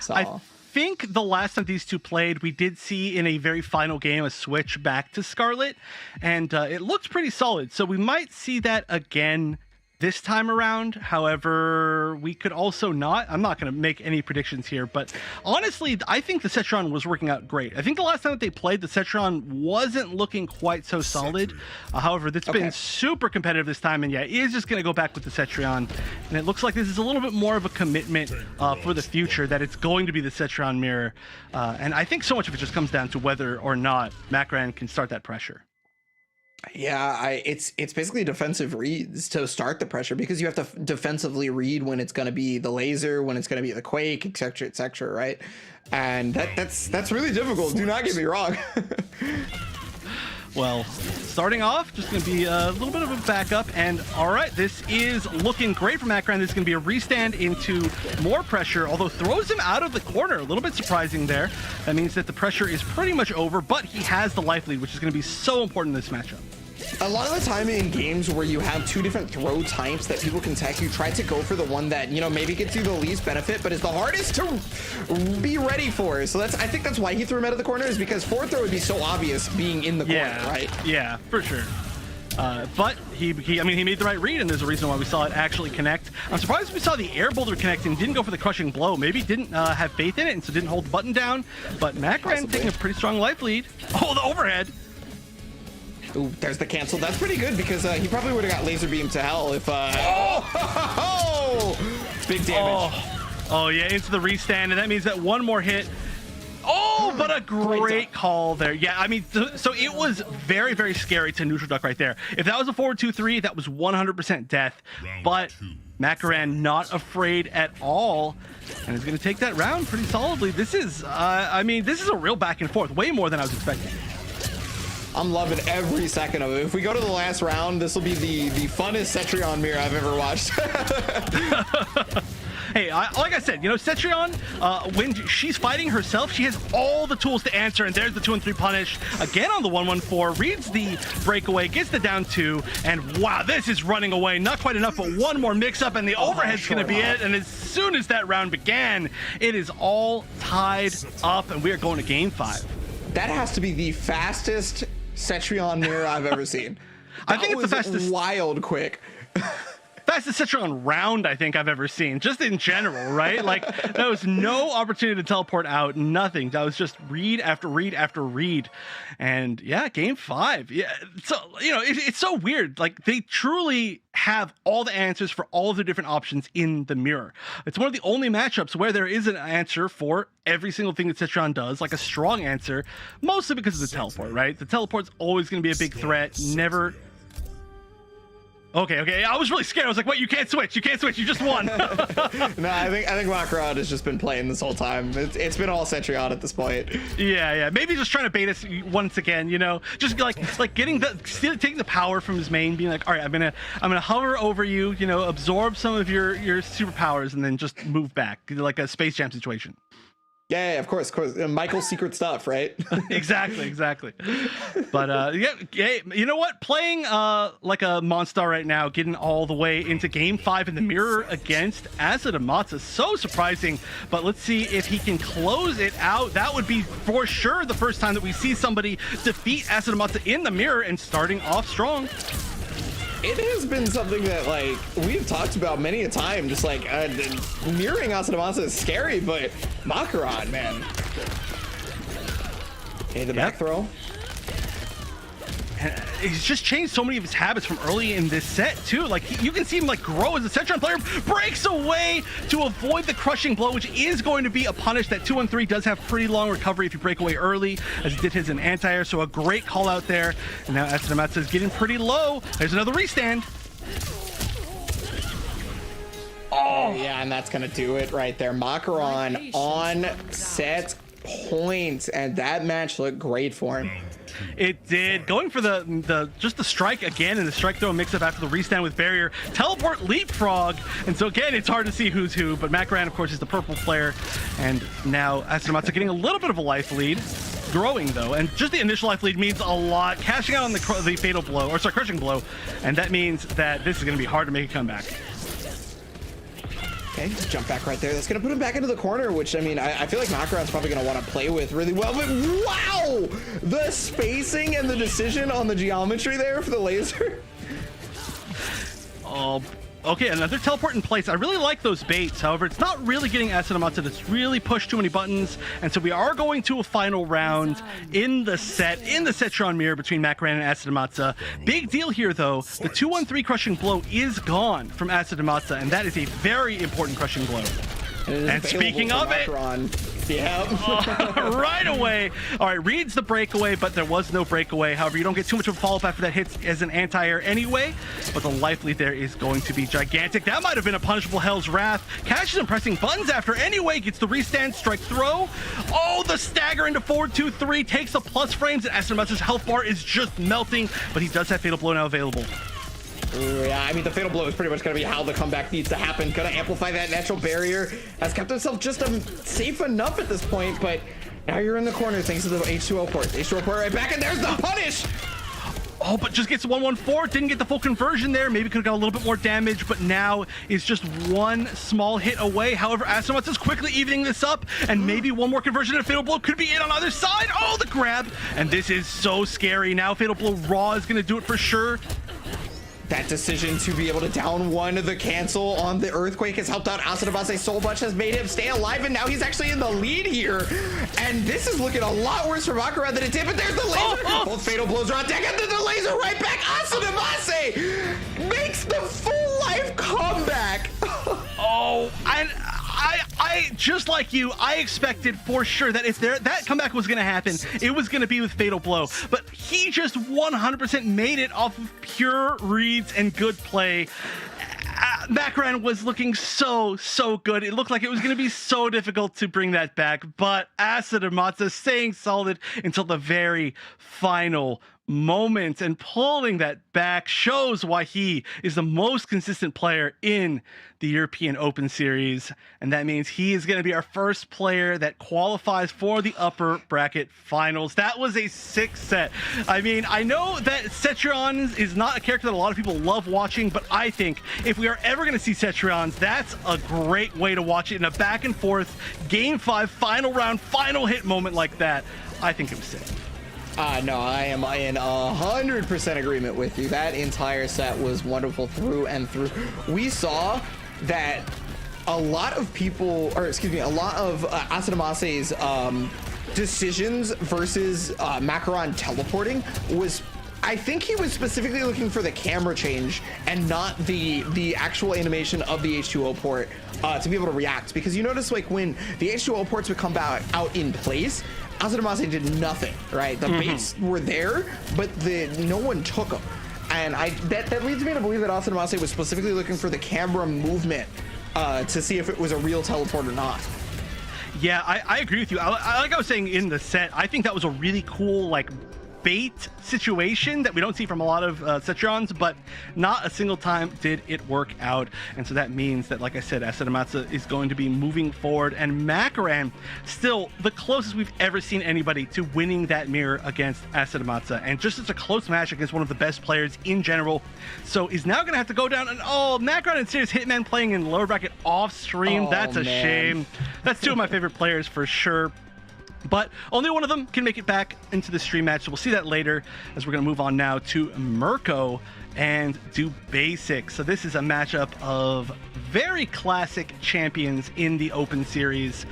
So I think the last time these two played, we did see in a very final game a switch back to Scarlet, and it looks pretty solid. So we might see that again this time around. However, we could also not. I'm not going to make any predictions here, but honestly, I think the Cetron was working out great. I think the last time that they played, the Cetron wasn't looking quite so solid. However, it's been super competitive this time, and yeah, he is just going to go back with the Cetron. And it looks like this is a little bit more of a commitment for the future, that it's going to be the Cetron mirror. And I think so much of it just comes down to whether or not Macran can start that pressure. Yeah, it's basically defensive reads to start the pressure, because you have to defensively read when it's going to be the laser, when it's going to be the quake, etc., right? And that's really difficult. Do not get me wrong. Well, starting off, just going to be a little bit of a backup, and all right, this is looking great for Macran. This is going to be a restand into more pressure, although throws him out of the corner. A little bit surprising there. That means that the pressure is pretty much over, but he has the life lead, which is going to be so important in this matchup. A lot of the time in games where you have two different throw types that people can tech, you try to go for the one that, you know, maybe gets you the least benefit, but is the hardest to be ready for. So I think that's why he threw him out of the corner, is because forward throw would be so obvious being in the corner, right? Yeah, for sure. But he made the right read, and there's a reason why we saw it actually connect. I'm surprised we saw the air boulder connecting, didn't go for the crushing blow. Maybe didn't have faith in it, and so didn't hold the button down. But Macran taking a pretty strong life lead. Oh, the overhead. Ooh, there's the cancel. That's pretty good, because he probably would have got laser beam to hell if big damage. Oh yeah, into the restand, and that means that one more hit. Oh, but a great call there. Yeah, I mean, so it was very, very scary to neutral duck right there. If that was a forward 2-3, that was 100% death. But Macran not afraid at all, and is going to take that round pretty solidly. This is, this is a real back and forth, way more than I was expecting. I'm loving every second of it. If we go to the last round, this will be the funnest Cetrion mirror I've ever watched. Hey, like I said, you know, Cetrion, when she's fighting herself, she has all the tools to answer, and there's the 2-3 punish. Again on the 1-1-4, reads the breakaway, gets the down 2, and wow, this is running away. Not quite enough, but one more mix-up, and the overhead's going to be it. And as soon as that round began, it is all tied up, and we are going to game 5. That has to be the fastest Cetrion mirror I've ever seen. I think it's the fastest. Wild quick. Fastest Cetrion round I think I've ever seen, just in general, right? Like, there was no opportunity to teleport out, nothing. That was just read after read after read. And yeah, game 5. Yeah, so, you know, it's so weird. Like, they truly have all the answers for all of the different options in the mirror. It's one of the only matchups where there is an answer for every single thing that Cetrion does, like a strong answer, mostly because of the teleport, right? The teleport's always going to be a big threat, never... Okay. I was really scared. I was like, "What? You can't switch. You can't switch. You just won." No, I think Macron has just been playing this whole time. It's been all Cetrion at this point. Yeah. Maybe just trying to bait us once again. You know, just like getting taking the power from his main, being like, "All right, I'm gonna hover over you. You know, absorb some of your superpowers, and then just move back, like a Space Jam situation." Yeah, of course. Michael's secret stuff, right? Exactly. But yeah, you know what? Playing like a monster right now, getting all the way into game 5 in the mirror against Asadamasa. So surprising. But let's see if he can close it out. That would be for sure the first time that we see somebody defeat Asadamasa in the mirror and starting off strong. It has been something that, like, we've talked about many a time. Just like mirroring Asadamasa is scary, but Macron, man. Okay, the back throw. He's just changed so many of his habits from early in this set too. Like, you can see him like grow as a Cetron player, breaks away to avoid the crushing blow, which is going to be a punish. That 2-1-3 does have pretty long recovery if you break away early, as he did his in anti-air. So a great call out there. And now Asadamasa is getting pretty low. There's another restand. Oh yeah, and that's gonna do it right there. Macron on set point, and that match looked great for him. It did. Going for the strike again, and the strike throw mix up after the restand with barrier, teleport, leapfrog, and so again it's hard to see who's who. But Macran, of course, is the purple player, and now Asadamasa getting a little bit of a life lead, growing though, and just the initial life lead means a lot. Cashing out on the fatal blow, or sorry, crushing blow, and that means that this is going to be hard to make a comeback. Okay, jump back right there. That's going to put him back into the corner, which, I mean, I feel like Macron's probably going to want to play with really well. But wow! The spacing and the decision on the geometry there for the laser. Oh, Okay, another teleport in place. I really like those baits. However, it's not really getting Asadamasa to really push too many buttons. And so we are going to a final round in the Cetron mirror between Macran and Asadamasa. Big deal here, though. The 2-1-3 crushing blow is gone from Asadamasa, and that is a very important crushing blow. And speaking of it, right away. All right, reads the breakaway, but there was no breakaway. However, you don't get too much of a follow-up after that hits as an anti-air anyway, but the life lead there is going to be gigantic. That might have been a punishable Hell's Wrath. Cash is pressing buttons after anyway, gets the restand, strike throw. Oh, the stagger into 4-2-3, takes the plus frames, and Asadamasa's health bar is just melting, but he does have Fatal Blow now available. Yeah, I mean, the Fatal Blow is pretty much going to be how the comeback needs to happen. Going to amplify that natural barrier. Has kept himself just safe enough at this point, but now you're in the corner thanks to the H2O port. H2O port right back, and there's the punish! Oh, but just gets 1-1-4. Didn't get the full conversion there. Maybe could have got a little bit more damage, but now is just one small hit away. However, Asadamasa is quickly evening this up, and maybe one more conversion and Fatal Blow could be it on the other side. Oh, the grab! And this is so scary. Now Fatal Blow Raw is going to do it for sure. That decision to be able to down one the cancel on the Earthquake has helped out Asadamasa so much, has made him stay alive, and now he's actually in the lead here. And this is looking a lot worse for Makara than it did, but there's the laser! Both Fatal Blows are on deck, and then the laser right back! Asadamasa makes the full life comeback! Oh, and I just like you, I expected for sure that if that comeback was going to happen, it was going to be with Fatal Blow. But he just 100% made it off of pure reads and good play. Macran was looking so good. It looked like it was going to be so difficult to bring that back, but Asadamasa staying solid until the very final moment and pulling that back shows why he is the most consistent player in the European Open Series, and that means he is going to be our first player that qualifies for the upper bracket finals. That was a 6 set. I mean, I know that Cetrion is not a character that a lot of people love watching, but I think if we are ever going to see Cetrions, that's a great way to watch it in a back and forth game 5 final round final hit moment like that. I think it was sick. No, I am in 100% agreement with you. That entire set was wonderful through and through. We saw that a lot of people, or excuse me, a lot of Asadamasa's decisions versus Macaron teleporting was, I think he was specifically looking for the camera change and not the actual animation of the H2O port to be able to react. Because you notice, like, when the H2O ports would come out in place, Asadamasa did nothing, right? The baits were there, but no one took them. And that leads me to believe that Asadamasa was specifically looking for the camera movement to see if it was a real teleport or not. Yeah, I agree with you. Like I was saying in the set, I think that was a really cool, like, bait situation that we don't see from a lot of Cetrions, but not a single time did it work out. And so that means that, like I said, Asadamasa is going to be moving forward, and Macaran still the closest we've ever seen anybody to winning that mirror against Asadamasa, and just as a close match against one of the best players in general. So is now going to have to go down, and Macaran and Serious Hitman playing in lower bracket off stream. That's a shame. That's two of my favorite players for sure. But only one of them can make it back into the stream match, so we'll see that later, as we're going to move on now to Mirko and do basics. So this is a matchup of very classic champions in the Open Series.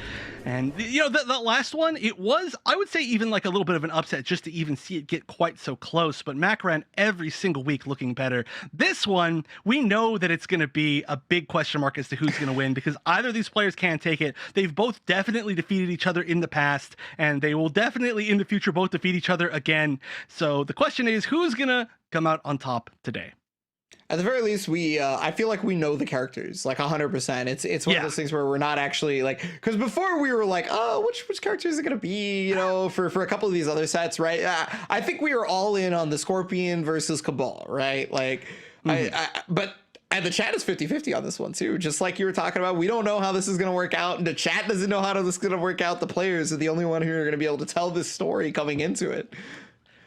And, you know, the last one, it was, I would say, even like a little bit of an upset just to even see it get quite so close. But Macaran every single week looking better. This one, we know that it's going to be a big question mark as to who's going to win, because either of these players can't take it. They've both definitely defeated each other in the past, and they will definitely in the future both defeat each other again. So the question is, who's going to come out on top today? At the very least, I feel like we know the characters, like 100%. It's one of those things where we're not actually like, because before we were like, oh, which character is it gonna be, you know, for a couple of these other sets, right? I think we were all in on the Scorpion versus Cabal, right? Like, but and the chat is 50-50 on this one too. Just like you were talking about, we don't know how this is gonna work out, and the chat doesn't know how this is gonna work out. The players are the only one who are gonna be able to tell this story coming into it.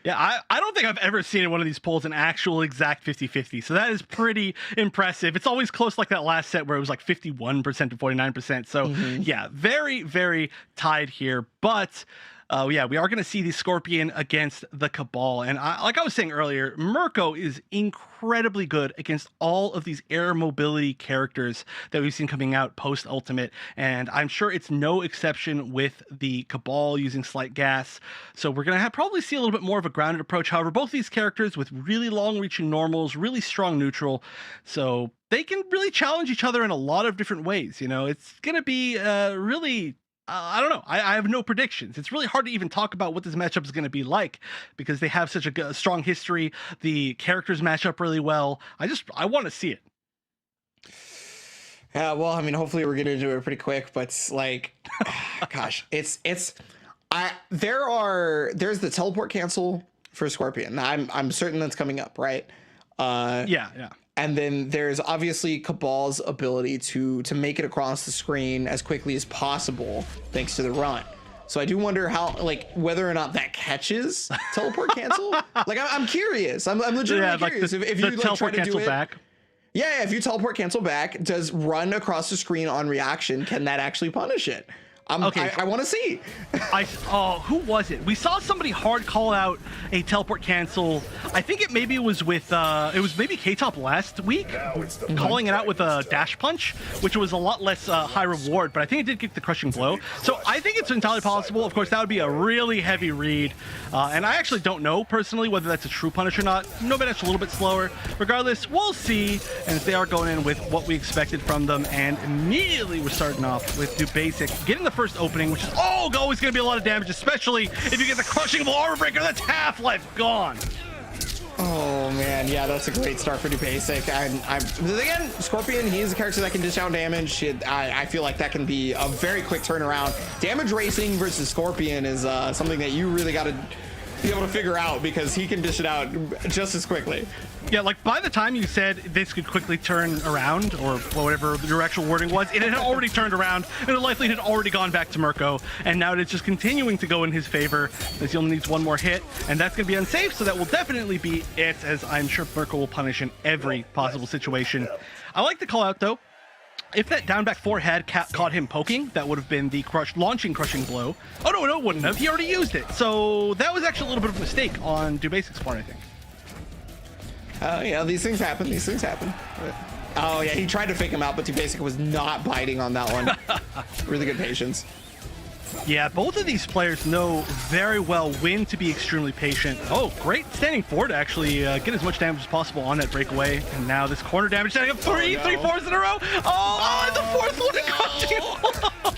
Yeah, I don't think I've ever seen in one of these polls an actual exact 50-50. So that is pretty impressive. It's always close like that last set where it was like 51% to 49%. So yeah, very, very tied here. But Yeah, we are going to see the Scorpion against the Cabal. And like I was saying earlier, Mirko is incredibly good against all of these air mobility characters that we've seen coming out post-Ultimate. And I'm sure it's no exception with the Cabal using Slight Gas. So we're going to probably see a little bit more of a grounded approach. However, both these characters with really long-reaching normals, really strong neutral. So they can really challenge each other in a lot of different ways. You know, it's going to be really... I don't know. I have no predictions. It's really hard to even talk about what this matchup is going to be like because they have such a strong history. The characters match up really well. I want to see it. Yeah, well, I mean, hopefully we're getting into it pretty quick, but like, gosh, there's the teleport cancel for Scorpion. I'm certain that's coming up, right? Yeah. And then there's obviously Cabal's ability to make it across the screen as quickly as possible thanks to the run. So I do wonder how, like, whether or not that catches teleport cancel. Like, I'm curious. I'm legitimately curious. Like if you like, teleport try to do it back. Yeah, if you teleport cancel back, does run across the screen on reaction, can that actually punish it? Okay, I want to see. Who was it? We saw somebody hard call out a teleport cancel. I think it was with maybe K-Top last week, calling it out with a dash punch, which was a lot less high reward, but I think it did get the crushing blow. So I think it's entirely possible. Of course, that would be a really heavy read, and I actually don't know personally whether that's a true punish or not. No, but that's a little bit slower. Regardless, we'll see. And if they are going in with what we expected from them, and immediately we're starting off with Do Basic getting the first opening, which is always going to be a lot of damage, especially if you get the crushing armor breaker. That's half life gone. Oh man, yeah, that's a great start for Do Basic. Again, Scorpion, he is a character that can dish out damage. I feel like that can be a very quick turnaround. Damage racing versus Scorpion is something that you really got to be able to figure out because he can dish it out just as quickly. Yeah, like by the time you said this could quickly turn around, or whatever your actual wording was, it had already turned around, and it likely had already gone back to Mirko, and now it's just continuing to go in his favor, as he only needs one more hit, and that's going to be unsafe, so that will definitely be it, as I'm sure Mirko will punish in every possible situation. I like the call out, though. If that down back 4 had caught him poking, that would have been the launching crushing blow. Oh, no, it wouldn't have. He already used it. So that was actually a little bit of a mistake on Do Basic's part, I think. Yeah, these things happen. Oh, yeah, he tried to fake him out, but Do Basic was not biting on that one. Really good patience. Yeah, both of these players know very well when to be extremely patient. Oh, great standing forward to actually get as much damage as possible on that breakaway. And now this corner damage setting up three fours in a row. Oh, the fourth one to crushing.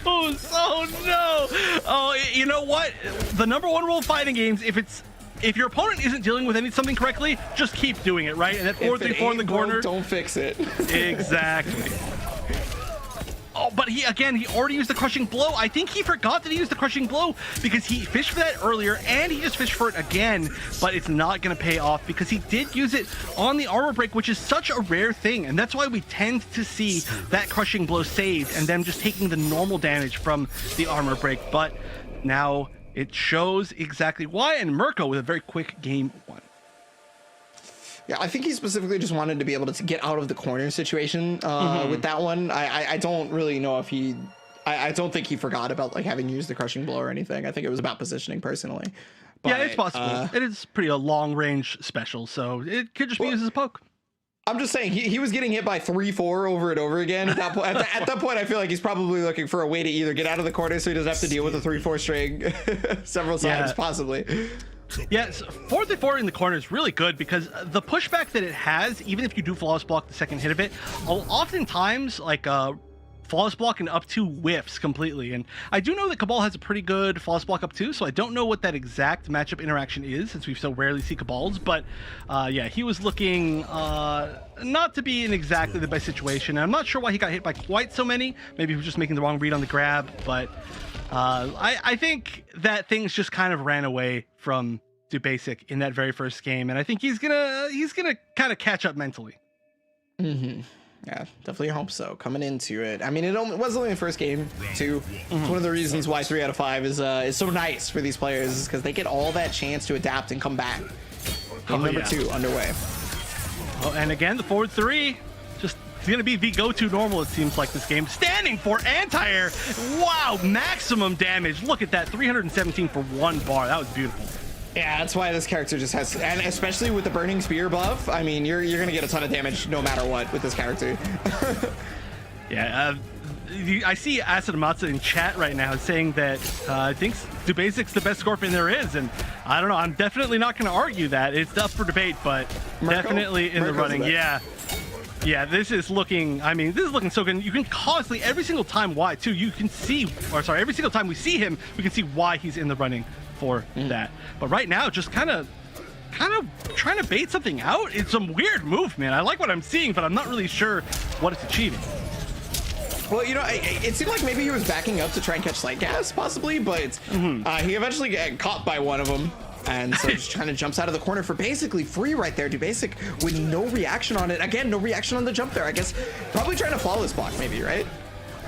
Oh no. Oh, you know what? The #1 rule of fighting games, if your opponent isn't dealing with something correctly, just keep doing it, right? And that 4-3-4 in the corner. Don't fix it. Exactly. Oh, but he already used the crushing blow. I think he forgot that he used the crushing blow because he fished for that earlier and he just fished for it again, but it's not going to pay off because he did use it on the armor break, which is such a rare thing, and that's why we tend to see that crushing blow saved and them just taking the normal damage from the armor break. But now it shows exactly why, and Mirko with a very quick game 1. Yeah, I think he specifically just wanted to be able to get out of the corner situation with that one. I don't really know if I don't think he forgot about like having used the crushing blow or anything. I think it was about positioning personally. But, yeah, it's possible. It is pretty a long range special, so it could just be used as a poke. I'm just saying he was getting hit by 3-4 over and over again. At that point, at that point, I feel like he's probably looking for a way to either get out of the corner so he doesn't have to deal with the 3-4 string several times, possibly. Yes, 4-4 in the corner is really good because the pushback that it has, even if you do flawless block the second hit of it, oftentimes like flawless block and up 2 whiffs completely. And I do know that Cabal has a pretty good flawless block up 2, so I don't know what that exact matchup interaction is since we so rarely see Cabals. But yeah, he was looking not to be in exactly the best situation. And I'm not sure why he got hit by quite so many. Maybe he was just making the wrong read on the grab, but I think that things just kind of ran away from Do Basic in that very first game, and I think he's gonna kind of catch up mentally. Yeah, definitely hope so. Coming into it, I mean, it was only the first game too. It's one of the reasons why 3 out of 5 is so nice for these players, is because they get all that chance to adapt and come back. Game number 2 underway. Oh, and again, the forward 3, just He's going to be the go-to normal, it seems like, this game. Standing for anti-air. Wow, maximum damage. Look at that, 317 for 1 bar. That was beautiful. Yeah, that's why this character just has, and especially with the burning spear buff, I mean, you're gonna get a ton of damage no matter what with this character. Yeah, I see Asadamasa in chat right now saying that thinks Dubasic's the best Scorpion there is, and I don't know, I'm definitely not going to argue that. It's up for debate, but definitely in the running. Yeah, this is looking, I mean, this is looking so good. You can constantly, every single time why, too, you can see, or sorry, every single time we see him, we can see why he's in the running for that. But right now, just kind of trying to bait something out. It's some weird move, man. I like what I'm seeing, but I'm not really sure what it's achieving. Well, you know, it seemed like maybe he was backing up to try and catch light gas, possibly, but he eventually got caught by one of them. And so just kind of jumps out of the corner for basically free right there. Dubasic with no reaction on it. Again, no reaction on the jump there. I guess probably trying to flawless block maybe, right?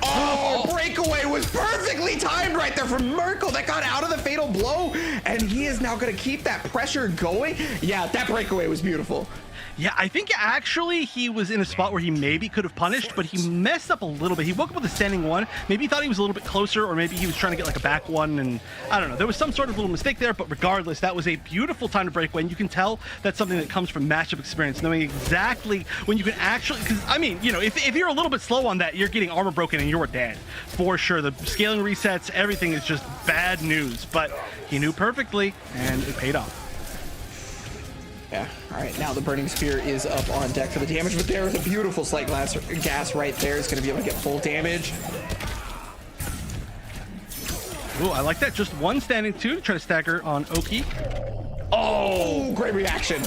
Oh, breakaway was perfectly timed right there from Merkel. That got out of the fatal blow, and he is now going to keep that pressure going. Yeah, that breakaway was beautiful. Yeah, I think actually he was in a spot where he maybe could have punished, but he messed up a little bit. He woke up with a standing one. Maybe he thought he was a little bit closer, or maybe he was trying to get like a back one, and I don't know. There was some sort of little mistake there, but regardless, that was a beautiful time to break away. And you can tell that's something that comes from matchup experience, knowing exactly when you can actually, because I mean, you know, if you're a little bit slow on that, you're getting armor broken and you're dead for sure. The scaling resets, everything is just bad news, but he knew perfectly and it paid off. Yeah, all right, now the burning spear is up on deck for the damage, but there is a beautiful slight gas right there. It's going to be able to get full damage. Ooh, I like that. Just one standing two to try to stagger on Oki. Oh, great reaction.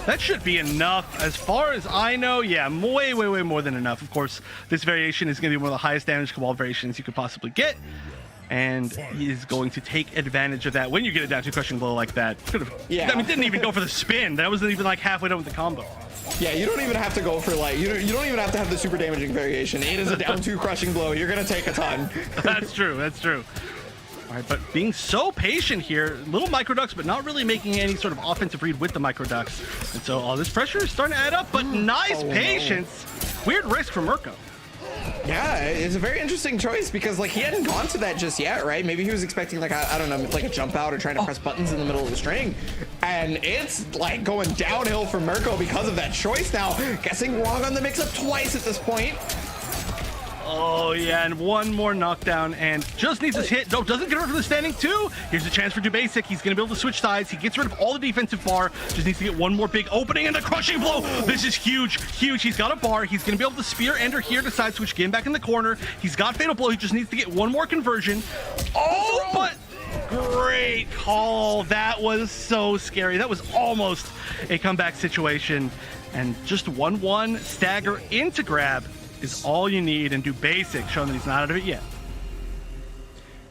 That should be enough. As far as I know, yeah, way more than enough. Of course, this variation is going to be one of the highest damage Cabal variations you could possibly get. And he is going to take advantage of that when you get it down to crushing blow like that. Yeah. I mean, didn't even go for the spin. That wasn't even like halfway done with the combo. Yeah, you don't even have to go for like, you don't even have to have the super damaging variation. It is a down two crushing blow. You're going to take a ton. That's true. That's true. All right, but being so patient here, little microducks, but not really making any sort of offensive read with the microducks. And so all this pressure is starting to add up, but nice patience. No. Weird risk for Mirko. Yeah, it's a very interesting choice because like he hadn't gone to that just yet, right? Maybe he was expecting like I don't know, like a jump out or trying to press buttons in the middle of the string, and it's like going downhill for Mirko because of that choice now. Guessing wrong on the mix-up twice at this point. Oh yeah, and one more knockdown and just needs this hit. No, doesn't get rid of the standing two. Here's a chance for Dubasic. He's gonna be able to switch sides. He gets rid of all the defensive bar. Just needs to get one more big opening and a crushing blow. This is huge, huge. He's got a bar. He's gonna be able to spear ender here to side switch, get him back in the corner. He's got fatal blow. He just needs to get one more conversion. Oh, but great call. That was so scary. That was almost a comeback situation. And just 1-1 stagger into grab is all you need, and Dubasic showing that he's not out of it yet.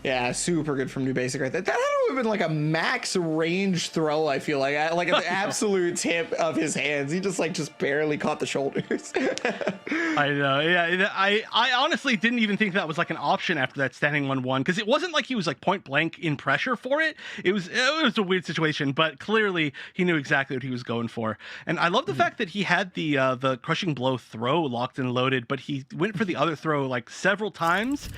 Yeah, super good from Dubasic right there. That had to have been like a max range throw, I feel like. Like at the absolute tip of his hands. He just barely caught the shoulders. I know, yeah. I honestly didn't even think that was like an option after that standing 1-1, because it wasn't like he was like point blank in pressure for it. It was a weird situation, but clearly he knew exactly what he was going for. And I love the fact that he had the crushing blow throw locked and loaded, but he went for the other throw like several times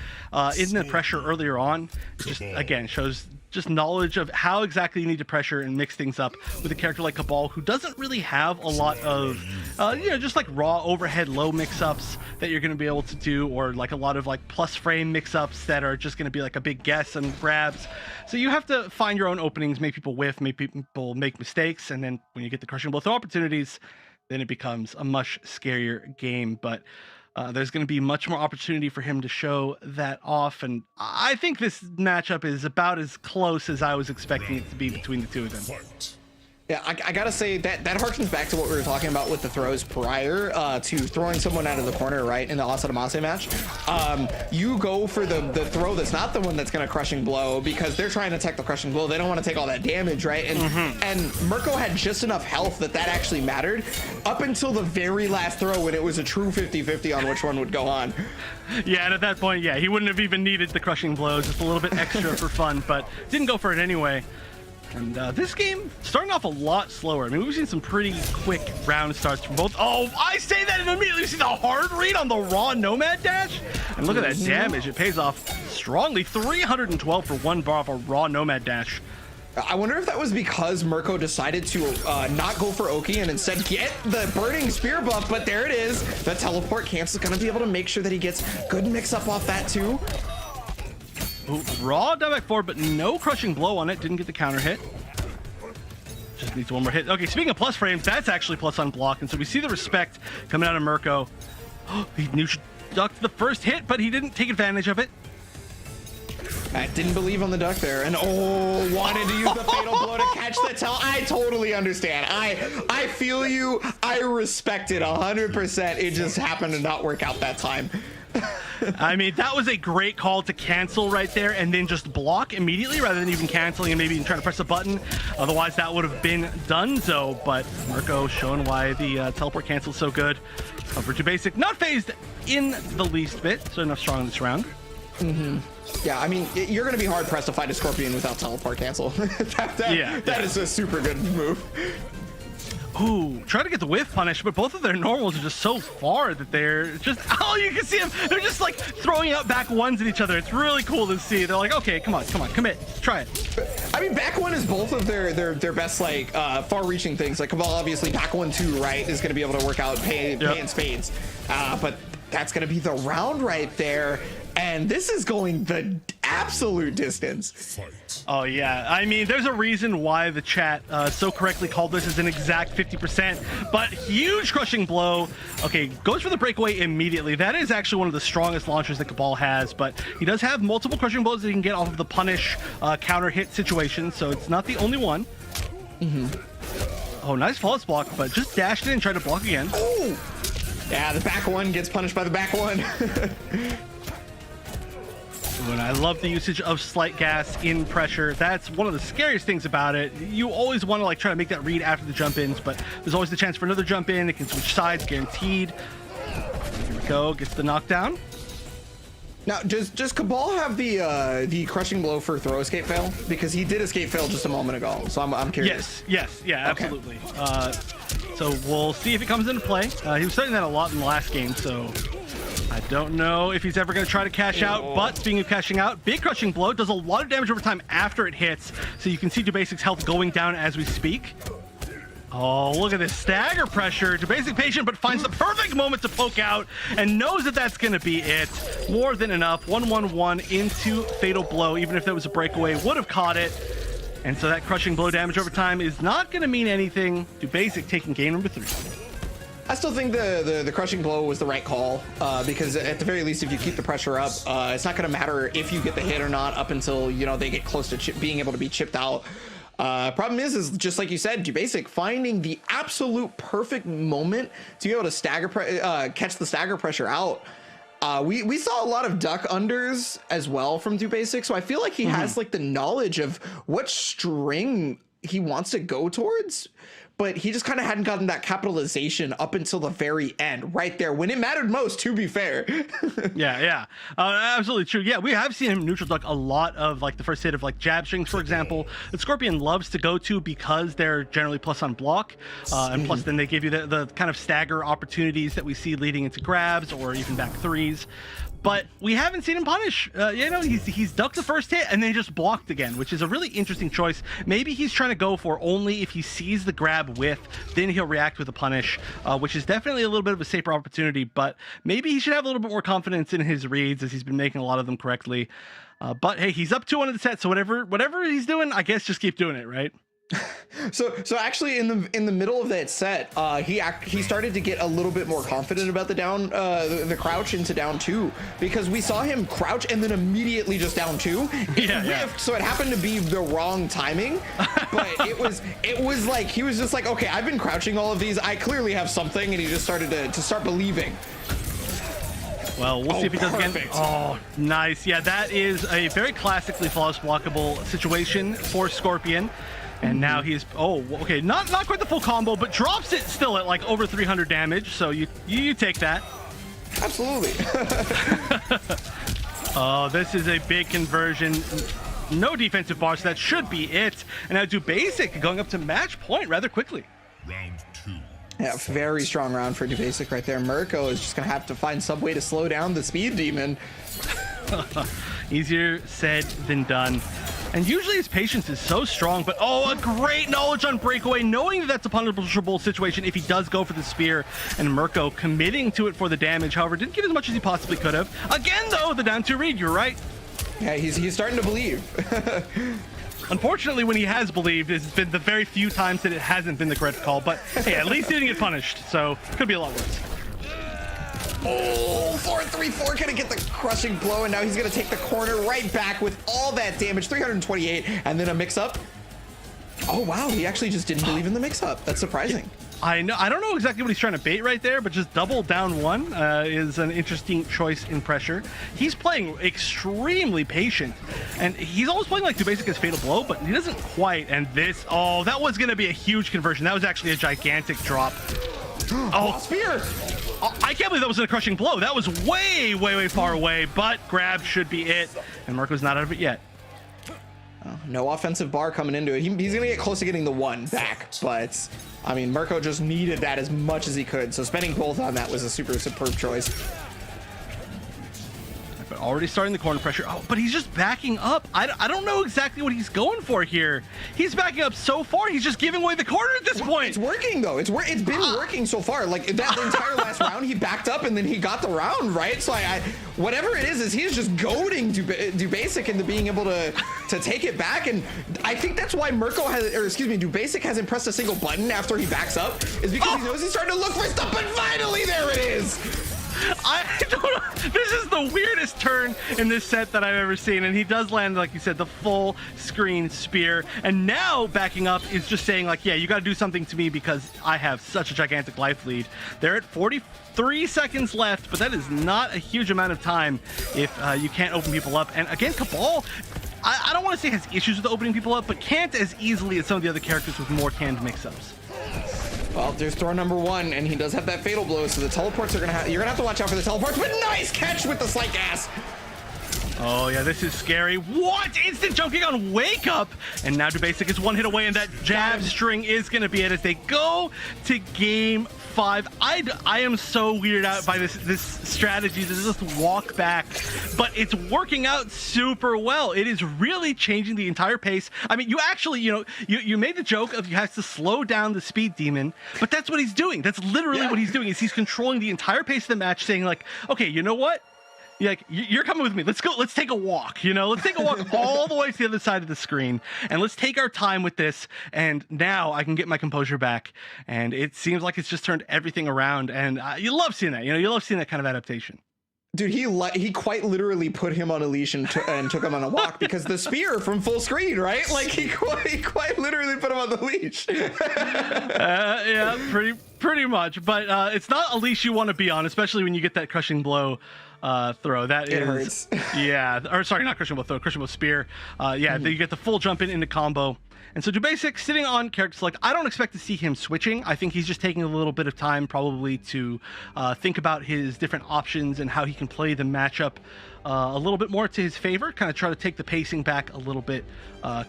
in the pressure earlier on. It just again shows just knowledge of how exactly you need to pressure and mix things up with a character like Cabal, who doesn't really have a lot of just like raw overhead low mix-ups that you're going to be able to do, or like a lot of like plus frame mix-ups that are just going to be like a big guess and grabs. So you have to find your own openings, make people whiff, make people make mistakes, and then when you get the crushing blow throw opportunities, then it becomes a much scarier game. But there's going to be much more opportunity for him to show that off, and I think this matchup is about as close as I was expecting it to be between the two of them. Yeah, I gotta say that harkens back to what we were talking about with the throws prior to throwing someone out of the corner, right, in the Asadamase match. You go for the throw that's not the one that's gonna crushing blow, because they're trying to tech the crushing blow. They don't want to take all that damage, right? And Mirko had just enough health that actually mattered up until the very last throw, when it was a true 50-50 on which one would go on. Yeah, and at that point, yeah, he wouldn't have even needed the crushing blow, just a little bit extra for fun, but didn't go for it anyway. And this game starting off a lot slower. I mean, we've seen some pretty quick round starts from both. Oh, I say that and immediately see the hard read on the raw Nomad dash. And look at that damage. It pays off strongly. 312 for 1 bar off a raw Nomad dash. I wonder if that was because Mirko decided to not go for Oki and instead get the burning spear buff, but there it is. The teleport cancel is going to be able to make sure that he gets good mix up off that too. Ooh, raw dieback forward, but no crushing blow on it. Didn't get the counter hit. Just needs one more hit. Okay, speaking of plus frames, that's actually plus on block, and so we see the respect coming out of Mirko. He neutral ducked the first hit, but he didn't take advantage of it. I didn't believe on the duck there, and wanted to use the fatal blow to catch the tell. I totally understand. I feel you. I respect it 100%. It just happened to not work out that time. I mean, that was a great call to cancel right there and then just block immediately rather than even canceling and maybe even trying to press a button. Otherwise, that would have been donezo. But Mirko showing why the teleport cancel is so good. Over to basic, not phased in the least bit, so enough strong in this round. Yeah, I mean, you're going to be hard pressed to fight a Scorpion without teleport cancel. That is a super good move. Ooh, try to get the whiff punish, but both of their normals are just so far that they're just, oh, you can see them. They're just like throwing out back ones at each other. It's really cool to see. They're like, okay, come on, commit, try it. I mean, back one is both of their best, like, far-reaching things. Like, Cabal, obviously, back one, too, right, is going to be able to work out pay in spades. But that's going to be the round right there. And this is going the absolute distance. Oh, yeah. I mean, there's a reason why the chat so correctly called this as an exact 50%, but huge crushing blow. Okay, goes for the breakaway immediately. That is actually one of the strongest launchers that Cabal has, but he does have multiple crushing blows that he can get off of the punish counter hit situation, so it's not the only one. Oh, nice false block, but just dashed in and tried to block again. Ooh. Yeah, the back one gets punished by the back one. And I love the usage of slight gas in pressure. That's one of the scariest things about it. You always want to like try to make that read after the jump ins, but there's always the chance for another jump in. It can switch sides, guaranteed. Here we go, gets the knockdown. Now, does Cabal have the crushing blow for throw escape fail? Because he did escape fail just a moment ago, so I'm curious. Yes, yeah, absolutely. Okay. So we'll see if it comes into play. He was starting that a lot in the last game, so I don't know if he's ever going to try to cash out, but speaking of cashing out, big crushing blow does a lot of damage over time after it hits, so you can see Dubasic's health going down as we speak. Oh, look at this stagger pressure. Dubasic patient, but finds the perfect moment to poke out and knows that that's going to be it. More than enough. 1-1-1 into fatal blow. Even if there was a breakaway, would have caught it. And so that crushing blow damage over time is not going to mean anything. Dubasic taking game number 3. I still think the crushing blow was the right call because at the very least, if you keep the pressure up, it's not going to matter if you get the hit or not up until, you know, they get close to being able to be chipped out. Problem is just like you said, Dubasic finding the absolute perfect moment to be able to catch the stagger pressure out. We saw a lot of duck unders as well from Dubasic, so I feel like he has like the knowledge of what string he wants to go towards, but he just kind of hadn't gotten that capitalization up until the very end, right there when it mattered most, to be fair. Yeah, absolutely true. Yeah, we have seen him neutral duck a lot of like the first hit of like jab strings, for example, that Scorpion loves to go to because they're generally plus on block, and plus then they give you the kind of stagger opportunities that we see leading into grabs or even back threes. But we haven't seen him punish. You know, he's ducked the first hit and then just blocked again, which is a really interesting choice. Maybe he's trying to go for only if he sees the grab with, then he'll react with a punish, which is definitely a little bit of a safer opportunity, but maybe he should have a little bit more confidence in his reads as he's been making a lot of them correctly. But hey, he's up 2-1 in the set, so whatever he's doing, I guess just keep doing it, right? So actually in the middle of that set, he started to get a little bit more confident about the down the crouch into down 2, because we saw him crouch and then immediately just down 2. It whiffed, so it happened to be the wrong timing, but it was like he was just like, okay, I've been crouching all of these, I clearly have something, and he just started to start believing. Well, we'll see if he does again. Oh, nice. Yeah, that is a very classically flawless blockable situation for Scorpion. And now he's, okay, not quite the full combo, but drops it still at like over 300 damage. So you take that. Absolutely. Oh, this is a big conversion. no defensive bars. That should be it. And now Do Basic going up to match point rather quickly. Round 2. Yeah, very strong round for Dubasic right there. Mirko is just gonna have to find some way to slow down the speed demon. Easier said than done. And usually his patience is so strong, but oh, a great knowledge on breakaway, knowing that that's a punishable situation if he does go for the spear, and Mirko committing to it for the damage. However, didn't get as much as he possibly could have. Again, though, the down 2 read, you're right. Yeah, he's starting to believe. Unfortunately, when he has believed, it's been the very few times that it hasn't been the correct call, but hey, at least he didn't get punished, so could be a lot worse. Oh, 4-3-4 gonna get the crushing blow, and now he's gonna take the corner right back with all that damage, 328, and then a mix-up. Oh, wow, he actually just didn't believe in the mix-up. That's surprising. I know. I don't know exactly what he's trying to bait right there, but just double down 1 is an interesting choice in pressure. He's playing extremely patient, and he's always playing like Dubasic has Fatal Blow, but he doesn't quite. And this, oh, that was going to be a huge conversion. That was actually a gigantic drop. Oh, Spear! I can't believe that was a crushing blow. That was way, way, way far away, but grab should be it, and Mirko's not out of it yet. No offensive bar coming into it. He's gonna get close to getting the 1 back, but I mean, Mirko just needed that as much as he could, so spending both on that was a super superb choice. But already starting the corner pressure. Oh, but he's just backing up. I don't know exactly what he's going for here. He's backing up so far. He's just giving away the corner at this point. It's working though. It's been working so far. Like that entire last round, he backed up and then he got the round, right? So I whatever it is he's just goading Dubasic into being able to take it back. And I think that's why Dubasic hasn't pressed a single button after he backs up, is because he knows he's starting to look for stuff. But finally, there it is. I don't know. This is the weirdest turn in this set that I've ever seen, and he does land, like you said, the full screen spear, and now backing up is just saying like, yeah, you got to do something to me because I have such a gigantic life lead. They're at 43 seconds left, but that is not a huge amount of time if you can't open people up. And again, Cabal, I don't want to say has issues with opening people up, but can't as easily as some of the other characters with more canned mix-ups. Well, there's throw number 1, and he does have that fatal blow, so the teleports are you're gonna have to watch out for the teleports, but nice catch with the slight gas. Oh yeah, this is scary. What? Instant jumping on Wake Up! And now Dubasic is 1 hit away, and that jab string is gonna be it as they go to game 5. I am so weirded out by this strategy to just walk back, but it's working out super well. It is really changing the entire pace. I mean, you actually, you made the joke of you have to slow down the speed demon, but that's what he's doing. That's literally what he's doing, is he's controlling the entire pace of the match, saying like, okay, you know what? Like, you're coming with me. Let's go. Let's take a walk. Let's take a walk all the way to the other side of the screen, and let's take our time with this. And now I can get my composure back. And it seems like it's just turned everything around. And you love seeing that. You love seeing that kind of adaptation. Dude, he quite literally put him on a leash and took him on a walk because the spear from full screen, right? Like he quite literally put him on the leash. Yeah, pretty much. But it's not a leash you want to be on, especially when you get that crushing blow throw. That it hurts. Yeah, or sorry, not crushing blow throw, crushing blow spear. Yeah, you get the full jump into combo. And so Dubasic sitting on character select, I don't expect to see him switching. I think he's just taking a little bit of time probably to think about his different options and how he can play the matchup a little bit more to his favor, kind of try to take the pacing back a little bit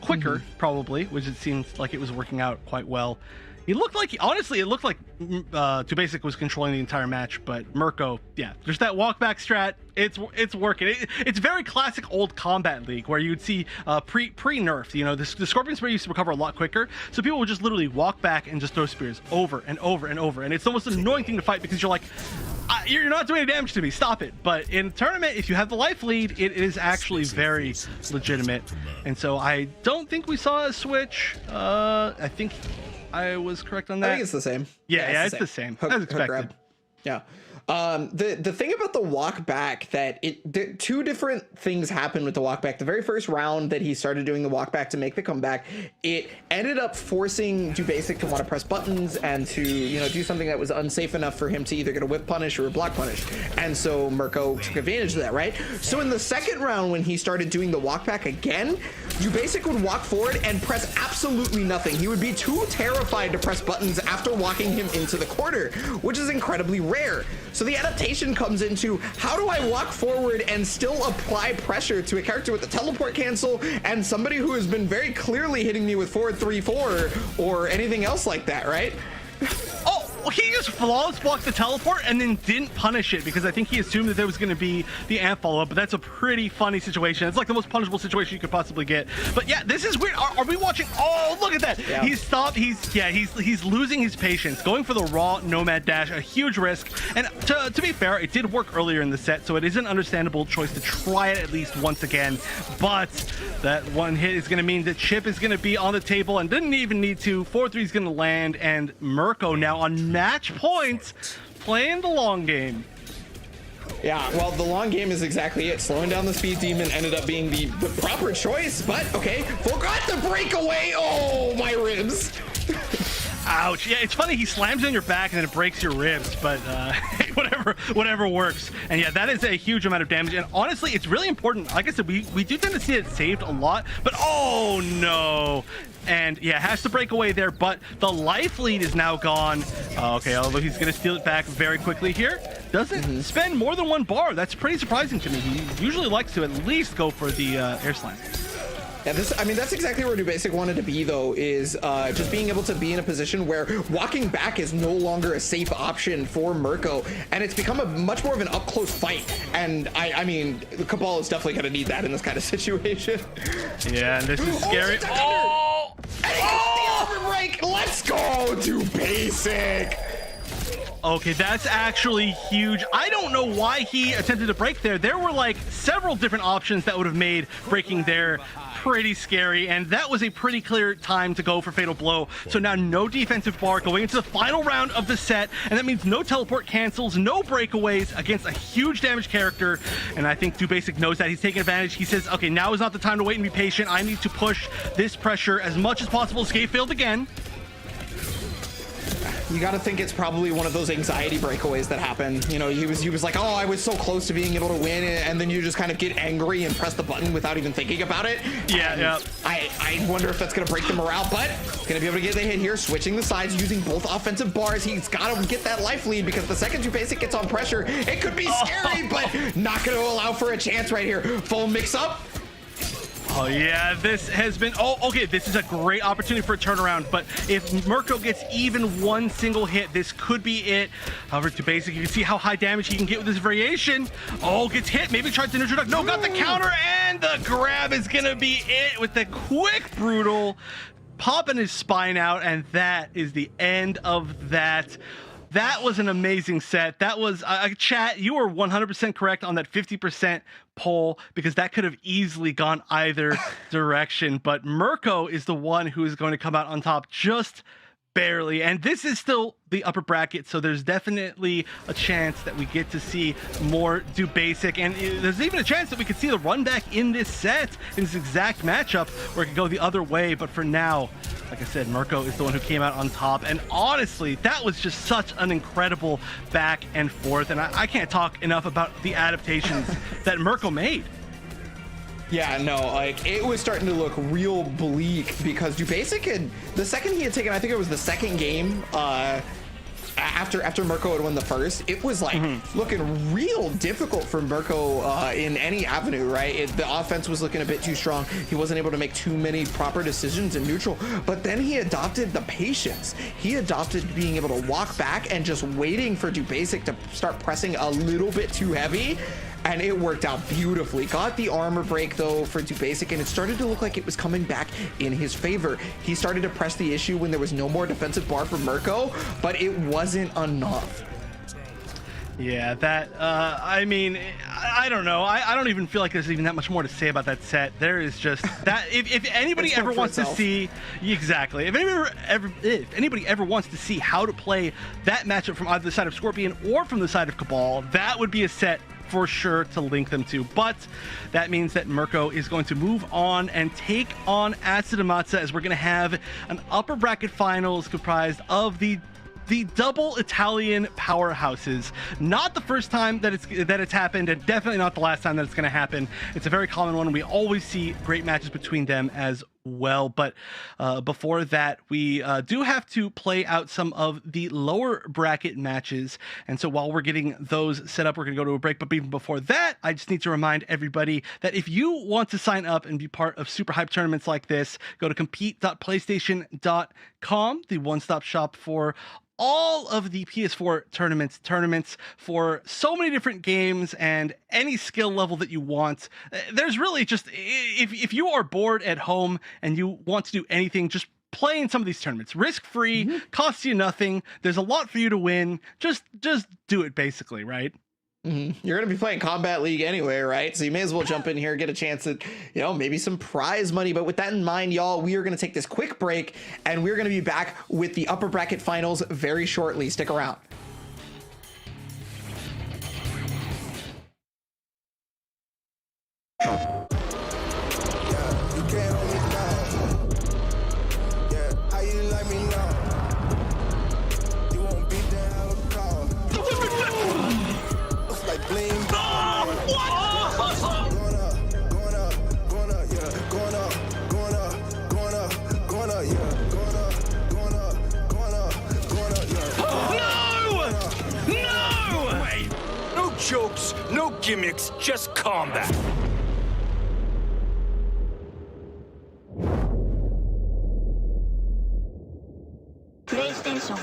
quicker, probably, which it seems like it was working out quite well. It looked like Dubasic was controlling the entire match, but Mirko, yeah, there's that walk back strat. It's working. It's very classic old Kombat League where you'd see pre-nerf. The Scorpion Spear used to recover a lot quicker, so people would just literally walk back and just throw spears over and over and over, and it's almost an annoying thing to fight because you're like, you're not doing any damage to me. Stop it. But in tournament, if you have the life lead, it is actually very legitimate, and so I don't think we saw a switch. I think I was correct on that. I think it's the same. Yeah, it's the same. As expected. Yeah. The thing about the walk back that two different things happened with the walk back. The very first round that he started doing the walk back to make the comeback, it ended up forcing Dubasic to want to press buttons and to do something that was unsafe enough for him to either get a whip punish or a block punish. And so Mirko took advantage of that, right? So in the second round when he started doing the walk back again, Dubasic would walk forward and press absolutely nothing. He would be too terrified to press buttons after walking him into the corner, which is incredibly rare. So the adaptation comes into, how do I walk forward and still apply pressure to a character with a teleport cancel and somebody who has been very clearly hitting me with forward 3-4 or anything else like that, right? Oh, he just flawless blocked the teleport and then didn't punish it because I think he assumed that there was going to be the amp follow-up, but that's a pretty funny situation. It's like the most punishable situation you could possibly get. But yeah, this is weird. Are we watching? Oh, look at that. Yeah. He's stopped. He's losing his patience, going for the raw nomad dash, a huge risk. And to be fair, it did work earlier in the set, so it is an understandable choice to try it at least once again. But that one hit is going to mean that Chip is going to be on the table and didn't even need to. 4-3 is going to land, and Mirko now on match point, playing the long game. Yeah, well, the long game is exactly it. Slowing down the speed demon ended up being the proper choice, but okay, forgot the breakaway. Oh, my ribs. Ouch. Yeah, it's funny, he slams on your back and then it breaks your ribs, but whatever works. And yeah, that is a huge amount of damage, and honestly, it's really important. Like I said, we do tend to see it saved a lot, but oh no. And yeah, has to break away there, but the life lead is now gone. Okay, although he's going to steal it back very quickly here. Doesn't spend more than one bar. That's pretty surprising to me. He usually likes to at least go for the air slam. Yeah, that's exactly where Dubasic wanted to be, though, is just being able to be in a position where walking back is no longer a safe option for Mirko, and it's become a much more of an up-close fight. And I mean, Cabal is definitely going to need that in this kind of situation. Yeah, and this is scary. Oh! And he gets the armor break! Let's go, Dubasic! Okay, that's actually huge. I don't know why he attempted to break there. There were like several different options that would have made breaking there pretty scary, and that was a pretty clear time to go for Fatal Blow. So now no defensive bar going into the final round of the set, and that means no teleport cancels, no breakaways against a huge damage character, and I think Dubasic knows that. He's taking advantage. He says, okay, now is not the time to wait and be patient. I need to push this pressure as much as possible. Escape failed again. You got to think it's probably one of those anxiety breakaways that happen. You know, he was like, oh, I was so close to being able to win, and then you just kind of get angry and press the button without even thinking about it. Yeah, yeah. I wonder if that's going to break the morale, but going to be able to get the hit here, switching the sides, using both offensive bars. He's got to get that life lead because the second Dubasic gets on pressure, it could be scary, but not going to allow for a chance right here. Full mix up. Oh yeah, this has been, okay, this is a great opportunity for a turnaround, but if Mirko gets even one single hit, this could be it. However, Dubasic, you can see how high damage he can get with this variation. Oh, gets hit, maybe tries to neutral duck. No, got the counter, and the grab is gonna be it with the quick brutal, popping his spine out, and that is the end of that. That was an amazing set. That was, chat, you were 100% correct on that 50% poll, because that could have easily gone either direction. But Mirko is the one who is going to come out on top just barely. And this is still the upper bracket, so there's definitely a chance that we get to see more Dubasic. And there's even a chance that we could see the run back in this set, in this exact matchup, where it could go the other way. But for now, like I said, Mirko is the one who came out on top. And honestly, that was just such an incredible back and forth. And I can't talk enough about the adaptations that Mirko made. Yeah, no, like, it was starting to look real bleak because Dubasic had, the second he had taken, I think it was the second game, after Mirko had won the first, it was like looking real difficult for Mirko in any avenue, right? The offense was looking a bit too strong. He wasn't able to make too many proper decisions in neutral, but then he adopted the patience. He adopted being able to walk back and just waiting for Dubasic to start pressing a little bit too heavy. And it worked out beautifully. Got the armor break, though, for Dubasic, and it started to look like it was coming back in his favor. He started to press the issue when there was no more defensive bar for Mirko, but it wasn't enough. Yeah, that, I mean, I don't know. I don't even feel like there's even that much more to say about that set. There is just that, if anybody ever wants to see, exactly, if anybody ever wants to see how to play that matchup from either the side of Scorpion or from the side of Cabal, that would be a set for sure to link them to. But that means that Mirko is going to move on and take on Acid Amatsa, as we're going to have an upper bracket finals comprised of the the double Italian powerhouses. Not the first time that it's happened, and definitely not the last time that it's going to happen. It's a very common one. We always see great matches between them as well. But before that, we do have to play out some of the lower bracket matches. And so while we're getting those set up, we're going to go to a break. But even before that, I just need to remind everybody that if you want to sign up and be part of super hype tournaments like this, go to compete.playstation.com, the one-stop shop for all of the PS4 tournaments for so many different games and any skill level that you want. There's really just, if you are bored at home and you want to do anything, just play in some of these tournaments. Risk-free, costs you nothing. There's a lot for you to win. Just do it, basically, right? You're going to be playing Kombat League anyway, right? So you may as well jump in here, get a chance at, maybe some prize money. But with that in mind, y'all, we are going to take this quick break, and we're going to be back with the upper bracket finals very shortly. Stick around. You can't hold me down. Yeah, how you let me know? You won't beat that out of call. Looks like bling. No jokes, no gimmicks, just combat. PlayStation.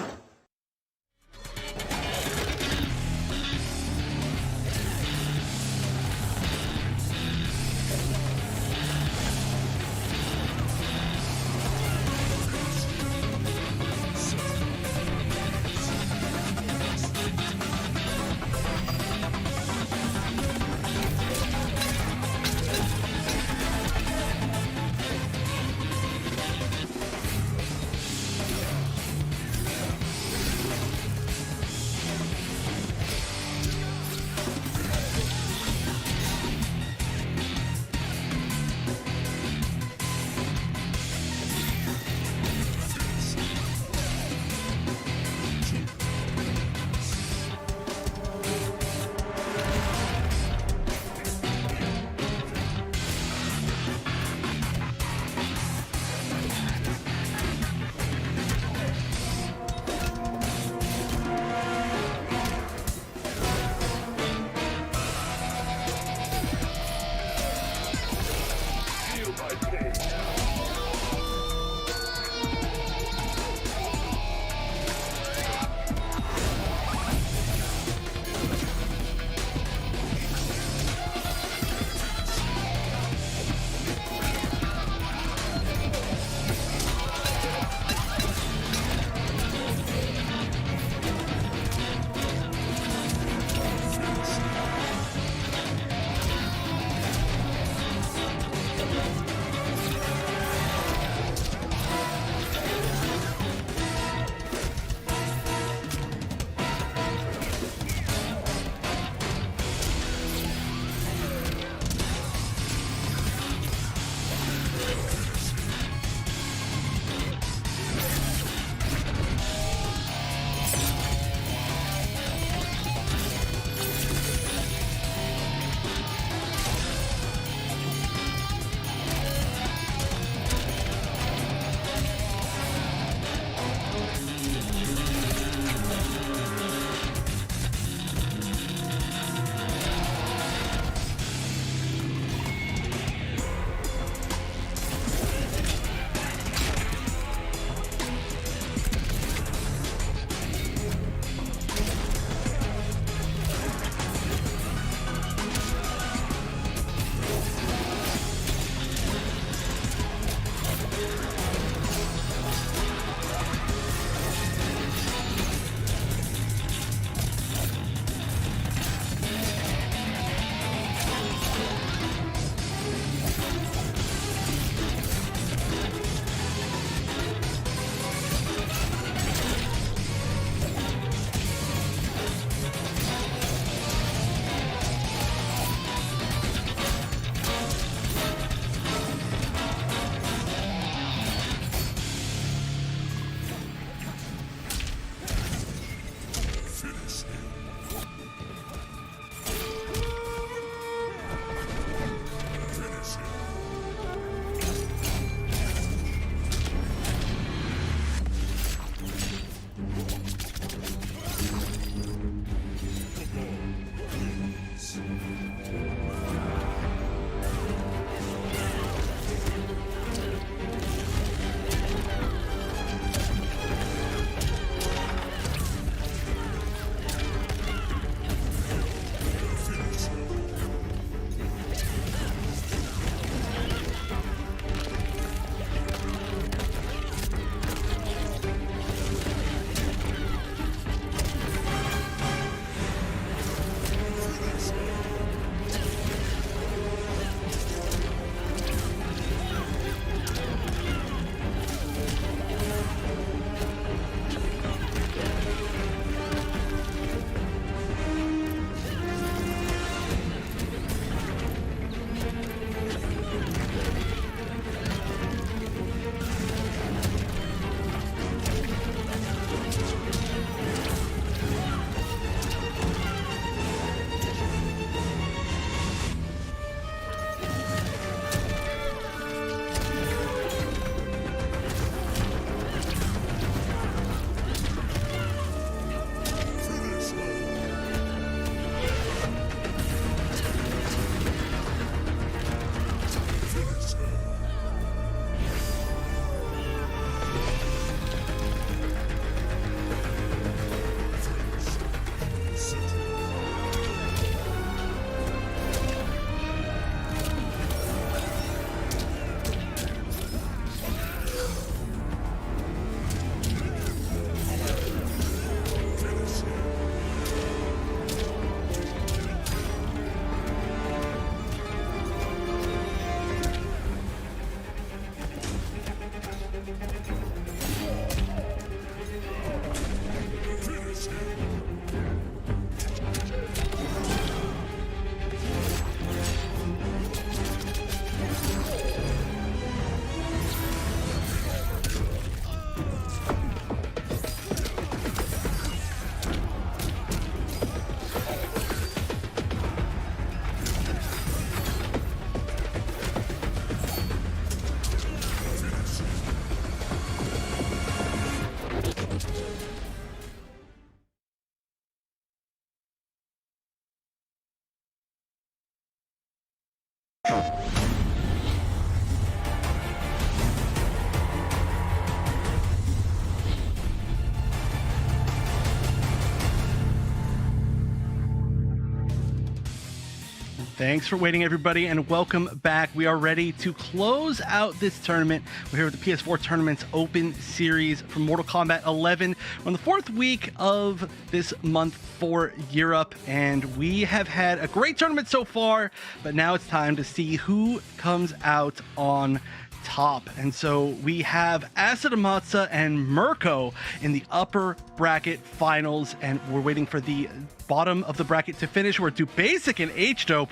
Thanks for waiting, everybody, and welcome back. We are ready to close out this tournament. We're here with the PS4 Tournament's Open Series from Mortal Kombat 11. We're on the 4th week of this month for Europe, and we have had a great tournament so far, but now it's time to see who comes out on top. And so we have Asadamasa and Mirko in the upper bracket finals, and we're waiting for the bottom of the bracket to finish, where Basic and H-Dope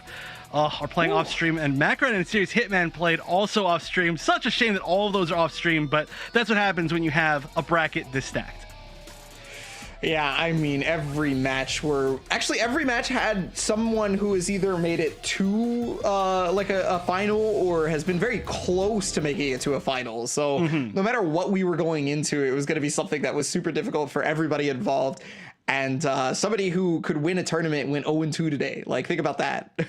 are playing off stream, and Macron and Serious Hitman played also off stream. Such a shame that all of those are off stream, but that's what happens when you have a bracket this stacked. Yeah, I mean, every match had someone who has either made it to like a final or has been very close to making it to a final. So no matter what we were going into, it was going to be something that was super difficult for everybody involved. And somebody who could win a tournament went 0-2 today. Like, think about that.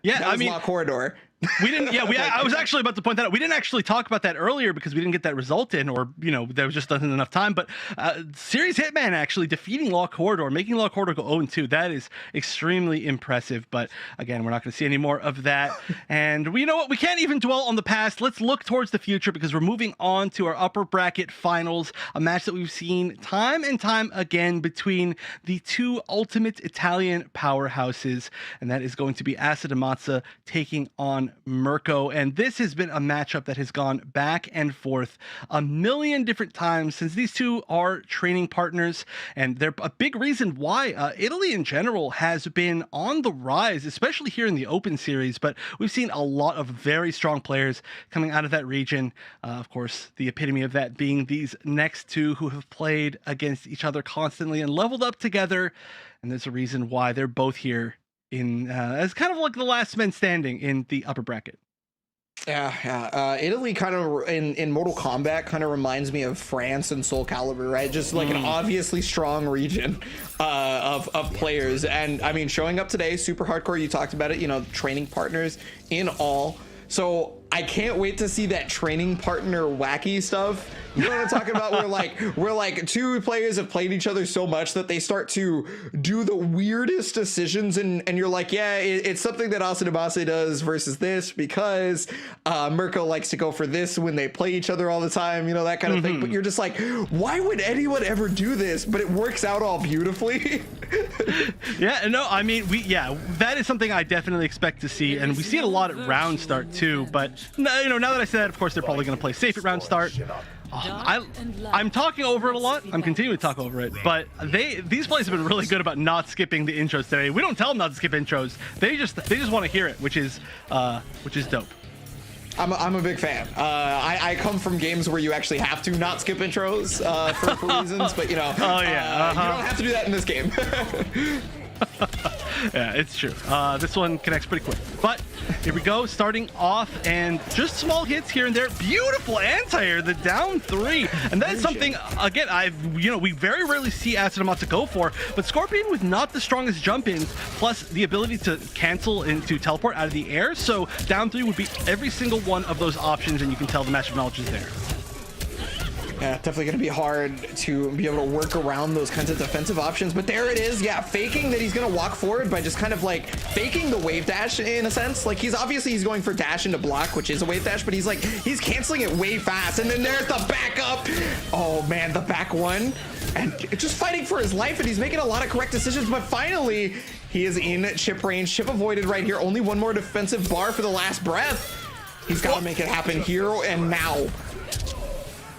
Yeah, that was Law Corridor. We didn't. Yeah, I was actually about to point that out. We didn't actually talk about that earlier because we didn't get that result in, or there was just not enough time. But Serious Hitman actually defeating Law Corridor, making Law Corridor go 0-2. That is extremely impressive. But again, we're not going to see any more of that. And you know what? We can't even dwell on the past. Let's look towards the future, because we're moving on to our upper bracket finals, a match that we've seen time and time again between the two ultimate Italian powerhouses, and that is going to be Asadamasa taking on Mirko. And this has been a matchup that has gone back and forth a million different times, since these two are training partners, and they're a big reason why Italy in general has been on the rise, especially here in the Open Series. But we've seen a lot of very strong players coming out of that region. Of course, the epitome of that being these next two, who have played against each other constantly and leveled up together. And there's a reason why they're both here in as kind of like the last men standing in the upper bracket. Yeah. Italy kind of in Mortal Kombat kind of reminds me of France and Soul Calibur, right? Just like an obviously strong region of players. And I mean, showing up today, super hardcore. You talked about it, training partners in all. So I can't wait to see that training partner wacky stuff. You know what I'm talking about? Where like two players have played each other so much that they start to do the weirdest decisions, and you're like, yeah, it's something that Asadamasa does versus this, because Mirko likes to go for this when they play each other all the time, that kind of thing. But you're just like, why would anyone ever do this? But it works out all beautifully. Yeah, no, I mean, that is something I definitely expect to see, and we see it a lot at round start too. But now that I said that, of course, they're probably going to play safe at round start. I'm talking over it a lot. I'm continuing to talk over it, but these players have been really good about not skipping the intros today. We don't tell them not to skip intros. They just want to hear it, which is dope. I'm a big fan. I come from games where you actually have to not skip intros for reasons, but you don't have to do that in this game. Yeah, it's true. This one connects pretty quick. But here we go, starting off, and just small hits here and there. Beautiful anti-air, the down 3. And that is something, again, we very rarely see Asadamasa go for, but Scorpion with not the strongest jump-ins, plus the ability to cancel and to teleport out of the air. So down 3 would be every single one of those options, and you can tell the Master of Knowledge is there. Yeah, definitely going to be hard to be able to work around those kinds of defensive options. But there it is. Yeah, faking that he's going to walk forward by just kind of like faking the wave dash in a sense. Like he's going for dash into block, which is a wave dash, but he's canceling it way fast. And then there's the backup. Oh man, the back one. And just fighting for his life, and he's making a lot of correct decisions. But finally, he is in chip range. Chip avoided right here. Only one more defensive bar for the last breath. He's got to make it happen here and now.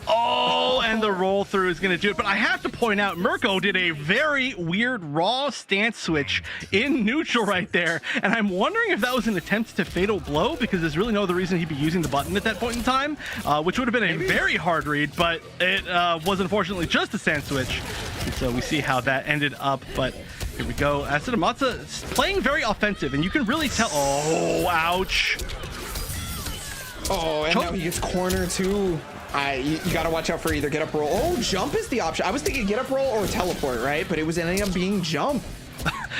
Oh, and the roll through is going to do it. But I have to point out, Mirko did a very weird raw stance switch in neutral right there. And I'm wondering if that was an attempt to fatal blow, because there's really no other reason he'd be using the button at that point in time, which would have been a very hard read, but it was unfortunately just a stance switch. And so we see how that ended up. But here we go. Asadamasa is playing very offensive, and you can really tell. Oh, ouch. Oh, and now he gets cornered too. You gotta watch out for either get up roll. Oh, jump is the option. I was thinking get up roll or teleport, right? But it was ending up being jump.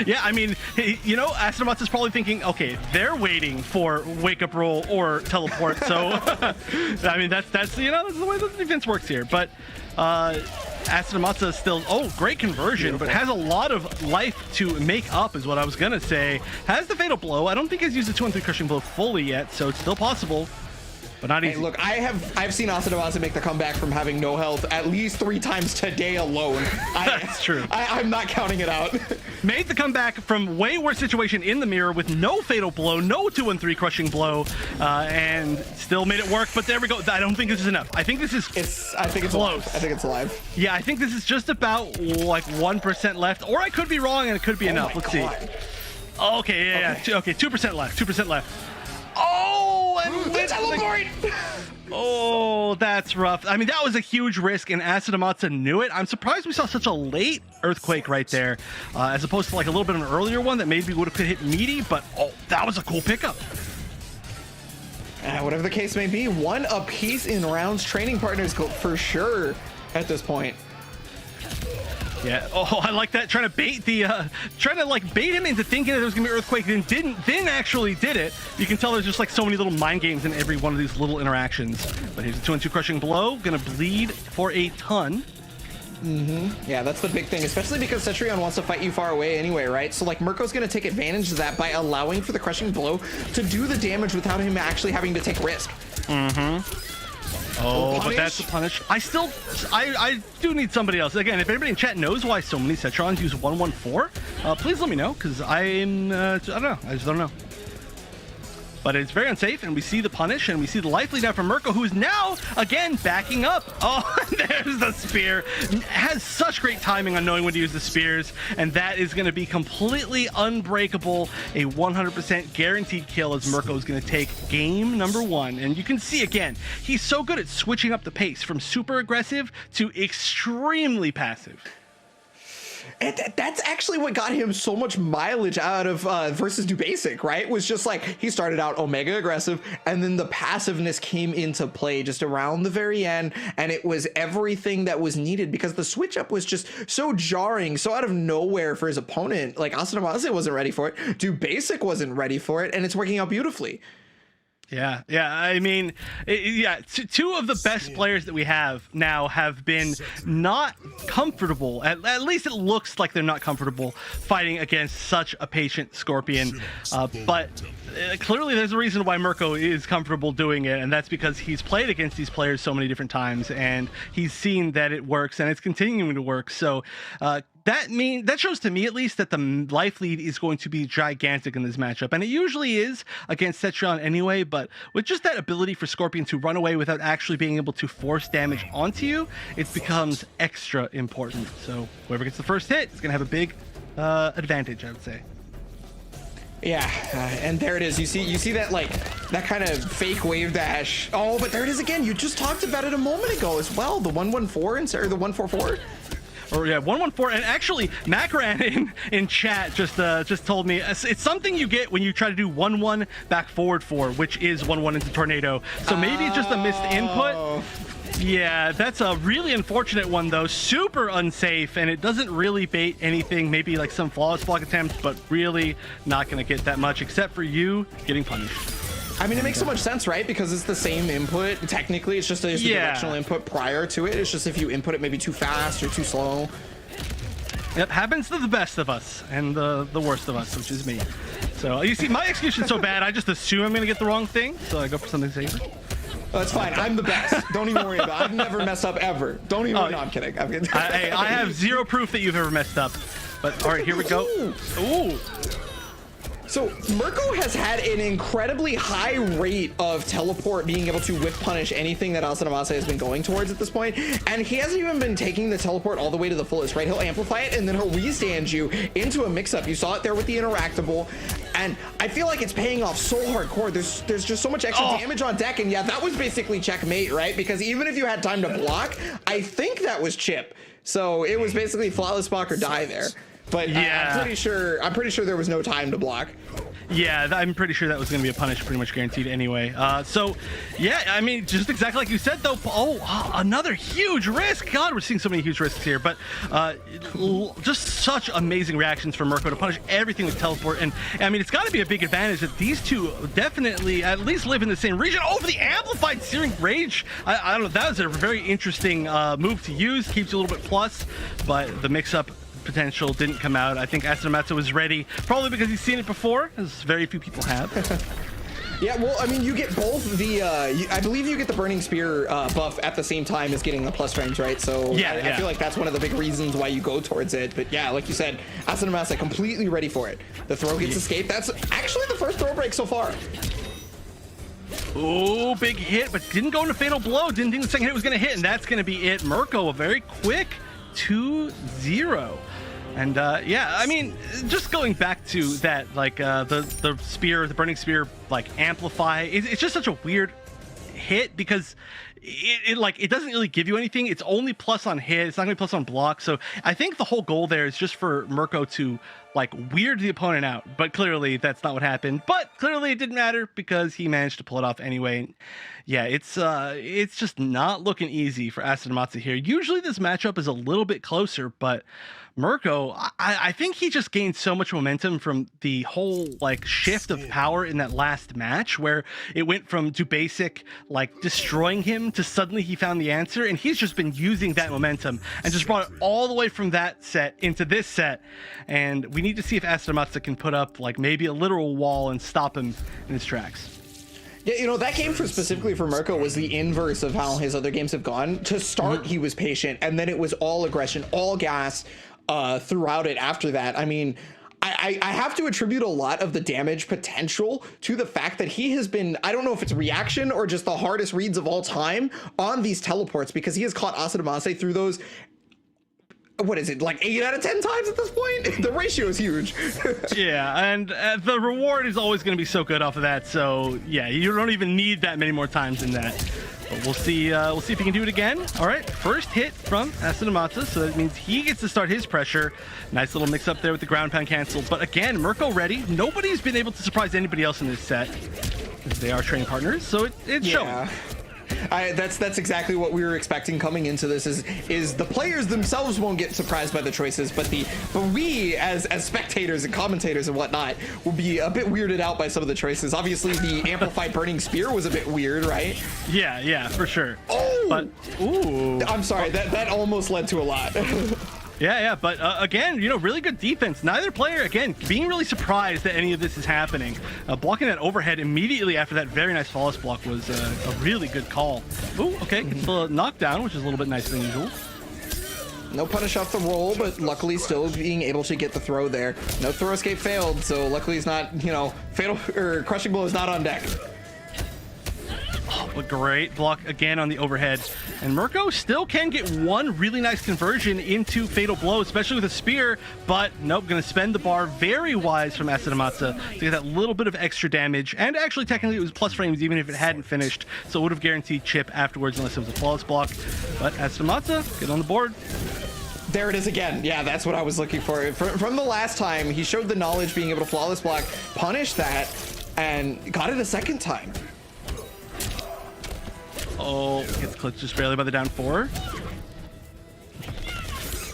Yeah, I mean, you know, Astronauts is probably thinking, okay, they're waiting for wake up roll or teleport. So, I mean, that's you know, that's the way the defense works here. But Astronauts still, great conversion, but has a lot of life to make up, is what I was gonna say. Has the fatal blow. I don't think he's used the 2-3 crushing blow fully yet, so it's still possible. But not easy. Hey, look, I've seen Asadamasa make the comeback from having no health at least 3 times today alone. That's true. I'm not counting it out. Made the comeback from way worse situation in the mirror with no fatal blow, no 2-3 crushing blow, and still made it work. But there we go. I don't think this is enough. I think this is I think it's close. Alive. I think it's alive. Yeah, I think this is just about like 1% left, or I could be wrong and it could be enough. Let's see. Okay, yeah. Okay, 2% left. 2% left. Oh, and with teleport! Oh, that's rough. I mean, that was a huge risk, and Asadamasa knew it. I'm surprised we saw such a late earthquake right there, as opposed to like a little bit of an earlier one that maybe would have hit meaty, but that was a cool pickup. Whatever the case may be, 1 apiece in rounds. Training partners for sure at this point. Yeah. Oh, I like that. Trying to bait bait him into thinking that there was gonna be an earthquake, then actually did it. You can tell there's just like so many little mind games in every one of these little interactions. But here's a 2-2 crushing blow, gonna bleed for a ton. Yeah, that's the big thing, especially because Cetrion wants to fight you far away anyway, right? So like Mirko's gonna take advantage of that by allowing for the crushing blow to do the damage without him actually having to take risk. Oh, but that's the punish. I do need somebody else. Again, if anybody in chat knows why so many Cetrons use 114, please let me know, because I don't know. I just don't know. But it's very unsafe, and we see the punish, and we see the life lead out from Mirko, who is now, again, backing up. Oh, there's the spear. Has such great timing on knowing when to use the spears, and that is going to be completely unbreakable. A 100% guaranteed kill as Mirko is going to take game number 1. And you can see, again, he's so good at switching up the pace from super aggressive to extremely passive. And that's actually what got him so much mileage out of versus Do Basic, right? Was just like he started out omega aggressive, and then the passiveness came into play just around the very end, and it was everything that was needed because the switch up was just so jarring, so out of nowhere for his opponent. Like Asadamasa wasn't ready for it, Do Basic wasn't ready for it, and it's working out beautifully. Yeah. I mean, two of the best players that we have now have been not comfortable. At least it looks like they're not comfortable fighting against such a patient Scorpion. But clearly there's a reason why Mirko is comfortable doing it, and that's because he's played against these players so many different times, and he's seen that it works, and it's continuing to work. So that shows to me, at least, that the life lead is going to be gigantic in this matchup, and it usually is against Cetrion anyway. But with just that ability for Scorpion to run away without actually being able to force damage onto you, it becomes extra important. So whoever gets the first hit is going to have a big advantage, I would say. Yeah, and there it is. You see that, like, that kind of fake wave dash. Oh, but there it is again. You just talked about it a moment ago as well. The 114 instead of the 144. Or yeah, 114. And actually, Macran in chat just told me it's something you get when you try to do 1-1 back forward 4, which is 1-1 into tornado. So maybe it's just a missed input. Yeah, that's a really unfortunate one, though. Super unsafe, and it doesn't really bait anything. Maybe like some flawless block attempt, but really not going to get that much, except for you getting punished. I mean, it makes so much sense, right? Because it's the same input. Technically, it's just a directional input prior to it. It's just if you input it maybe too fast or too slow. Yep, happens to the best of us and the worst of us, which is me. So you see, my execution's so bad, I just assume I'm going to get the wrong thing, so I go for something safer. Oh, that's fine. I'm the best. Don't even worry about it. I've never messed up ever. Don't even. No, I'm kidding. I'm kidding. I have zero proof that you've ever messed up. But all right, here we go. Ooh. So Mirko has had an incredibly high rate of teleport being able to whip punish anything that Asadamasa has been going towards at this point, and he hasn't even been taking the teleport all the way to the fullest, right? He'll amplify it and then he'll restand you into a mix-up. You saw it there with the interactable, and I feel like it's paying off so hardcore. There's just so much extra damage on deck, and yeah, that was basically checkmate, right? Because even if you had time to block, I think that was chip. So it was basically flawless block or die there. But yeah, I'm pretty sure there was no time to block. Yeah, I'm pretty sure that was going to be a punish, pretty much guaranteed anyway. So, yeah, I mean, just exactly like you said, though. Oh, another huge risk. God, we're seeing so many huge risks here. But just such amazing reactions from Mirko to punish everything with teleport. And, I mean, it's got to be a big advantage that these two definitely at least live in the same region. Oh, for the amplified Searing Rage. I don't know. That was a very interesting move to use. Keeps you a little bit plus, but the mix-up potential didn't come out. I think Asanomata was ready, probably because he's seen it before, as very few people have. Yeah, well, I mean, you get both the, I believe you get the Burning Spear buff at the same time as getting the plus frames, right? So yeah, I feel like that's one of the big reasons why you go towards it. But yeah, like you said, Asanomata completely ready for it. The throw gets escaped. That's actually the first throw break so far. Oh, big hit, but didn't go into Fatal Blow. Didn't think the second hit was going to hit, and that's going to be it. Mirko, a very quick 2-0. And yeah, I mean, just going back to that, like the spear, the Burning Spear, like amplify, it's just such a weird hit because it doesn't really give you anything. It's only plus on hit. It's not gonna be plus on block. So I think the whole goal there is just for Mirko to like weird the opponent out, but clearly that's not what happened. But clearly it didn't matter because he managed to pull it off anyway. Yeah, it's just not looking easy for Asanomata here. Usually this matchup is a little bit closer, but Mirko, I think he just gained so much momentum from the whole like shift of power in that last match where it went from basic like destroying him to suddenly he found the answer, and he's just been using that momentum and just brought it all the way from that set into this set. And we need to see if Asanomata can put up like maybe a literal wall and stop him in his tracks. Yeah, you know, that game specifically for Mirko was the inverse of how his other games have gone. To start, he was patient, and then it was all aggression, all gas throughout it after that. I mean, I have to attribute a lot of the damage potential to the fact that he has been, I don't know if it's reaction or just the hardest reads of all time on these teleports, because he has caught Asanomata through those. What is it, like 8 out of 10 times at this point? The ratio is huge. Yeah, and the reward is always going to be so good off of that. So yeah, you don't even need that many more times than that. But we'll see if he can do it again. All right, first hit from Asanomata, so that means he gets to start his pressure. Nice little mix up there with the ground pound cancel. But again, Mirko ready. Nobody's been able to surprise anybody else in this set. They are training partners, so it's showing. That's exactly what we were expecting coming into this. Is the players themselves won't get surprised by the choices, but we as spectators and commentators and whatnot will be a bit weirded out by some of the choices. Obviously, the amplified Burning Spear was a bit weird, right? Yeah, for sure. Oh, but ooh, I'm sorry, that almost led to a lot. Yeah, but again, you know, really good defense. Neither player, again, being really surprised that any of this is happening. Blocking that overhead immediately after that very nice flawless block was a really good call. Ooh, okay, it's a knockdown, which is a little bit nicer than usual. No punish off the roll, but luckily still being able to get the throw there. No throw escape failed, so luckily he's not, you know, fatal or crushing blow is not on deck. Oh, a great block again on the overhead. And Mirko still can get one really nice conversion into Fatal Blow, especially with a spear, but nope, gonna spend the bar. Very wise from Asanomata to get that little bit of extra damage. And actually, technically, it was plus frames even if it hadn't finished, so it would have guaranteed chip afterwards unless it was a flawless block. But Asanomata, get on the board. There it is again. Yeah, that's what I was looking for. From the last time, he showed the knowledge being able to flawless block, punish that, and got it a second time. Oh, gets clipped just barely by the down 4.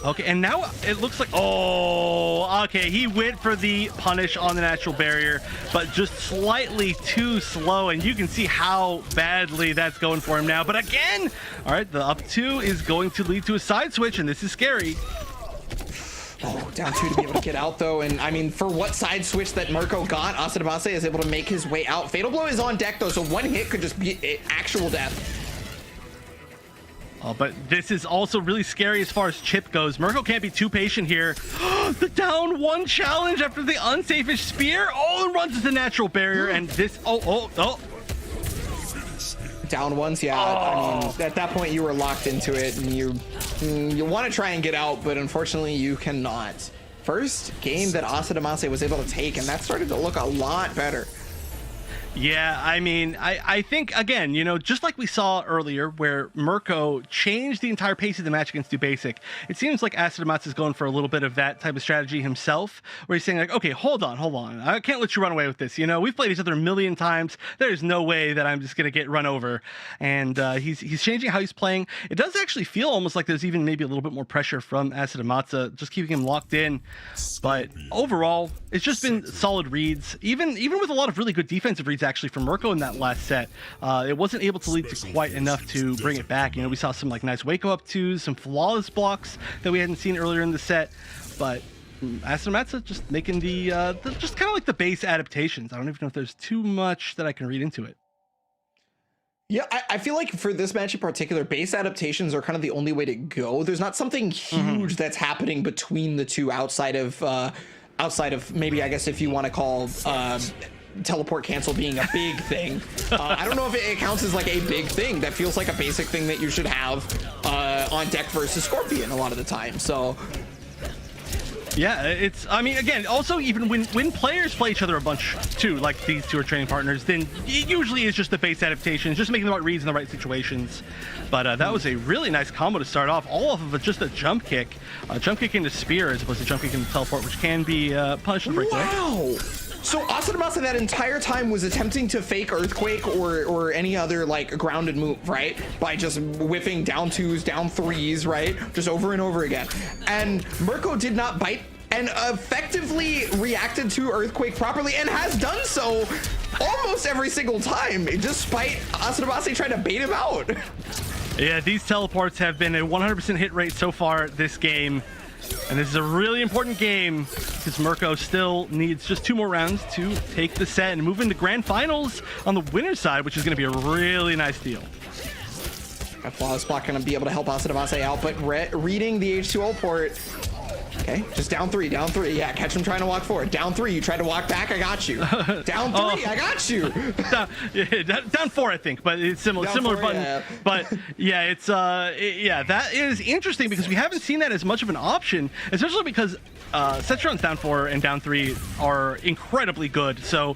Okay, and now it looks like, oh, okay, he went for the punish on the natural barrier, but just slightly too slow, and you can see how badly that's going for him now. But again, all right, the up 2 is going to lead to a side switch, and this is scary. Oh, down 2 to be able to get out, though. And, I mean, for what side switch that Mirko got, Asanomata is able to make his way out. Fatal Blow is on deck, though, so one hit could just be actual death. Oh, but this is also really scary as far as chip goes. Mirko can't be too patient here. The down 1 challenge after the unsafe-ish spear. Oh, and runs into the natural barrier, and this... Oh. Down ones, yeah. I mean, at that point, you were locked into it, and you want to try and get out, but unfortunately, you cannot. First game that Asanomata was able to take, and that started to look a lot better. Yeah, I mean, I think, again, just like we saw earlier where Mirko changed the entire pace of the match against Basic, it seems like Asadamasa is going for a little bit of that type of strategy himself, where he's saying, like, okay, hold on. I can't let you run away with this. We've played each other a million times. There's no way that I'm just going to get run over. And he's changing how he's playing. It does actually feel almost like there's even maybe a little bit more pressure from Asadamasa, just keeping him locked in. But overall, it's just been solid reads, even with a lot of really good defensive reads actually from Mirko in that last set. It wasn't able to lead to quite enough to bring it back. We saw some like nice Waco up twos, some flawless blocks that we hadn't seen earlier in the set, but Asadamasa just making the just kind of like the base adaptations. I don't even know if there's too much that I can read into it. Yeah, I feel like for this match in particular, base adaptations are kind of the only way to go. There's not something huge that's happening between the two outside of maybe, I guess, if you want to call teleport cancel being a big thing. I don't know if it counts as like a big thing. That feels like a basic thing that you should have on deck versus Scorpion a lot of the time. So yeah, I mean, again, also even when players play each other a bunch too, like these two are training partners, then it usually is just the base adaptations, just making the right reads in the right situations. But that was a really nice combo to start off, all off of just a jump kick into spear as opposed to jump kick into teleport, which can be punished in the breakaway. Wow. So Asadamasa that entire time was attempting to fake Earthquake or any other like grounded move, right? By just whipping down twos, down threes, right? Just over and over again. And Mirko did not bite and effectively reacted to Earthquake properly and has done so almost every single time, despite Asadamasa trying to bait him out. Yeah, these teleports have been a 100% hit rate so far this game. And this is a really important game because Mirko still needs just 2 more rounds to take the set and move into grand finals on the winner's side, which is going to be a really nice deal. A flawless block going to be able to help Asadamasa out, but reading the H2O port. Okay, just down three. Yeah, catch him trying to walk forward. Down 3, you try to walk back, I got you. Down 3, I got you. down 4, I think, but it's similar 4, button. Yeah. But yeah, it's that is interesting because we haven't seen that as much of an option, especially because Setron's down 4 and down 3 are incredibly good. So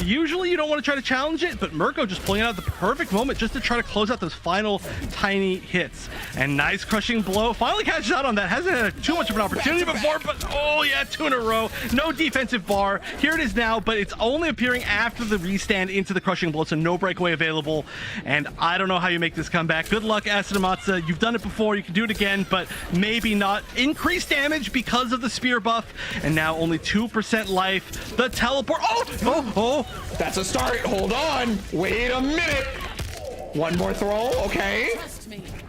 usually you don't want to try to challenge it, but Mirko just pulling out the perfect moment just to try to close out those final tiny hits. And nice crushing blow. Finally catches out on that. Hasn't had too much of an opportunity before, but oh yeah, 2 in a row. No defensive bar. Here it is now, but it's only appearing after the restand into the crushing blow, so no breakaway available. And I don't know how you make this comeback. Good luck, Asadamasa. You've done it before. You can do it again, but maybe not. Increased damage because of the spear buff, and now only 2% life. The teleport. Oh! That's a start. Hold on. Wait a minute. One more throw. Okay.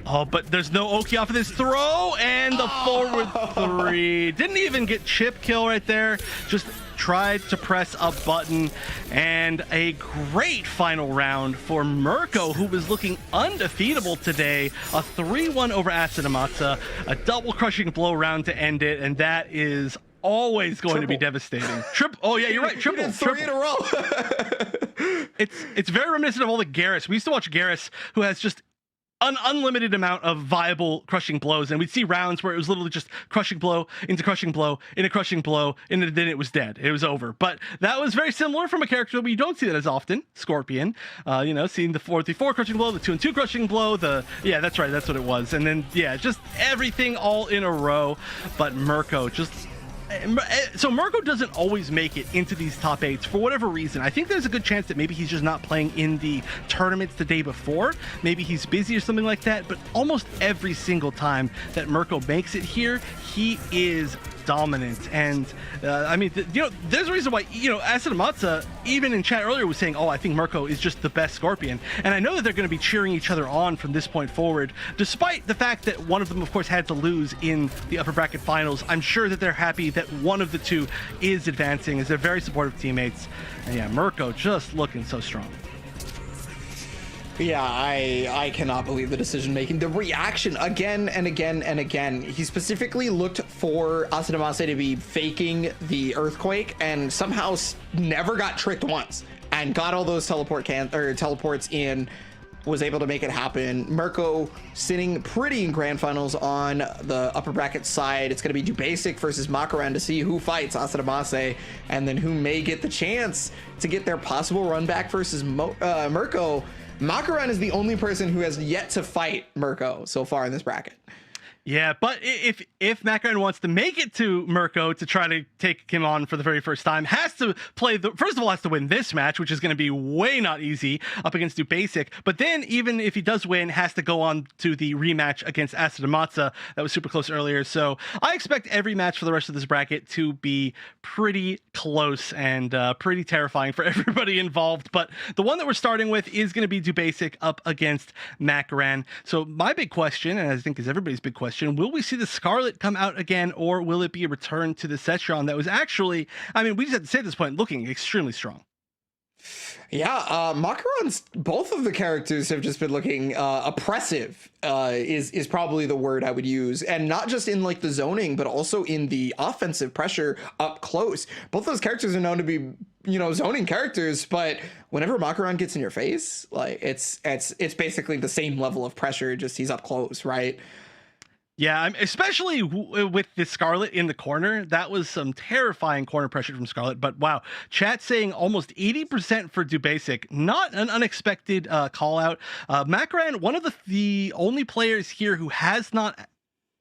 Oh, but there's no Oki off of this throw, and the forward 3. Didn't even get chip kill right there. Just tried to press a button, and a great final round for Mirko, who was looking undefeatable today. A 3-1 over Asadamasa, a double crushing blow round to end it, and that is always going to be devastating. Oh yeah, you're right. Triple. 3 in a row. It's very reminiscent of all the Garrus. We used to watch Garrus, who has just an unlimited amount of viable crushing blows, and we'd see rounds where it was literally just crushing blow into crushing blow into crushing blow, and then it was dead. It was over. But that was very similar from a character that we don't see that as often, Scorpion. Seeing the 4-3-4 crushing blow, the 2-2 crushing blow, yeah, that's right, that's what it was. And then yeah, just everything all in a row. But Mirko just. So Mirko doesn't always make it into these top 8s for whatever reason. I think there's a good chance that maybe he's just not playing in the tournaments the day before. Maybe he's busy or something like that. But almost every single time that Mirko makes it here, he is dominant. And I mean, there's a reason why, Asadamasa, even in chat earlier, was saying, oh, I think Mirko is just the best Scorpion. And I know that they're going to be cheering each other on from this point forward, despite the fact that one of them, of course, had to lose in the upper bracket finals. I'm sure that they're happy that one of the two is advancing, as they're very supportive teammates. And yeah, Mirko just looking so strong. Yeah, I cannot believe the decision making. The reaction again and again and again. He specifically looked for Asadamasa to be faking the earthquake and somehow never got tricked once and got all those teleports in. was able to make it happen. Mirko sitting pretty in grand finals on the upper bracket side. It's going to be Dubasic versus Makaran to see who fights Asadamase, and then who may get the chance to get their possible run back versus Mirko. Makaran is the only person who has yet to fight Mirko so far in this bracket. Yeah, but if Makaran wants to make it to Mirko to try to take him on for the very first time, has to play first of all has to win this match, which is going to be way not easy up against Dubasic. But then even if he does win, has to go on to the rematch against Asadamasa that was super close earlier. So I expect every match for the rest of this bracket to be pretty close and pretty terrifying for everybody involved. But the one that we're starting with is going to be Dubasic up against Makaran. So my big question, and I think is everybody's big question, will we see the Scarlet come out again, or will it be a return to the Setron that was actually, I mean, we just have to say at this point, looking extremely strong? Yeah, Makaran's, both of the characters have just been looking oppressive, is probably the word I would use. And not just in like the zoning, but also in the offensive pressure up close. Both those characters are known to be, you know, zoning characters, but whenever Makaran gets in your face, like it's basically the same level of pressure, just he's up close, right? Yeah, especially with the Scarlet in the corner. That was some terrifying corner pressure from Scarlet. But wow, chat saying almost 80% for Dubasic. Not an unexpected call out. Makaran, one of the only players here who has not...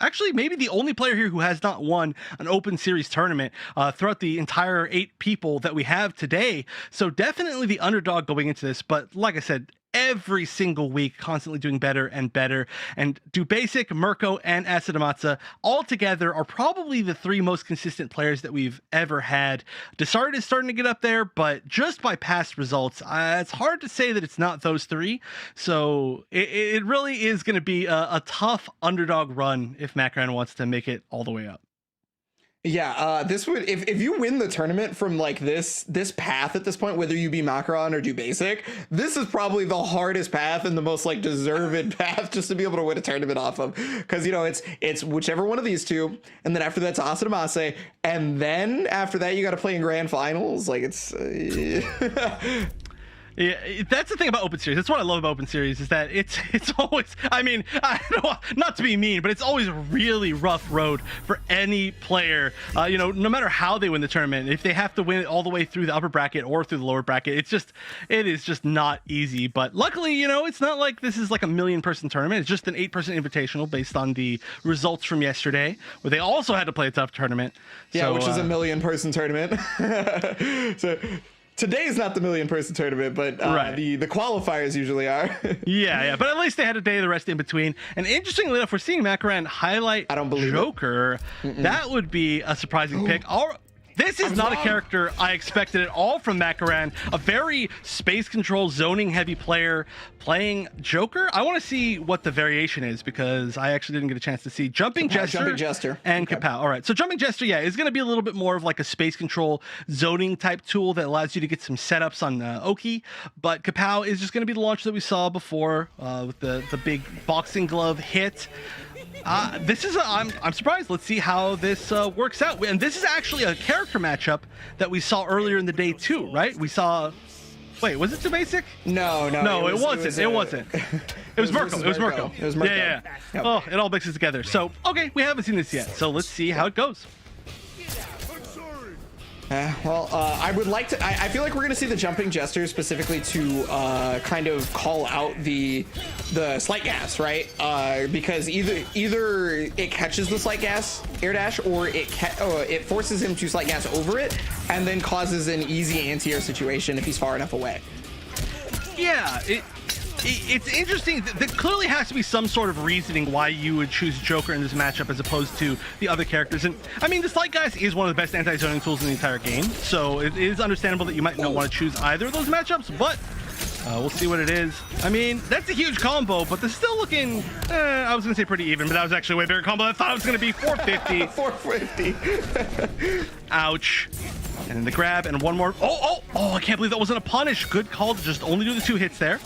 Actually, maybe the only player here who has not won an open series tournament throughout the entire 8 people that we have today. So definitely the underdog going into this. But like I said, every single week, constantly doing better and better. And Dubasic, Mirko, and Asadamasa all together are probably the 3 most consistent players that we've ever had. Desart is starting to get up there, but just by past results, it's hard to say that it's not those 3. So it really is going to be a tough underdog run if Makaran wants to make it all the way up. Yeah, this would, if you win the tournament from like this path at this point, whether you be Makaran or Dubasic, this is probably the hardest path and the most like deserved path just to be able to win a tournament off of, because you know it's whichever one of these 2, and then after that's Asadamase, and then after that you got to play in grand finals. Like it's Yeah, that's the thing about Open Series. That's what I love about Open Series, is that it's always, I mean, I don't know, not to be mean, but it's always a really rough road for any player. You know, no matter how they win the tournament, if they have to win it all the way through the upper bracket or through the lower bracket, it is just not easy. But luckily, you know, it's not like this is like a 1 million person tournament. It's just an 8-person invitational based on the results from yesterday, where they also had to play a tough tournament. Yeah, so, which is a 1 million person tournament. So today's not the 1 million person tournament, but right. the qualifiers usually are. yeah, but at least they had a day, the rest in between. And interestingly enough, we're seeing Makaran highlight I don't believe Joker. That would be a surprising pick. This is not a character I expected at all from Makaran. A very space control zoning heavy player playing Joker. I want to see what the variation is, because I actually didn't get a chance to see Jumping Jester and okay. Kapow. All right, so Jumping Jester, yeah, is going to be a little bit more of like a space control zoning type tool that allows you to get some setups on Oki. But Kapow is just going to be the launch that we saw before with the big boxing glove hit. This is I'm surprised. Let's see how this works out. And this is actually a character matchup that we saw earlier in the day too, right? We saw. Wait, was it Dubasic? No, it wasn't. It was Mirko. It was Mirko. Yeah. Yep. Oh, it all mixes together. So okay, we haven't seen this yet. So let's see how it goes. Well, I would like to. I feel like we're gonna see the Jumping Jester specifically to kind of call out the slight gas, right? Because either it catches the slight gas air dash, or it forces him to slight gas over it, and then causes an easy anti-air situation if he's far enough away. Yeah, it's interesting. There clearly has to be some sort of reasoning why you would choose Joker in this matchup as opposed to the other characters. And I mean, the Slight Guys is one of the best anti-zoning tools in the entire game, so it is understandable that you might not want to choose either of those matchups, but we'll see what it is. I mean, that's a huge combo, but they're still looking, I was going to say pretty even, but that was actually a way bigger combo. I thought it was going to be 450. 450. Ouch. And then the grab and one more. Oh, I can't believe that wasn't a punish. Good call to just only do the 2 hits there.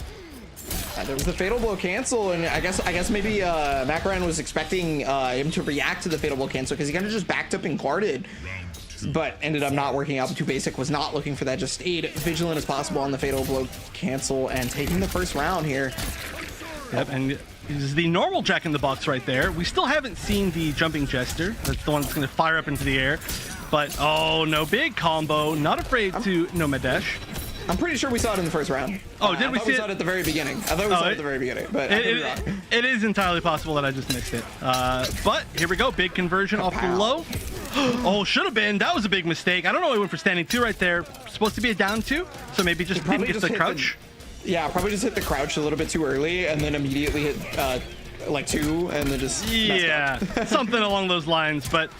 There was the fatal blow cancel, and I guess maybe Makaran was expecting him to react to the fatal blow cancel, because he kind of just backed up and guarded. but ended up not working out. But Too Basic was not looking for that, just stayed vigilant as possible on the fatal blow cancel and taking the first round here. Yep, and this is the normal Jack in the Box right there. We still haven't seen the jumping Jester. That's the one that's going to fire up into the air. But, oh no, big combo. Not afraid to Nomad Dash. I'm pretty sure we saw it in the first round. Oh, did we see we it? saw it at the very beginning. I thought we saw it at the very beginning, but I could be wrong. It is entirely possible that I just mixed it. But here we go. Big conversion off the low. Oh, should have been. That was a big mistake. I don't know why he went for standing 2 right there. Supposed to be a down 2, so maybe just didn't get the crouch. Yeah, probably just hit the crouch a little bit too early and then immediately hit like 2 and then just yeah, something along those lines. But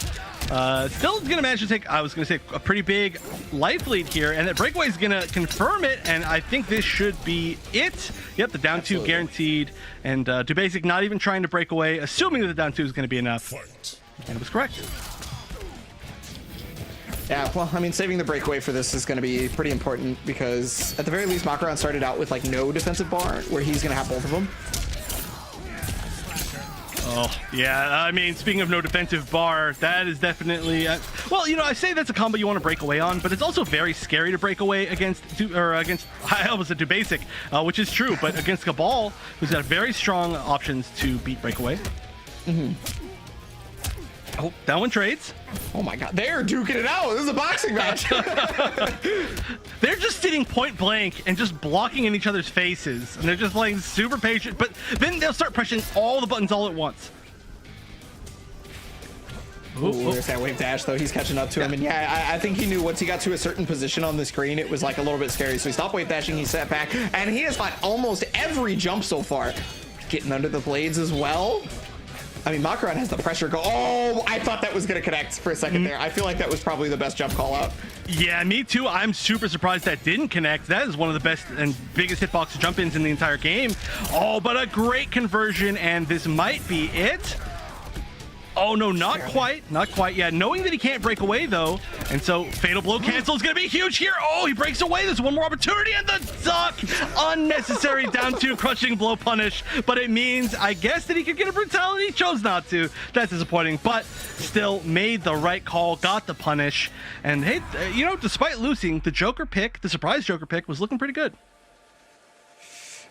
still gonna manage to take, I was gonna say, a pretty big life lead here, and that breakaway is gonna confirm it, and I think this should be it. Yep, the down 2 guaranteed, and Too Basic not even trying to break away, assuming that the down 2 is gonna be enough, and it was correct. Yeah, well, I mean, saving the breakaway for this is going to be pretty important because at the very least, Makaron started out with like no defensive bar where he's going to have both of them. Oh, yeah, I mean, speaking of no defensive bar, that is definitely, well, you know, I say that's a combo you want to break away on, but it's also very scary to break away against, I almost said Too Basic, which is true, but against Cabal, who's got very strong options to beat breakaway. Oh, that one trades. Oh my god, they're duking it out. This is a boxing match. They're just sitting point blank and just blocking in each other's faces, and they're just playing super patient, but then they'll start pressing all the buttons all at once. Ooh, there's that wave dash though. He's catching up to him, and yeah, I think he knew once he got to a certain position on the screen, it was like a little bit scary. So he stopped wave dashing, he sat back, and he has fought almost every jump so far. Getting under the blades as well. I mean, Makaron has the pressure go. Oh, I thought that was going to connect for a second there. I feel like that was probably the best jump call out. Yeah, me too. I'm super surprised that didn't connect. That is one of the best and biggest hitbox jump-ins in the entire game. Oh, but a great conversion, and this might be it. Oh, no, not quite. Not quite. Yeah, knowing that he can't break away, though. And so Fatal Blow cancel is going to be huge here. Oh, he breaks away. There's one more opportunity, and the duck. Unnecessary down 2 crushing blow punish. But it means, I guess, that he could get a brutality. He chose not to. That's disappointing. But still made the right call. Got the punish. And, hey, you know, despite losing, the Joker pick, the surprise Joker pick, was looking pretty good.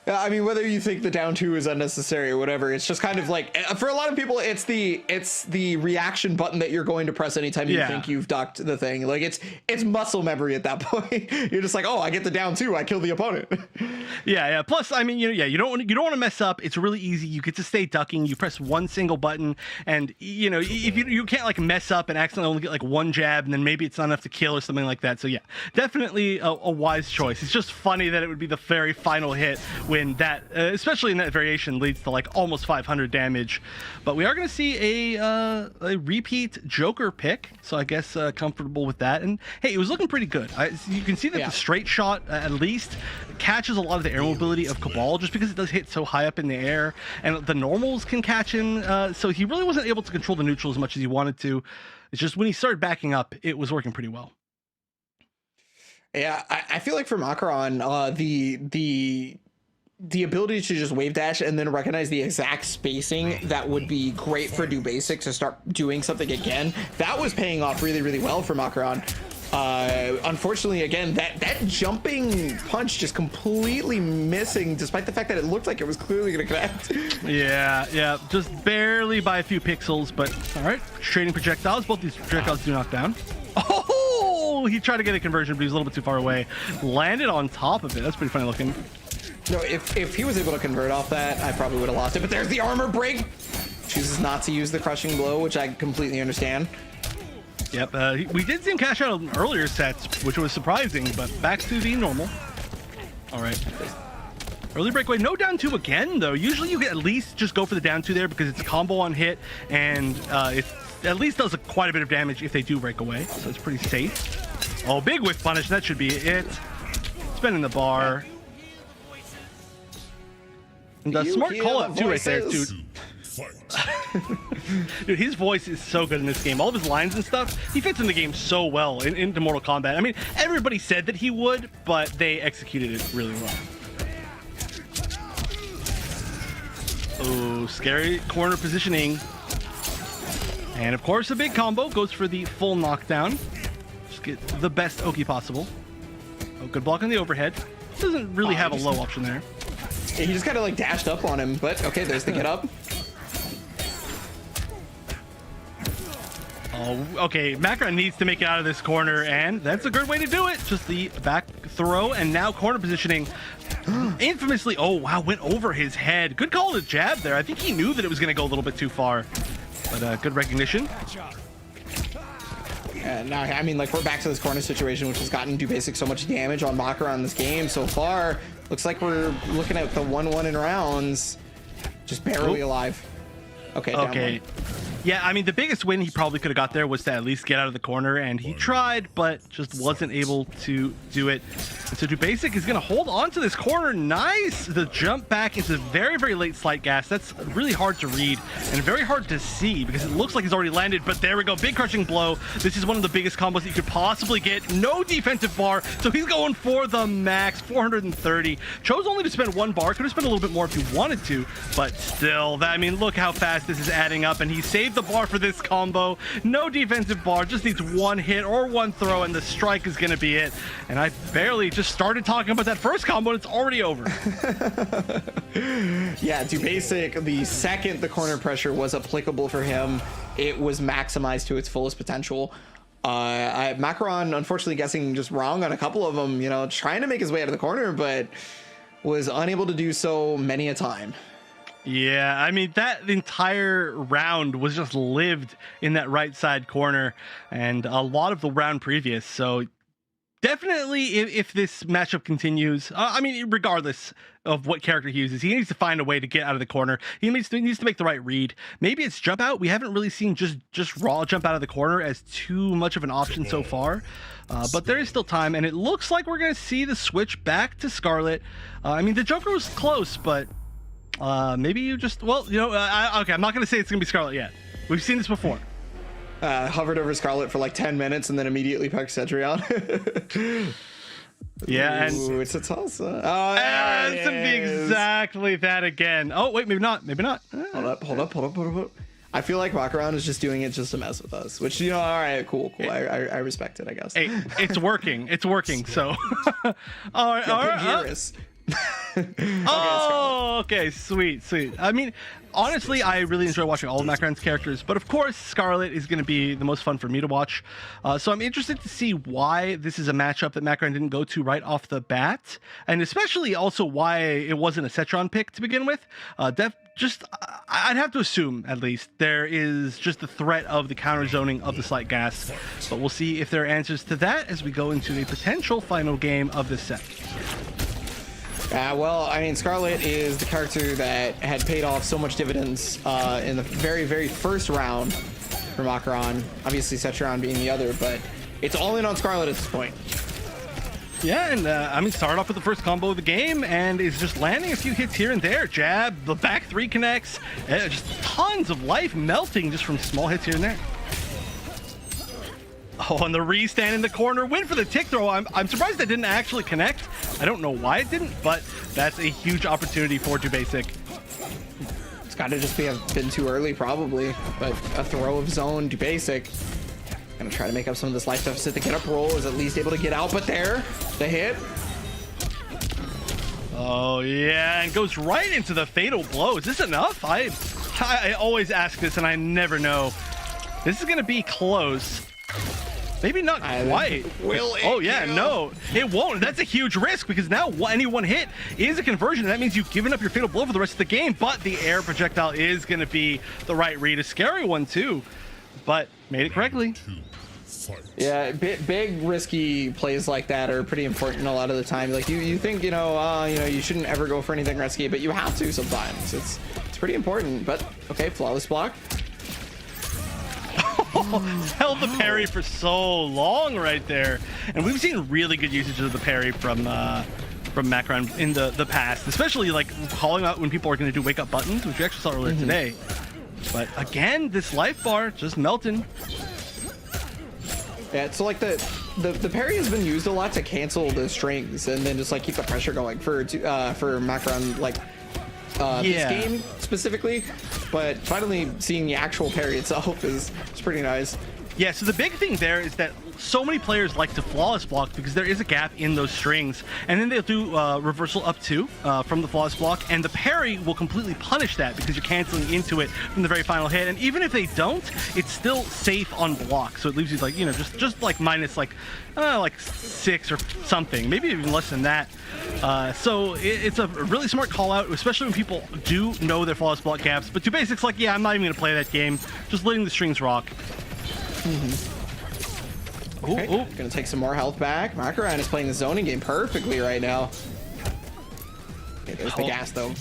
I mean, whether you think the down 2 is unnecessary or whatever, it's just kind of like, for a lot of people, it's the reaction button that you're going to press anytime you think you've ducked the thing. Like it's muscle memory at that point. You're just like, oh, I get the down 2, I kill the opponent. Yeah. Plus, I mean, you don't want to mess up. It's really easy. You get to stay ducking. You press one single button, and you know, if you can't like mess up and accidentally only get like one jab, and then maybe it's not enough to kill or something like that. So yeah, definitely a wise choice. It's just funny that it would be the very final hit when that, especially in that variation, leads to like almost 500 damage. But we are going to see a repeat Joker pick, so I guess comfortable with that. And hey, it was looking pretty good. You can see that the straight shot at least catches a lot of the air mobility of Cabal, just because it does hit so high up in the air, and the normals can catch him. So he really wasn't able to control the neutral as much as he wanted to. It's just when he started backing up, it was working pretty well. Yeah, I feel like for Makaron, the ability to just wave dash and then recognize the exact spacing that would be great for Too Basic to start doing something again, that was paying off really, really well for Makaron. Unfortunately, again, that jumping punch just completely missing, despite the fact that it looked like it was clearly going to connect. Yeah, just barely by a few pixels, but all right. Trading projectiles. Both these projectiles do knock down. Oh, he tried to get a conversion, but he was a little bit too far away. Landed on top of it. That's pretty funny looking. No, if he was able to convert off that, I probably would have lost it. But there's the armor break. Chooses not to use the crushing blow, which I completely understand. Yep, we did see him cash out in earlier sets, which was surprising, but back to the normal. All right. Early breakaway, no down 2 again, though. Usually you get at least just go for the down 2 there because it's a combo on hit, and it at least does quite a bit of damage if they do break away, so it's pretty safe. Oh, big whiff punish, that should be it. Spinning the bar. And the smart call out too right there, dude. Dude, his voice is so good in this game. All of his lines and stuff, he fits in the game so well into Mortal Kombat. I mean, everybody said that he would, but they executed it really well. Oh, scary corner positioning. And of course, a big combo goes for the full knockdown. Just get the best Oki possible. Oh, good block on the overhead. Doesn't really have a low option there. Yeah, he just kind of like dashed up on him, but okay, there's the get up. Oh, okay. Macron needs to make it out of this corner, and that's a good way to do it. Just the back throw, and now corner positioning. Infamously, oh wow, went over his head. Good call to jab there. I think he knew that it was going to go a little bit too far, but good recognition. And now, I mean, like, we're back to this corner situation, which has gotten Dubasic so much damage on Makaron this game so far. Looks like we're looking at the 1-1 in rounds, just barely alive. Okay. Okay. Yeah, I mean, the biggest win he probably could have got there was to at least get out of the corner, and he tried, but just wasn't able to do it. And so Dubasic is going to hold on to this corner. Nice! The jump back into very, very late slight gas. That's really hard to read and very hard to see because it looks like he's already landed, but there we go. Big crushing blow. This is one of the biggest combos that you could possibly get. No defensive bar, so he's going for the max, 430. Chose only to spend 1 bar. Could have spent a little bit more if he wanted to, but still, I mean, look how fast this is adding up, and he saved the bar for this combo. No defensive bar, just needs 1 hit or 1 throw, and the strike is going to be it. And I barely just started talking about that first combo, and it's already over. Yeah, Dubasic, the second the corner pressure was applicable for him, it was maximized to its fullest potential. Macaron, unfortunately, guessing just wrong on a couple of them, you know, trying to make his way out of the corner, but was unable to do so many a time. Yeah, I mean, that entire round was just lived in that right side corner and a lot of the round previous. So definitely, if this matchup continues, I mean, regardless of what character he uses, he needs to find a way to get out of the corner. He needs to make the right read. Maybe it's jump out. We haven't really seen just raw jump out of the corner as too much of an option so far. But there is still time, and it looks like we're going to see the switch back to Scarlet. I mean, the Joker was close, but maybe you just, well, you know, okay, I'm not going to say it's going to be Scarlet yet. We've seen this before. Hovered over Scarlet for like 10 minutes and then immediately pucked Cetrion. Yeah, Ooh, and it's a Tulsa. Oh, there it's it is. exactly that again. Oh, wait, maybe not. Maybe not. Hold up. I feel like Makaron is just doing it just to mess with us, which, you know, all right, cool. I respect it, I guess. Hey, it's working. It's working, so. All right. Oh, okay, sweet. I mean, honestly, I really enjoy watching all of Macaron's characters, but of course, Scarlet is going to be the most fun for me to watch. So I'm interested to see why this is a matchup that Macaron didn't go to right off the bat, and especially also why it wasn't a Cetron pick to begin with. I'd have to assume, at least, there is just the threat of the counter zoning of the slight gas, but we'll see if there are answers to that as we go into a potential final game of this set. Well, I mean, Scarlet is the character that had paid off so much dividends in the very, very first round for Macaron. Obviously, Cetron being the other, but it's all in on Scarlet at this point. Yeah, and I mean, started off with the first combo of the game and is just landing a few hits here and there. Jab, the back 3 connects, just tons of life melting just from small hits here and there. Oh, and the restand in the corner, win for the tick throw. I'm surprised that didn't actually connect. I don't know why it didn't, but that's a huge opportunity for Dubasic. It's got to just been too early, probably, but a throw of zone, Dubasic. Gonna try to make up some of this life deficit. The get up roll is at least able to get out, but there, the hit. Oh yeah, and goes right into the fatal blow. Is this enough? I always ask this and I never know. This is gonna be close. Maybe not quite. Will it? Oh yeah, no, it won't. That's a huge risk because now any one hit is a conversion. That means you've given up your fatal blow for the rest of the game, but the air projectile is gonna be the right read. A scary one too, but made it correctly. Yeah, big risky plays like that are pretty important a lot of the time. Like you think, you know, you shouldn't ever go for anything risky, but you have to sometimes. It's pretty important. But okay, flawless block. Held the parry for so long right there, and we've seen really good usage of the parry from Macaron in the past, especially like calling out when people are going to do wake up buttons, which we actually saw earlier today. But again, this life bar just melting. Yeah, so like the parry has been used a lot to cancel the strings and then just like keep the pressure going for Macaron, like this game specifically. But finally seeing the actual parry itself is pretty nice. Yeah, so the big thing there is that so many players like to flawless block because there is a gap in those strings, and then they'll do reversal up 2 from the flawless block, and the parry will completely punish that because you're canceling into it from the very final hit. And even if they don't, it's still safe on block, so it leaves you like, you know, just like minus like 6 or something, maybe even less than that. So it's a really smart call out, especially when people do know their flawless block gaps. But 2Basic's like, yeah, I'm not even gonna play that game, just letting the strings rock. Okay. Gonna take some more health back. Makaran is playing the zoning game perfectly right now. Okay, there's the gas though.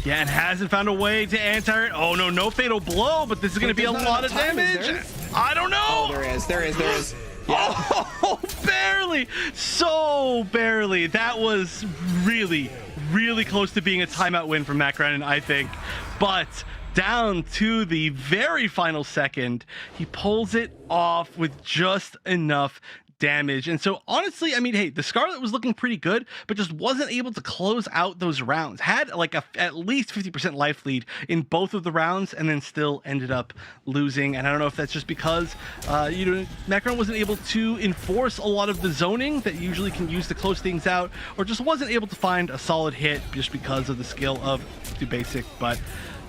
Yeah, and hasn't found a way to anti it. Oh no, no fatal blow, but this is gonna be a lot of damage. I don't know. Oh, there is. Yeah. Oh, barely. So barely. That was really, really close to being a timeout win from Makaran, I think. But down to the very final second, he pulls it off with just enough damage. And so honestly, I mean, hey, the Scarlet was looking pretty good, but just wasn't able to close out those rounds. Had like at least 50% life lead in both of the rounds, and then still ended up losing. And I don't know if that's just because Makaran wasn't able to enforce a lot of the zoning that you usually can use to close things out, or just wasn't able to find a solid hit just because of the skill of 2Basic. But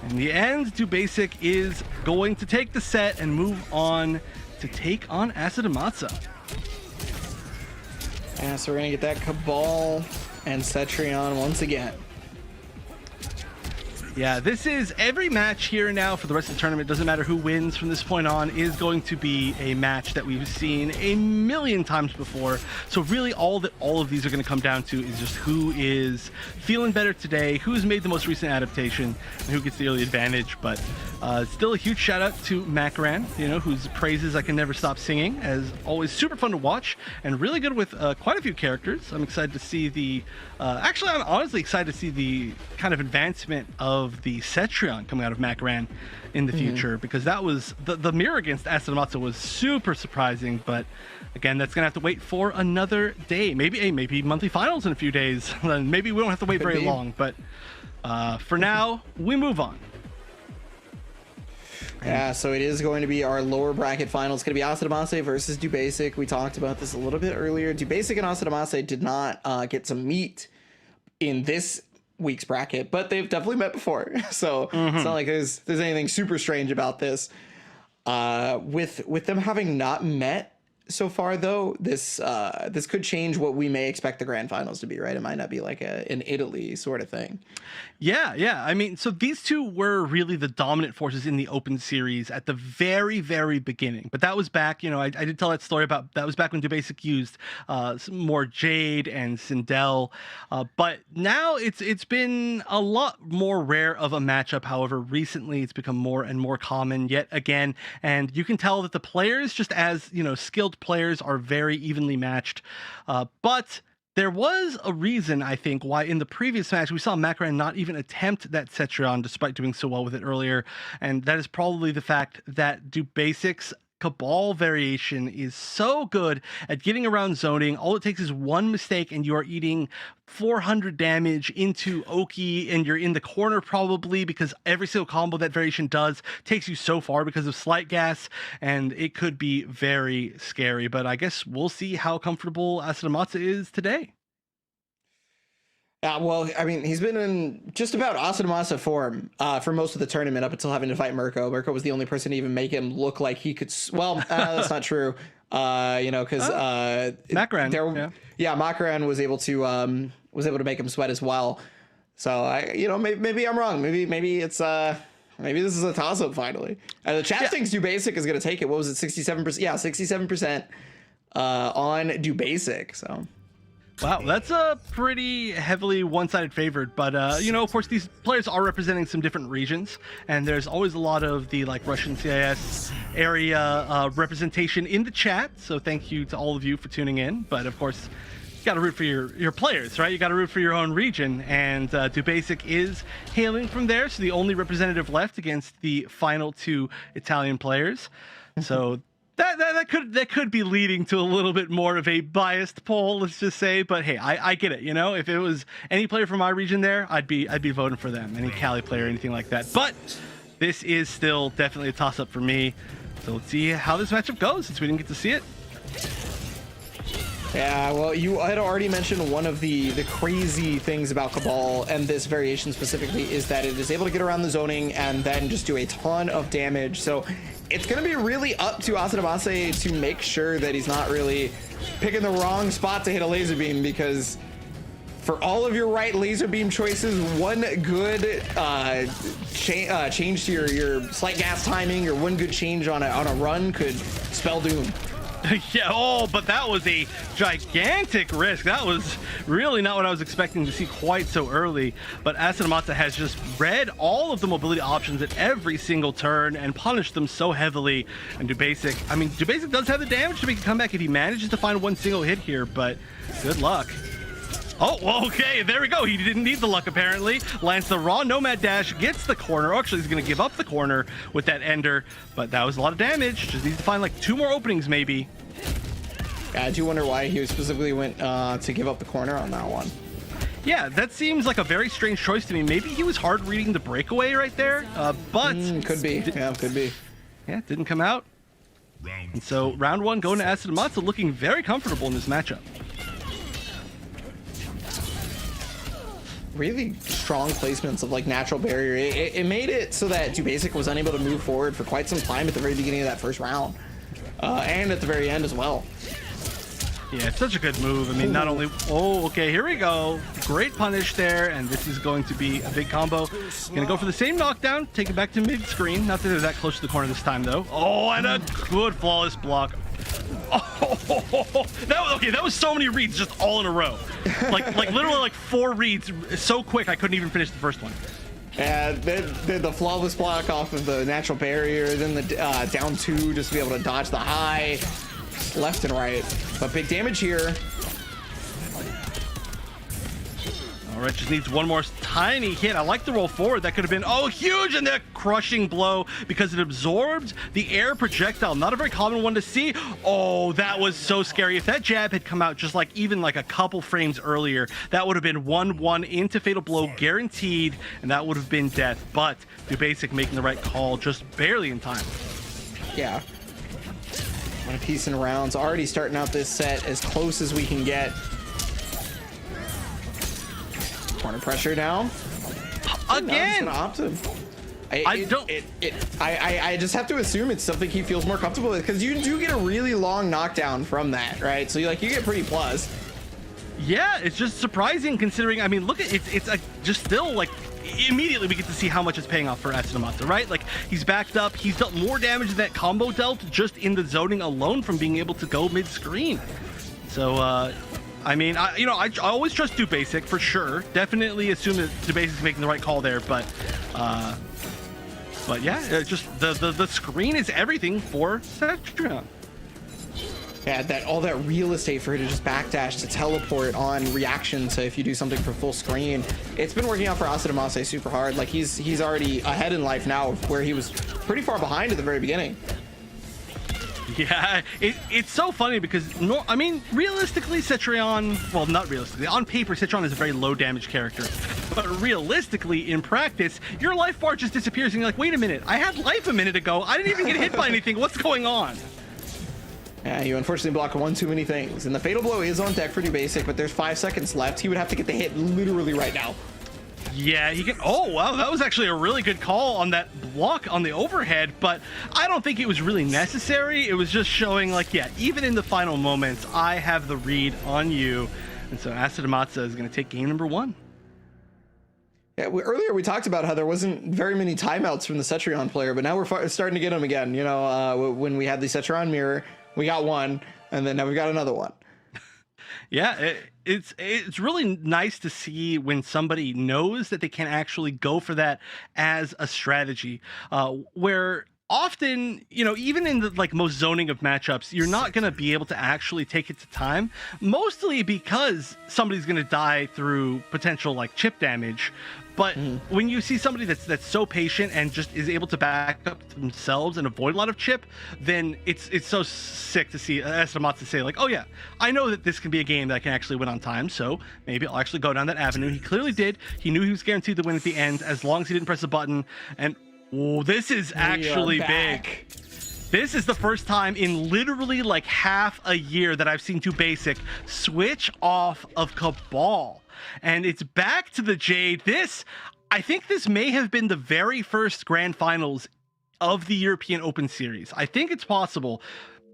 in the end, 2Basic is going to take the set and move on to take on Asadamasa. Yeah, so we're gonna get that Cabal and Cetrion once again. Yeah, this is every match here now for the rest of the tournament. Doesn't matter who wins from this point on, is going to be a match that we've seen a million times before. So really all of these are going to come down to is just who is feeling better today, who's made the most recent adaptation, and who gets the early advantage. But still a huge shout out to Makaran, you know, whose praises I can never stop singing. As always, super fun to watch and really good with quite a few characters. I'm excited to see the actually, I'm honestly excited to see the kind of advancement of the Cetrion coming out of Makaran in the future, because that was the mirror against Asadamasa was super surprising. But again, that's gonna have to wait for another day, maybe monthly finals in a few days. Then maybe we don't have to wait very long, but for now we move on. Yeah, so it is going to be our lower bracket final. It's going to be Asadamasa versus 2Basic. We talked about this a little bit earlier. 2Basic and Asadamasa did not get to meet in this week's bracket, but they've definitely met before. So it's not like there's anything super strange about this. With them having not met so far, though, this could change what we may expect the grand finals to be, right? It might not be like an Italy sort of thing. Yeah. I mean, so these two were really the dominant forces in the Open Series at the very, very beginning. But that was back, you know, I did tell that story about, that was back when 2Basic used some more Jade and Sindel. But now it's been a lot more rare of a matchup. However, recently it's become more and more common yet again. And you can tell that the players, just as, you know, skilled players, are very evenly matched. But there was a reason, I think, why in the previous match we saw Makaran not even attempt that Cetrion despite doing so well with it earlier, and that is probably the fact that 2Basic's Cabal variation is so good at getting around zoning. All it takes is one mistake and you are eating 400 damage into Oki, and you're in the corner probably, because every single combo that variation does takes you so far because of slight gas, and it could be very scary. But I guess we'll see how comfortable Asadamasa is today. Well, I mean, he's been in just about Asadamasa form for most of the tournament up until having to fight Mirko. Mirko was the only person to even make him look like he could. Well, that's not true. You know, because Makaran, Makaran was able to make him sweat as well. So maybe I'm wrong. Maybe it's maybe this is a toss up finally. The chat thinks 2Basic is going to take it. What was it? 67%. Yeah, 67% on 2Basic. So. Wow, that's a pretty heavily one-sided favored, but you know, of course, these players are representing some different regions, and there's always a lot of the like Russian CIS area representation in the chat. So thank you to all of you for tuning in. But of course, you got to root for your players, right? You got to root for your own region, and 2Basic is hailing from there. So the only representative left against the final two Italian players. So. That could be leading to a little bit more of a biased poll, let's just say. But hey, I get it. You know, if it was any player from my region there, I'd be voting for them. Any Cali player, anything like that. But this is still definitely a toss up for me. So let's see how this matchup goes since we didn't get to see it. Yeah, well, you had already mentioned one of the crazy things about Cabal, and this variation specifically, is that it is able to get around the zoning and then just do a ton of damage. So it's going to be really up to Asadamase to make sure that he's not really picking the wrong spot to hit a laser beam, because for all of your right laser beam choices, one good change to your slight gas timing, or one good change on a run could spell doom. Yeah, oh, but that was a gigantic risk. That was really not what I was expecting to see quite so early. But Asadamasa has just read all of the mobility options at every single turn and punished them so heavily. And Dubasic, I mean, Dubasic does have the damage to make a comeback if he manages to find one single hit here, but good luck. Oh, okay, there we go. He didn't need the luck, apparently. Lands the raw Nomad Dash, gets the corner. Actually, he's going to give up the corner with that Ender, but that was a lot of damage. Just needs to find like 2 more openings, maybe. Yeah, I do wonder why he specifically went to give up the corner on that one. Yeah, that seems like a very strange choice to me. Maybe he was hard reading the breakaway right there, but... could be. Yeah, could be. Yeah, didn't come out. And so, round 1 going to Asadamasa, looking very comfortable in this matchup. Really strong placements of like natural barrier. It made it so that Dubasic was unable to move forward for quite some time at the very beginning of that first round, and at the very end as well. Yeah, it's such a good move. I mean, not only... Oh, okay, here we go. Great punish there, and this is going to be a big combo. Gonna go for the same knockdown, take it back to mid-screen. Not that they're that close to the corner this time, though. Oh, and a good flawless block. Oh, that was so many reads just all in a row. Like literally like 4 reads so quick I couldn't even finish the first one. Yeah, the flawless block off of the natural barrier, then the down 2 just to be able to dodge the high, left and right. But big damage here. All right, just needs one more tiny hit. I like the roll forward. That could have been, oh, huge, and that crushing blow because it absorbed the air projectile. Not a very common one to see. Oh, that was so scary. If that jab had come out just like even like a couple frames earlier, that would have been 1-1 into Fatal Blow guaranteed, and that would have been death. But Dubasic making the right call just barely in time. Yeah. One apiece in rounds. Already starting out this set as close as we can get. Corner pressure now. Again. I just have to assume it's something he feels more comfortable with, because you do get a really long knockdown from that, right? So you get pretty plus. Yeah, it's just surprising considering. I mean, look at it's just still like immediately we get to see how much it's paying off for Asadamasa, right? Like he's backed up. He's dealt more damage than that combo dealt just in the zoning alone from being able to go mid-screen. So. I mean, I always trust Dubasic for sure. Definitely assume that Dubasic's making the right call there, but yeah, just the screen is everything for Cetrion. Yeah, all that real estate for her to just backdash to teleport on reaction to if you do something for full screen. It's been working out for Asadamase super hard. Like he's already ahead in life now, where he was pretty far behind at the very beginning. Yeah, it's so funny because, I mean, realistically, Cetrion, well, not realistically, on paper, Cetrion is a very low damage character. But realistically, in practice, your life bar just disappears and you're like, wait a minute, I had life a minute ago. I didn't even get hit by anything. What's going on? Yeah, you unfortunately block one too many things. And the Fatal Blow is on deck for Dubasic, but there's 5 seconds left. He would have to get the hit literally right now. Yeah, he can. Oh, wow, that was actually a really good call on that block on the overhead, but I don't think it was really necessary. It was just showing, like, yeah, even in the final moments, I have the read on you. And so Asadamasa is going to take game number 1. Yeah, earlier we talked about how there wasn't very many timeouts from the Cetrion player, but now we're starting to get them again. You know, when we had the Cetrion mirror, we got one, and then now we've got another one. Yeah, it's really nice to see when somebody knows that they can actually go for that as a strategy, where often, you know, even in the like most zoning of matchups, you're not going to be able to actually take it to time, mostly because somebody's going to die through potential like chip damage. But when you see somebody that's so patient and just is able to back up themselves and avoid a lot of chip, then it's so sick to see Asadamasa say like, oh yeah, I know that this can be a game that I can actually win on time, so maybe I'll actually go down that avenue. He clearly did. He knew he was guaranteed the win at the end as long as he didn't press a button. And oh, this is actually big. This is the first time in literally like half a year that I've seen 2 Basic switch off of Cabal. And it's back to the Jade. I think this may have been the very first grand finals of the European Open Series. I think it's possible,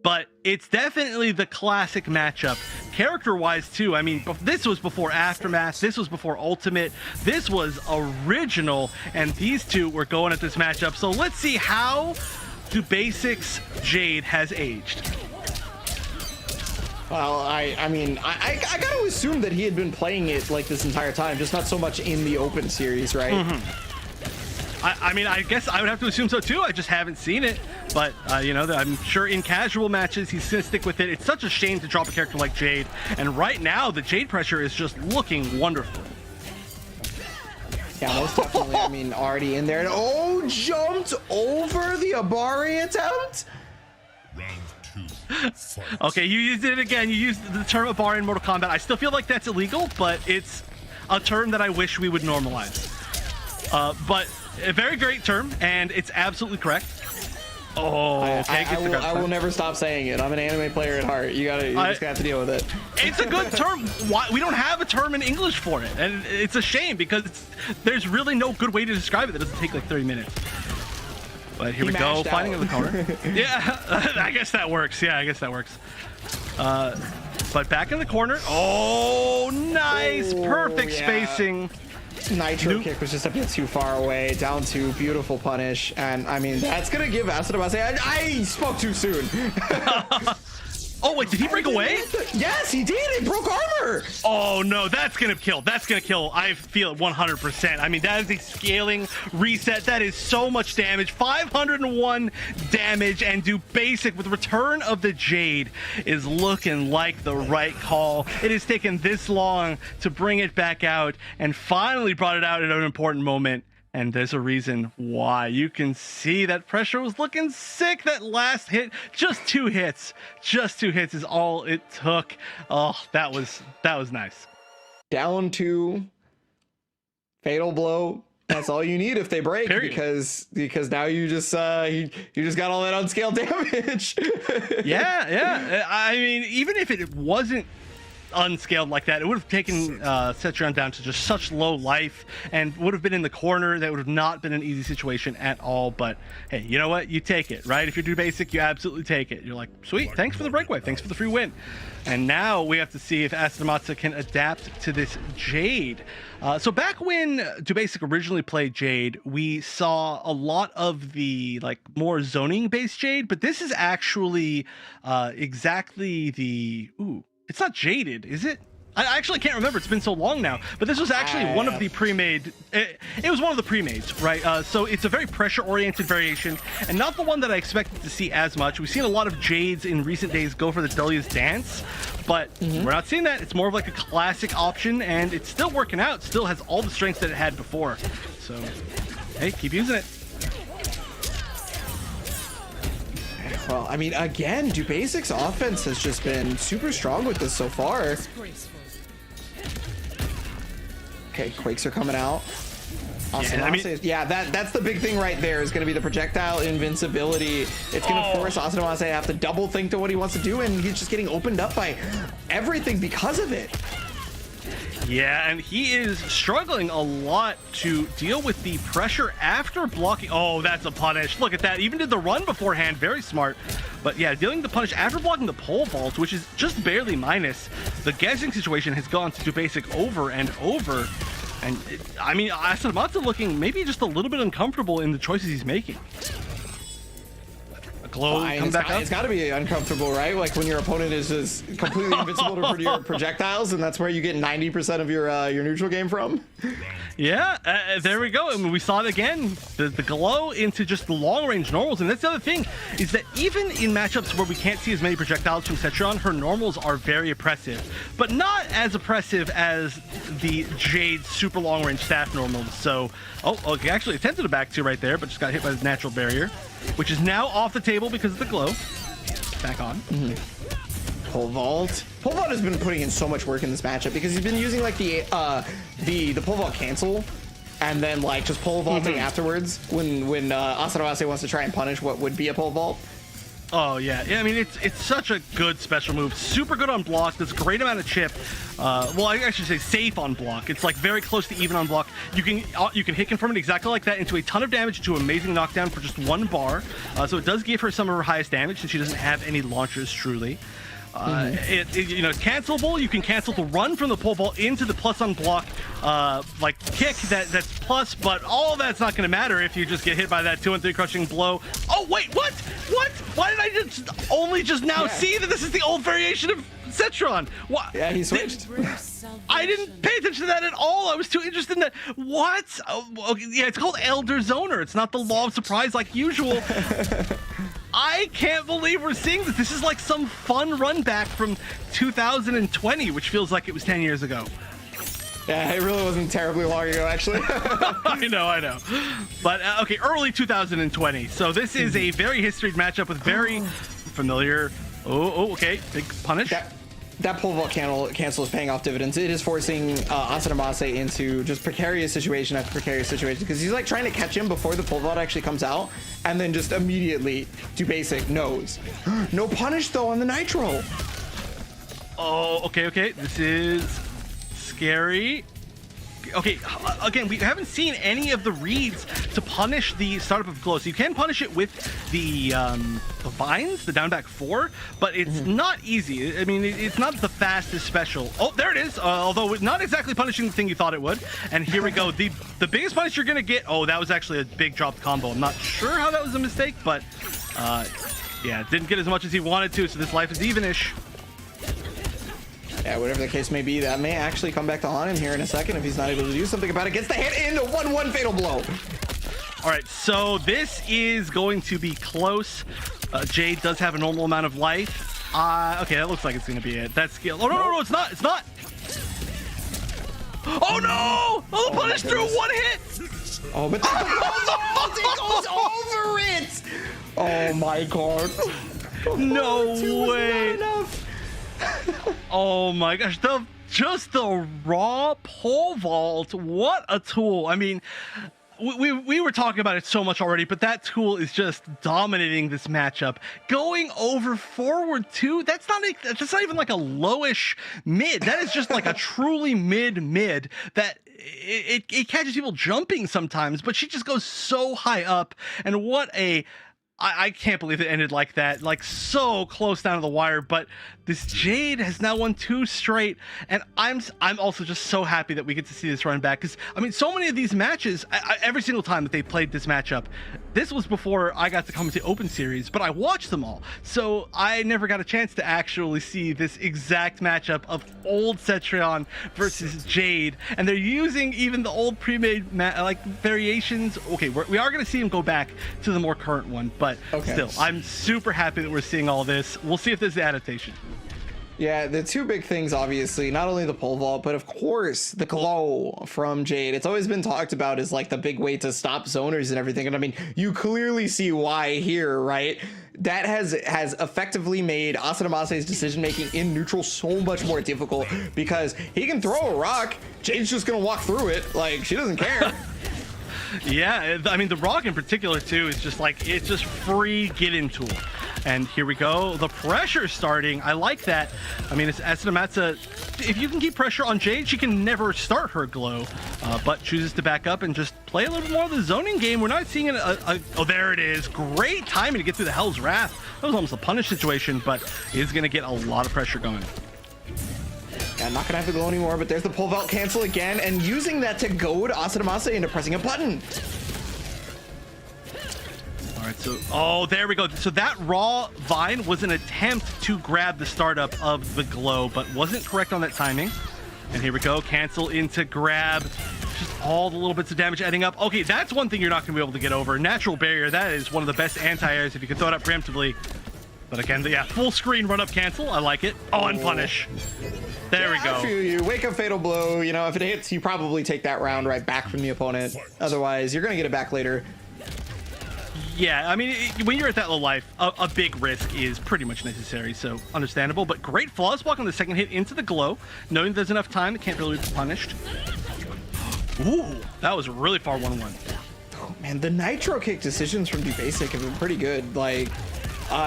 but it's definitely the classic matchup. Character-wise, too, I mean, this was before Aftermath, this was before Ultimate, this was original, and these two were going at this matchup. So let's see how Basic's Jade has aged. Well, I mean, I got to assume that he had been playing it like this entire time, just not so much in the Open Series, right? I mean, I guess I would have to assume so too. I just haven't seen it, but you know, I'm sure in casual matches he's gonna stick with it. It's such a shame to drop a character like Jade, and right now the Jade pressure is just looking wonderful. Yeah, most definitely. I mean, already in there. And oh, jumped over the Abari attempt. Okay, you used it again. You used the term Abari in Mortal Kombat. I still feel like that's illegal, but it's a term that I wish we would normalize. But a very great term, and it's absolutely correct. Oh, okay. I will never stop saying it. I'm an anime player at heart. You just gotta have to deal with it. It's a good term. Why we don't have a term in English for it, and it's a shame because there's really no good way to describe it that doesn't take like 30 minutes. But here we go, fighting in the corner. Yeah, I guess that works. Yeah, I guess that works. But back in the corner. Oh, nice, perfect spacing. Nitro kick was just a bit too far away. Down 2, beautiful punish, and I mean that's gonna give Asadamase. I spoke too soon. Oh wait, did he break away? Yes, he did. It broke armor. Oh no, that's gonna kill. That's gonna kill. I feel it 100%. I mean, that is a scaling reset. That is so much damage. 501 damage, and Basic with Return of the Jade is looking like the right call. It has taken this long to bring it back out, and finally brought it out at an important moment. And there's a reason why. You can see that pressure was looking sick. That last hit, just 2 hits. Just 2 hits is all it took. Oh, that was nice. Down 2, fatal blow. That's all you need if they break. Period. because now you just got all that unscaled damage. Yeah. I mean, even if it wasn't unscaled like that, it would have taken Cetrion down to just such low life and would have been in the corner. That would have not been an easy situation at all. But hey, you know what? You take it, right? If you Basic, you absolutely take it. You're like, sweet, thanks for the breakaway, thanks for the free win. And now we have to see if Asadamase can adapt to this Jade. So back when Basic originally played Jade, we saw a lot of the like more zoning based Jade, but this is actually exactly the it's not jaded, is it? I actually can't remember. It's been so long now. But this was actually one of the pre-made. It was one of the pre-mades, right? So it's a very pressure-oriented variation, and not the one that I expected to see as much. We've seen a lot of Jades in recent days go for the Delia's Dance, but we're not seeing that. It's more of like a classic option, and it's still working out. Still has all the strengths that it had before. So, hey, keep using it. Well, I mean, again, Basic's offense has just been super strong with this so far. Okay, Quakes are coming out. That's the big thing right there is going to be the projectile invincibility. It's going to force Asadamase to have to double think to what he wants to do, and he's just getting opened up by everything because of it. Yeah, and he is struggling a lot to deal with the pressure after blocking. Oh, that's a punish. Look at that. Even did the run beforehand. Very smart. But yeah, dealing the punish after blocking the pole vault, which is just barely minus. The guessing situation has gone to Basic over and over. And I mean, Asadamase looking maybe just a little bit uncomfortable in the choices he's making. It's got to be uncomfortable, right? Like when your opponent is just completely invincible to your projectiles, and that's where you get 90% of your neutral game from. Yeah, there we go. I mean, we saw it again, the glow into just the long range normals. And that's the other thing, is that even in matchups where we can't see as many projectiles from Cetrion, her normals are very oppressive, but not as oppressive as the Jade super long range staff normals. So, okay, actually attempted a back two right there, but just got hit by the natural barrier, which is now off the table because of the glow. Back on. Pole vault. Pole vault has been putting in so much work in this matchup because he's been using like the pole vault cancel, and then like just pole vaulting afterwards when Asadamase wants to try and punish what would be a pole vault. Oh yeah, I mean it's such a good special move. Super good on block. Does a great amount of chip. Well, I should say safe on block. It's like very close to even on block. You can hit confirm it exactly like that into a ton of damage, to amazing knockdown for just 1 bar. So it does give her some of her highest damage since she doesn't have any launchers truly. It's cancelable. You can cancel the run from the pole vault into the plus on block like kick that's plus, but all that's not going to matter if you just get hit by that 2 and 3 crushing blow. Oh wait, what? Why did I just now see that this is the old variation of Cetron? What? Yeah, he switched. I didn't pay attention to that at all. I was too interested in that. What? Oh, okay, yeah, it's called Elder Zoner. It's not the Law of Surprise like usual. I can't believe we're seeing this. This is like some fun run back from 2020, which feels like it was 10 years ago. Yeah, it really wasn't terribly long ago, actually. I know. But, okay, early 2020. So this is a very historied matchup with very familiar... Oh, okay. Big punish. That pole vault cancel is paying off dividends. It is forcing Asanamase into just precarious situation after precarious situation, because he's like trying to catch him before the pole vault actually comes out, and then just immediately do basic knows. No punish though on the nitro. Oh, okay. This is scary. Okay, again, we haven't seen any of the reads to punish the startup of glow. So you can punish it with the vines, the down back 4, but it's not easy. I mean, it's not the fastest special. Oh, there it is. Although not exactly punishing the thing you thought it would. And here we go. The biggest punish you're gonna get. Oh, that was actually a big dropped combo. I'm not sure how that was a mistake, but yeah, didn't get as much as he wanted to. So this life is evenish. Yeah, whatever the case may be, that may actually come back to haunt him here in a second if he's not able to do something about it. Gets the hit into 1-1 fatal blow. All right, so this is going to be close. Jade does have a normal amount of life. Okay, that looks like it's going to be it. That's skill. Oh, no, it's not. It's not. Oh, no. Oh, the punish through 1 hit. Oh, but it goes over it. Oh, my God. No way. Oh my gosh, just the raw pole vault. What a tool. I mean, we were talking about it so much already, but that tool is just dominating this matchup. Going over forward 2, that's not even like a lowish mid. That is just like a truly mid that it catches people jumping sometimes, but she just goes so high up. And what a... I can't believe it ended like that, like so close down to the wire. But this Jade has now won 2 straight, and I'm also just so happy that we get to see this run back, because I mean, so many of these matches, every single time that they played this matchup, this was before I got to come to Open Series, but I watched them all, so I never got a chance to actually see this exact matchup of old Cetrion versus Jade, and they're using even the old pre-made like variations. Okay, we are going to see him go back to the more current one, but still, I'm super happy that we're seeing all this. We'll see if there's the adaptation. Yeah, the 2 big things, obviously, not only the pole vault, but of course the glow from Jade. It's always been talked about as like the big way to stop zoners and everything. And I mean, you clearly see why here, right? That has effectively made Asanamase's decision-making in neutral so much more difficult, because he can throw a rock. Jade's just going to walk through it. Like, she doesn't care. Yeah, I mean, the rock in particular, too, is just like, it's just free get-in tool. And here we go. The pressure starting. I like that. I mean, it's Asanamase. If you can keep pressure on Jade, she can never start her glow, but chooses to back up and just play a little bit more of the zoning game. We're not seeing oh, there it is. Great timing to get through the Hell's Wrath. That was almost a punish situation, but is going to get a lot of pressure going. Yeah, not gonna have to go anymore, but there's the pole vault cancel again, and using that to goad Asanamase into pressing a button. All right, so, oh, there we go. So that raw vine was an attempt to grab the startup of the glow, but wasn't correct on that timing. And here we go, cancel into grab. Just all the little bits of damage adding up. Okay, that's one thing you're not gonna be able to get over. Natural barrier, that is one of the best anti-airs if you can throw it up preemptively. But again, yeah, full screen run up cancel. I like it. Oh, and punish. There we go. I feel you. Wake up fatal blow. You know, if it hits, you probably take that round right back from the opponent. Otherwise, you're going to get it back later. Yeah, I mean, when you're at that low life, a big risk is pretty much necessary, so understandable. But great flawless block on the second hit into the glow. Knowing there's enough time, it can't really be punished. Ooh, that was a really far 1-1. Oh, man, the nitro kick decisions from D-Basic have been pretty good. Like,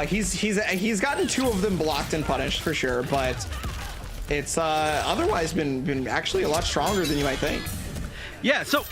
He's gotten 2 of them blocked and punished for sure, but it's otherwise been actually a lot stronger than you might think. Yeah, so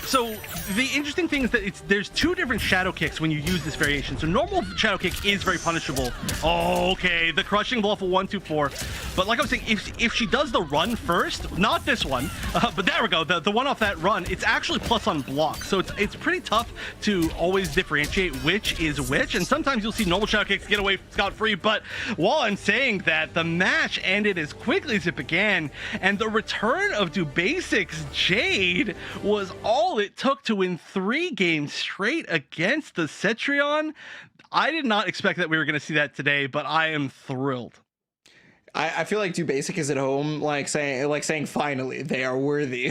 the interesting thing is that there's 2 different shadow kicks when you use this variation. So normal shadow kick is very punishable. Oh, okay, the crushing blow for 1-2-4. But like I was saying, if she does the run first, not this one, but there we go, the one off that run, it's actually plus on block. So it's pretty tough to always differentiate which is which. And sometimes you'll see normal shadow kicks get away scot-free. But while I'm saying that, the match ended as quickly as it began, and the return of Dubasic's Jade was all it took to win 3 games straight against the Cetrion. I did not expect that we were going to see that today, but I am thrilled. I feel like Dubasic is at home, saying finally they are worthy.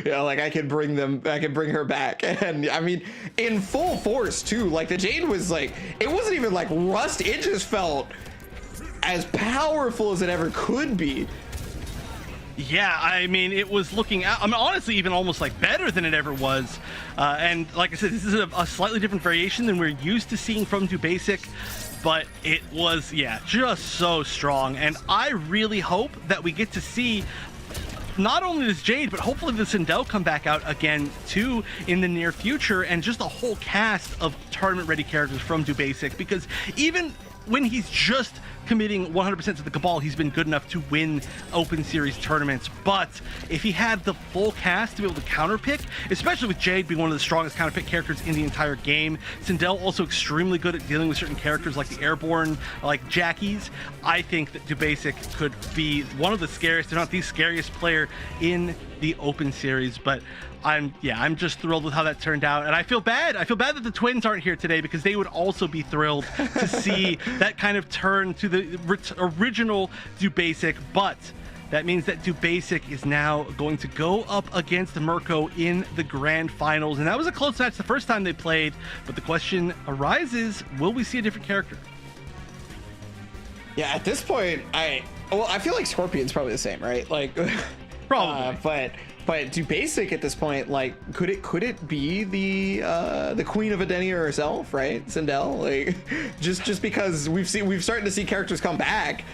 Yeah, like I can bring her back, and I mean in full force too. Like the Jade was like, it wasn't even like rust; it just felt as powerful as it ever could be. Yeah, I mean, it was looking, I mean, honestly, even almost like better than it ever was. And like I said, this is a slightly different variation than we're used to seeing from Dubasic, but it was, yeah, just so strong. And I really hope that we get to see not only this Jade, but hopefully the Sindel come back out again too in the near future, and just a whole cast of tournament-ready characters from Dubasic, because even when he's just committing 100% to the Cabal, he's been good enough to win open series tournaments. But if he had the full cast to be able to counterpick, especially with Jade being one of the strongest counterpick characters in the entire game, Sindel also extremely good at dealing with certain characters like the Airborne, like Jackies, I think that Dubasic could be one of the scariest, if not the scariest player in the open series. But I'm just thrilled with how that turned out, and I feel bad that the twins aren't here today, because they would also be thrilled to see that kind of turn to the original Dubasic. But that means that Dubasic is now going to go up against Mirko in the grand finals, and that was a close match the first time they played. But the question arises, will we see a different character? Yeah, at this point, I feel like Scorpion's probably the same, right? Like Probably. But Dubasic at this point, like, could it be the Queen of Edenia herself, right? Sindel, like, just because we've started to see characters come back,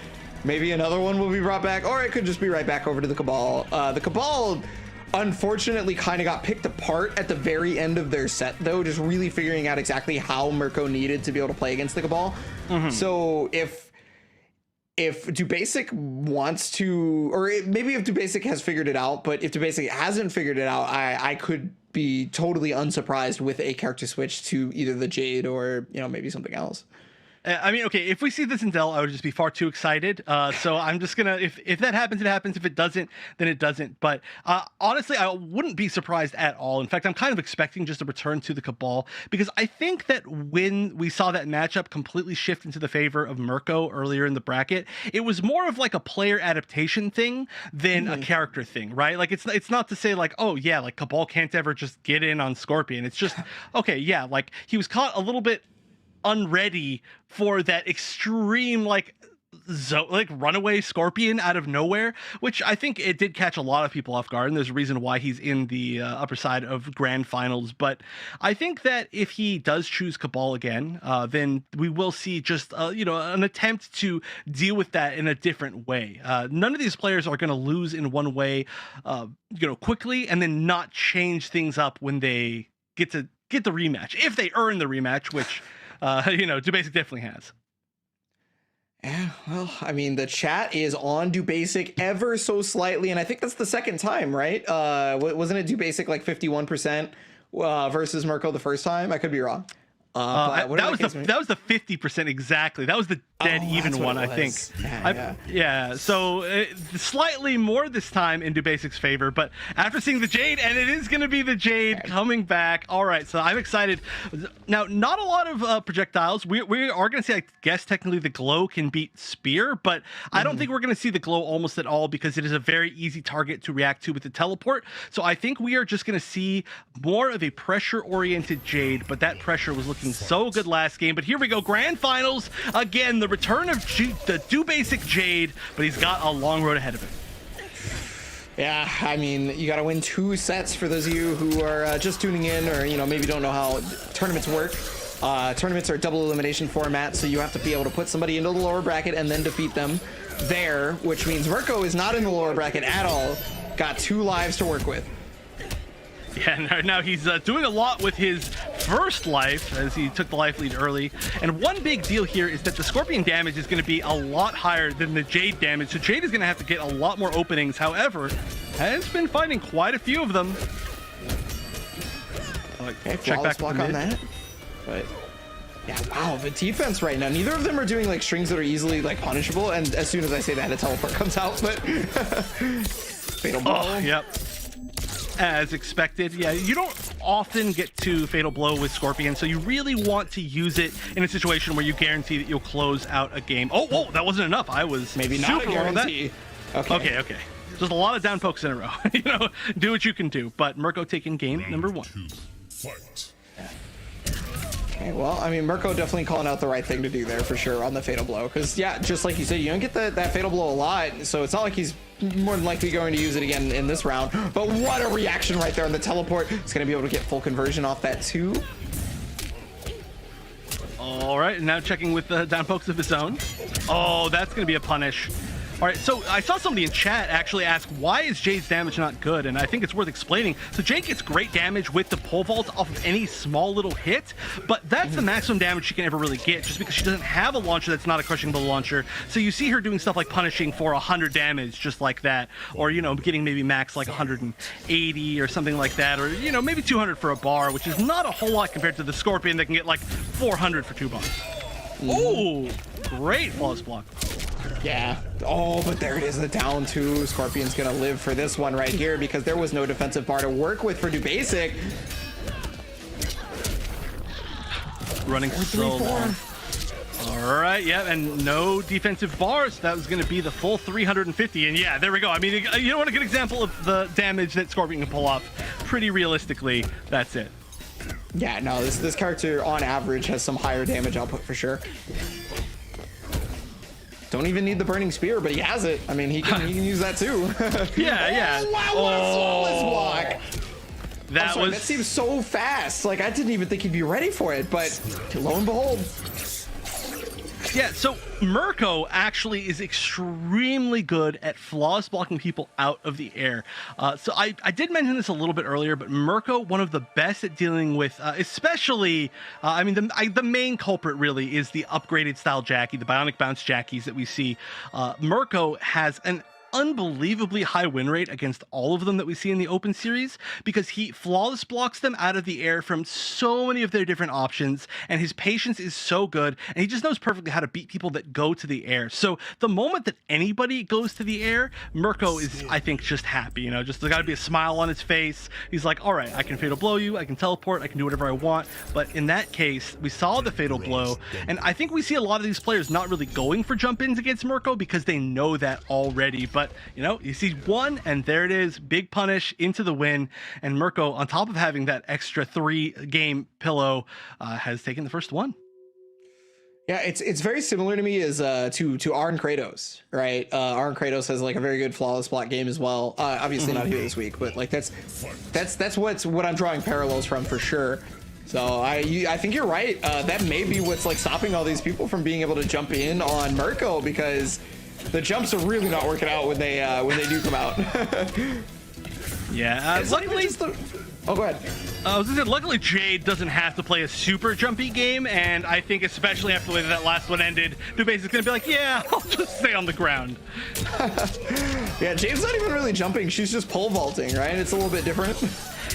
maybe another one will be brought back, or it could just be right back over to the Cabal. The Cabal, unfortunately, kind of got picked apart at the very end of their set, though, just really figuring out exactly how Mirko needed to be able to play against the Cabal. Mm-hmm. So if Dubasic wants to, or maybe if Dubasic has figured it out, but if Dubasic hasn't figured it out, I could be totally unsurprised with a character switch to either the Jade or, maybe something else. I mean, okay, if we see this in Dell, I would just be far too excited. So I'm just gonna, if that happens, it happens. If it doesn't, then it doesn't. But honestly, I wouldn't be surprised at all. In fact, I'm kind of expecting just a return to the Cabal, because I think that when we saw that matchup completely shift into the favor of Mirko earlier in the bracket, it was more of like a player adaptation thing than a character thing, right? Like it's not to say like, oh yeah, like Cabal can't ever just get in on Scorpion. It's just, okay, yeah, like he was caught a little bit unready for that extreme like runaway Scorpion out of nowhere, which I think it did catch a lot of people off guard, and there's a reason why he's in the upper side of grand finals. But I think that if he does choose Cabal again, then we will see just an attempt to deal with that in a different way. None of these players are going to lose in one way quickly and then not change things up when they get the rematch, if they earn the rematch, which Dubasic definitely has. Yeah, well, I mean, the chat is on Dubasic ever so slightly, and I think that's the second time, right? Wasn't it Dubasic like 51% versus Mirko the first time? I could be wrong. That was the 50% exactly. That was the dead even one, I think. Yeah. So slightly more this time in Dubasic's favor, but after seeing the Jade, and it is going to be the Jade coming back. All right, so I'm excited. Now, not a lot of projectiles. We are going to see, I guess, technically the Glow can beat Spear, but I don't think we're going to see the Glow almost at all, because it is a very easy target to react to with the teleport. So I think we are just going to see more of a pressure-oriented Jade, but that pressure was looking so good last game. But here we go, grand finals again, the return of the Dubasic Jade, but he's got a long road ahead of him. Yeah, I mean, you got to win 2 sets for those of you who are just tuning in, or maybe don't know how tournaments work. Tournaments are double elimination format, so you have to be able to put somebody into the lower bracket and then defeat them there, which means Mirko is not in the lower bracket at all. Got 2 lives to work with. Yeah, now he's doing a lot with his first life as he took the life lead early. And one big deal here is that the Scorpion damage is going to be a lot higher than the Jade damage. So Jade is going to have to get a lot more openings. However, has been finding quite a few of them. Okay, flawless block on that. But yeah, wow, the defense right now. Neither of them are doing like strings that are easily like punishable. And as soon as I say that, a teleport comes out. But fatal blow. Oh, yep. As expected. Yeah, you don't often get to fatal blow with Scorpion, so you really want to use it in a situation where you guarantee that you'll close out a game. Oh, whoa, that wasn't enough. I was maybe not a guarantee. Okay. Just a lot of down pokes in a row. You know, do what you can do. But Mirko taking game number 1. Fight. Okay, well, I mean, Mirko definitely calling out the right thing to do there for sure on the fatal blow. Because, yeah, just like you said, you don't get that fatal blow a lot. So it's not like he's more than likely going to use it again in this round. But what a reaction right there on the teleport. He's going to be able to get full conversion off that too. All right, now checking with the down pokes of his own. Oh, that's going to be a punish. All right, so I saw somebody in chat actually ask, why is Jade's damage not good? And I think it's worth explaining. So Jade gets great damage with the pole vault off of any small little hit, but that's the maximum damage she can ever really get just because she doesn't have a launcher that's not a crushing blow launcher. So you see her doing stuff like punishing for 100 damage just like that, or, you know, getting maybe max like 180 or something like that, or, you know, maybe 200 for a bar, which is not a whole lot compared to the Scorpion that can get like 400 for 2 bars. Oh, great flawless block. Yeah. Oh, but there it is, the down 2. Scorpion's gonna live for this one right here because there was no defensive bar to work with for Do Basic. Running so long. All right, yeah, and no defensive bars. That was going to be the full 350, and yeah, there we go. I mean, you want a good example of the damage that Scorpion can pull off. Pretty realistically, that's it. Yeah, no, this character on average has some higher damage output for sure. Don't even need the burning spear, but he has it. I mean, he can use that too. Yeah. Oh, wow, what a flawless block. That seems so fast. Like, I didn't even think he'd be ready for it, but lo and behold. Yeah, so Mirko actually is extremely good at flawless blocking people out of the air. So I did mention this a little bit earlier, but Mirko, one of the best at dealing with, especially, I mean, the main culprit really is the upgraded style Jackie, the bionic bounce Jackies that we see. Mirko has an unbelievably high win rate against all of them that we see in the open series because he flawless blocks them out of the air from so many of their different options, and his patience is so good, and he just knows perfectly how to beat people that go to the air. So the moment that anybody goes to the air, Mirko is, I think, just happy, you know, just there's got to be a smile on his face. He's like, all right, I can fatal blow you, I can teleport, I can do whatever I want. But in that case, we saw the fatal blow, and I think we see a lot of these players not really going for jump ins against Mirko because they know that already. But, you know, you see one, and there it is, big punish into the win. And Mirko, on top of having that extra 3-game pillow, has taken the first one. Yeah, it's very similar to me as to Arn Kratos, right? Arn Kratos has like a very good flawless block game as well. Obviously not here this week, but like that's what I'm drawing parallels from for sure. So I think you're right. That may be what's like stopping all these people from being able to jump in on Mirko, because the jumps are really not working out when they do come out. Yeah, luckily. Oh, go ahead. I was gonna say, luckily Jade doesn't have to play a super jumpy game, and I think especially after the way that last one ended, Dubase is gonna be like, yeah, I'll just stay on the ground. Yeah, Jade's not even really jumping; she's just pole vaulting, right? It's a little bit different.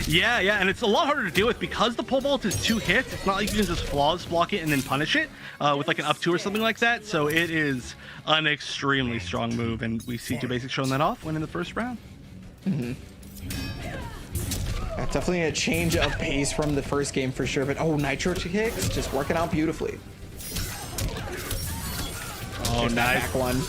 Yeah, and it's a lot harder to deal with because the pole vault is 2 hits. It's not like you can just flawless block it and then punish it with like an up 2 or something like that. So it is an extremely strong move, and we see Dubasic showing that off winning the first round. Definitely a change of pace from the first game for sure, but oh, Nitro kicks just working out beautifully. Oh, nice. Back one.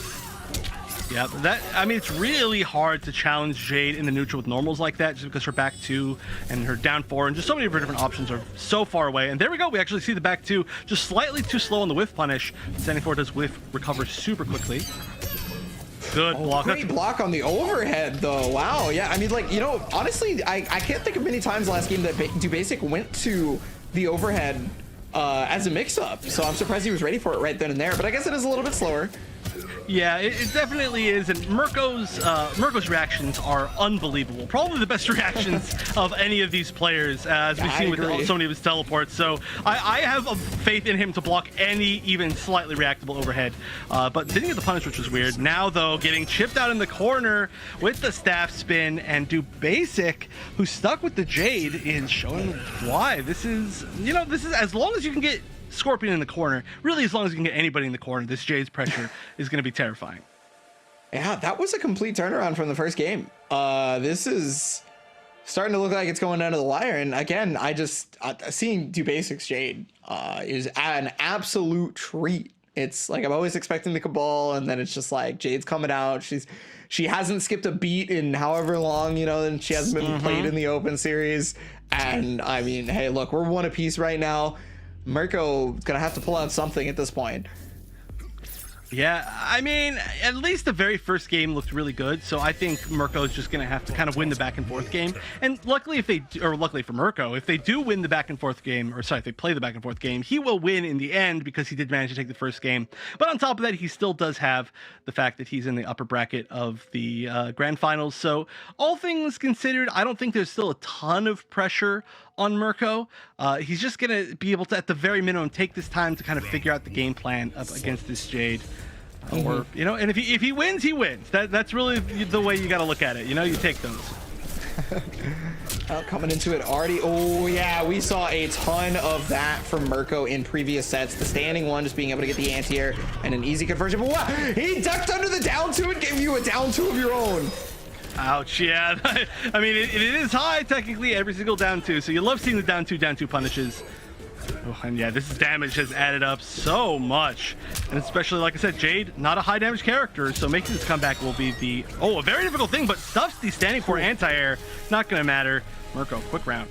Yeah, I mean, it's really hard to challenge Jade in the neutral with normals like that, just because her back 2 and her down 4 and just so many of her different options are so far away. And there we go, we actually see the back 2 just slightly too slow on the whiff punish. Standing 4 does whiff recover super quickly. Good block. Great block on the overhead, though. Wow. Yeah. I mean, like, you know, honestly, I can't think of many times last game that Do Basic went to the overhead as a mix-up. So I'm surprised he was ready for it right then and there. But I guess it is a little bit slower. Yeah, it definitely is, and Mirko's reactions are unbelievable. Probably the best reactions of any of these players, as we've seen with so many of his teleports. So I have a faith in him to block any even slightly reactable overhead. But didn't get the punish, which was weird. Now, though, getting chipped out in the corner with the staff spin, and do basic, who's stuck with the Jade, is showing why. This is as long as you can get Scorpion in the corner, really as long as you can get anybody in the corner, this Jade's pressure is going to be terrifying. Yeah, that was a complete turnaround from the first game. This is starting to look like it's going down to the wire. And again, seeing Do Basics Jade is an absolute treat. It's like I'm always expecting the Cabal, and then it's just like Jade's coming out. She hasn't skipped a beat in however long, and she hasn't been played in the open series. And I mean, hey, look, we're one apiece right now. Mirko's gonna have to pull out something at this point. Yeah, I mean, at least the very first game looked really good, so I think Mirko's just going to have to kind of win the back and forth game. And luckily for Mirko, if they do win the back and forth game, if they play the back and forth game, he will win in the end because he did manage to take the first game. But on top of that, he still does have the fact that he's in the upper bracket of the grand finals. So all things considered, I don't think there's still a ton of pressure on Mirko. He's just going to be able to, at the very minimum, take this time to kind of figure out the game plan up against this Jade. Or, and if he wins, he wins. That's really the way you got to look at it. You take those. Coming into it already. Oh, yeah, we saw a ton of that from Mirko in previous sets. The standing one, just being able to get the anti-air and an easy conversion. But wow, he ducked under the down two and gave you a down two of your own. Ouch, yeah. I mean, it is high, technically, every single down two. So you love seeing the down two punishes. Oh, and yeah, this damage has added up so much. And especially, like I said, Jade, not a high damage character, so making this comeback will be a very difficult thing, but stuff's the standing for anti-air. Not going to matter. Mirko, quick round.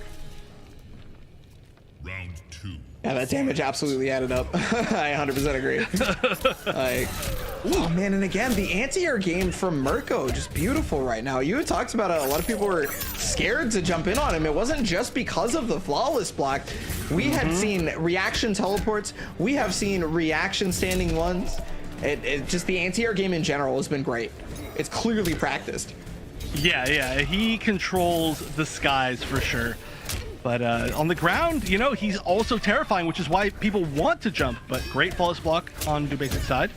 Round 2. Yeah, that damage absolutely added up. I 100% agree. Oh man, and again, the anti-air game from Mirko, just beautiful right now. You had talked about it. A lot of people were scared to jump in on him. It wasn't just because of the flawless block. We had seen reaction teleports. We have seen reaction standing ones. It just the anti-air game in general has been great. It's clearly practiced. Yeah, he controls the skies for sure. But on the ground, he's also terrifying, which is why people want to jump. But great flawless block on Do Basic side.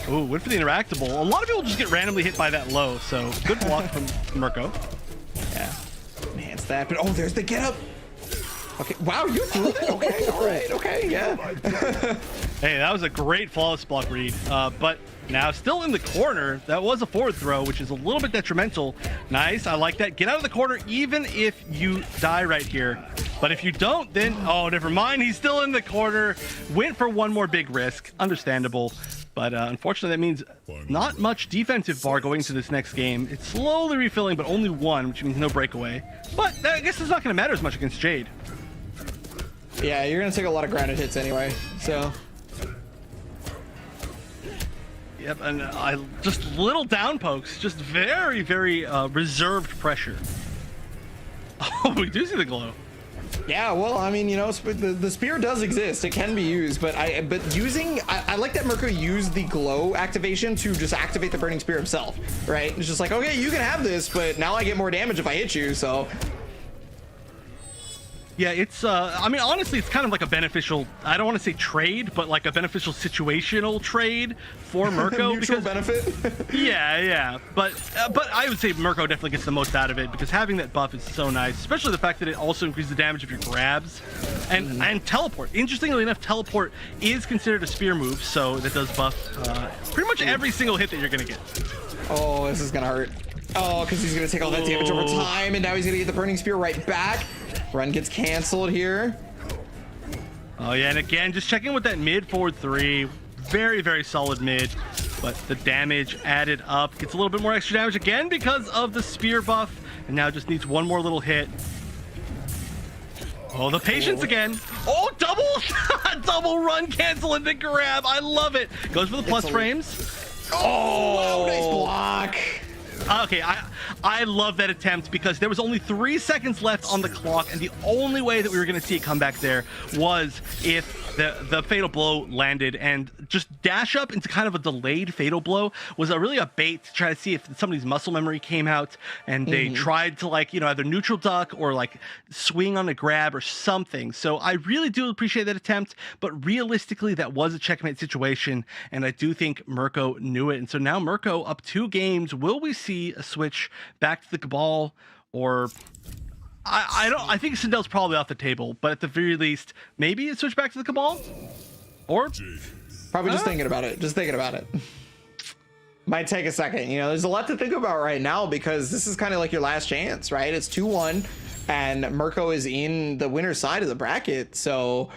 Ooh, went for the interactable. A lot of people just get randomly hit by that low, so good block from Mirko. Yeah, enhance that. But there's the get up. Okay, wow, you threw it. Okay, all right, okay, yeah. Hey, that was a great flawless block read. But now still in the corner. That was a forward throw, which is a little bit detrimental. Nice, I like that. Get out of the corner even if you die right here. But if you don't, then, never mind. He's still in the corner. Went for one more big risk. Understandable. But unfortunately, that means not much defensive bar going into this next game. It's slowly refilling, but only one, which means no breakaway. But I guess it's not going to matter as much against Jade. Yeah, you're going to take a lot of grounded hits anyway, so... Yep, and just little down pokes, just very, very reserved pressure. Oh, we do see the glow. Yeah, well, I mean, the spear does exist. It can be used, but I like that Mirko used the glow activation to just activate the burning spear himself, right? It's just like, okay, you can have this, but now I get more damage if I hit you, so... Yeah, it's, I mean, honestly, it's kind of like a beneficial, I don't want to say trade, but like a beneficial situational trade for Mirko. Mutual benefit? Yeah. But I would say Mirko definitely gets the most out of it because having that buff is so nice, especially the fact that it also increases the damage of your grabs. And teleport. Interestingly enough, teleport is considered a spear move, so that does buff pretty much every single hit that you're going to get. Oh, this is going to hurt. Oh, because he's going to take all that damage over time, and now he's going to get the burning spear right back. Run gets canceled here. Oh yeah, and again, just checking with that mid forward three. Very, very solid mid, but the damage added up. Gets a little bit more extra damage again because of the spear buff, and now just needs one more little hit. Oh, the patience again. Oh, double run cancel and the grab. I love it. Goes for the plus frames. Oh, nice block. Okay, I love that attempt because there was only 3 seconds left on the clock, and the only way that we were going to see a comeback there was if the fatal blow landed, and just dash up into kind of a delayed fatal blow was really a bait to try to see if somebody's muscle memory came out, and they tried to, like, you know, either neutral duck or like swing on a grab or something. So I really do appreciate that attempt, but realistically that was a checkmate situation, and I do think Mirko knew it. And so now Mirko up 2 games. Will we see a switch back to the Cabal, or I think Sindel's probably off the table, but at the very least maybe a switch back to the Cabal, or probably just thinking about it. Might take a second. You know, there's a lot to think about right now because this is kind of like your last chance, right? It's 2-1 and Mirko is in the winner's side of the bracket, so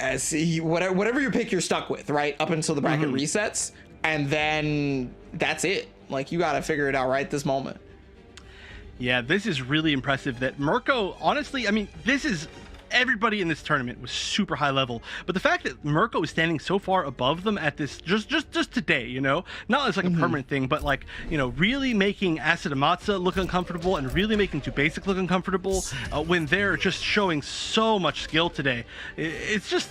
whatever you pick, you're stuck with, right, up until the bracket resets, and then that's it. Like, you got to figure it out right this moment. Yeah, this is really impressive that Mirko, honestly, I mean, this is, everybody in this tournament was super high level, but the fact that Mirko is standing so far above them at this, just today, you know, not as like a permanent thing, but like, you know, really making Asadamasa look uncomfortable and really making Basic look uncomfortable when they're just showing so much skill today. It's just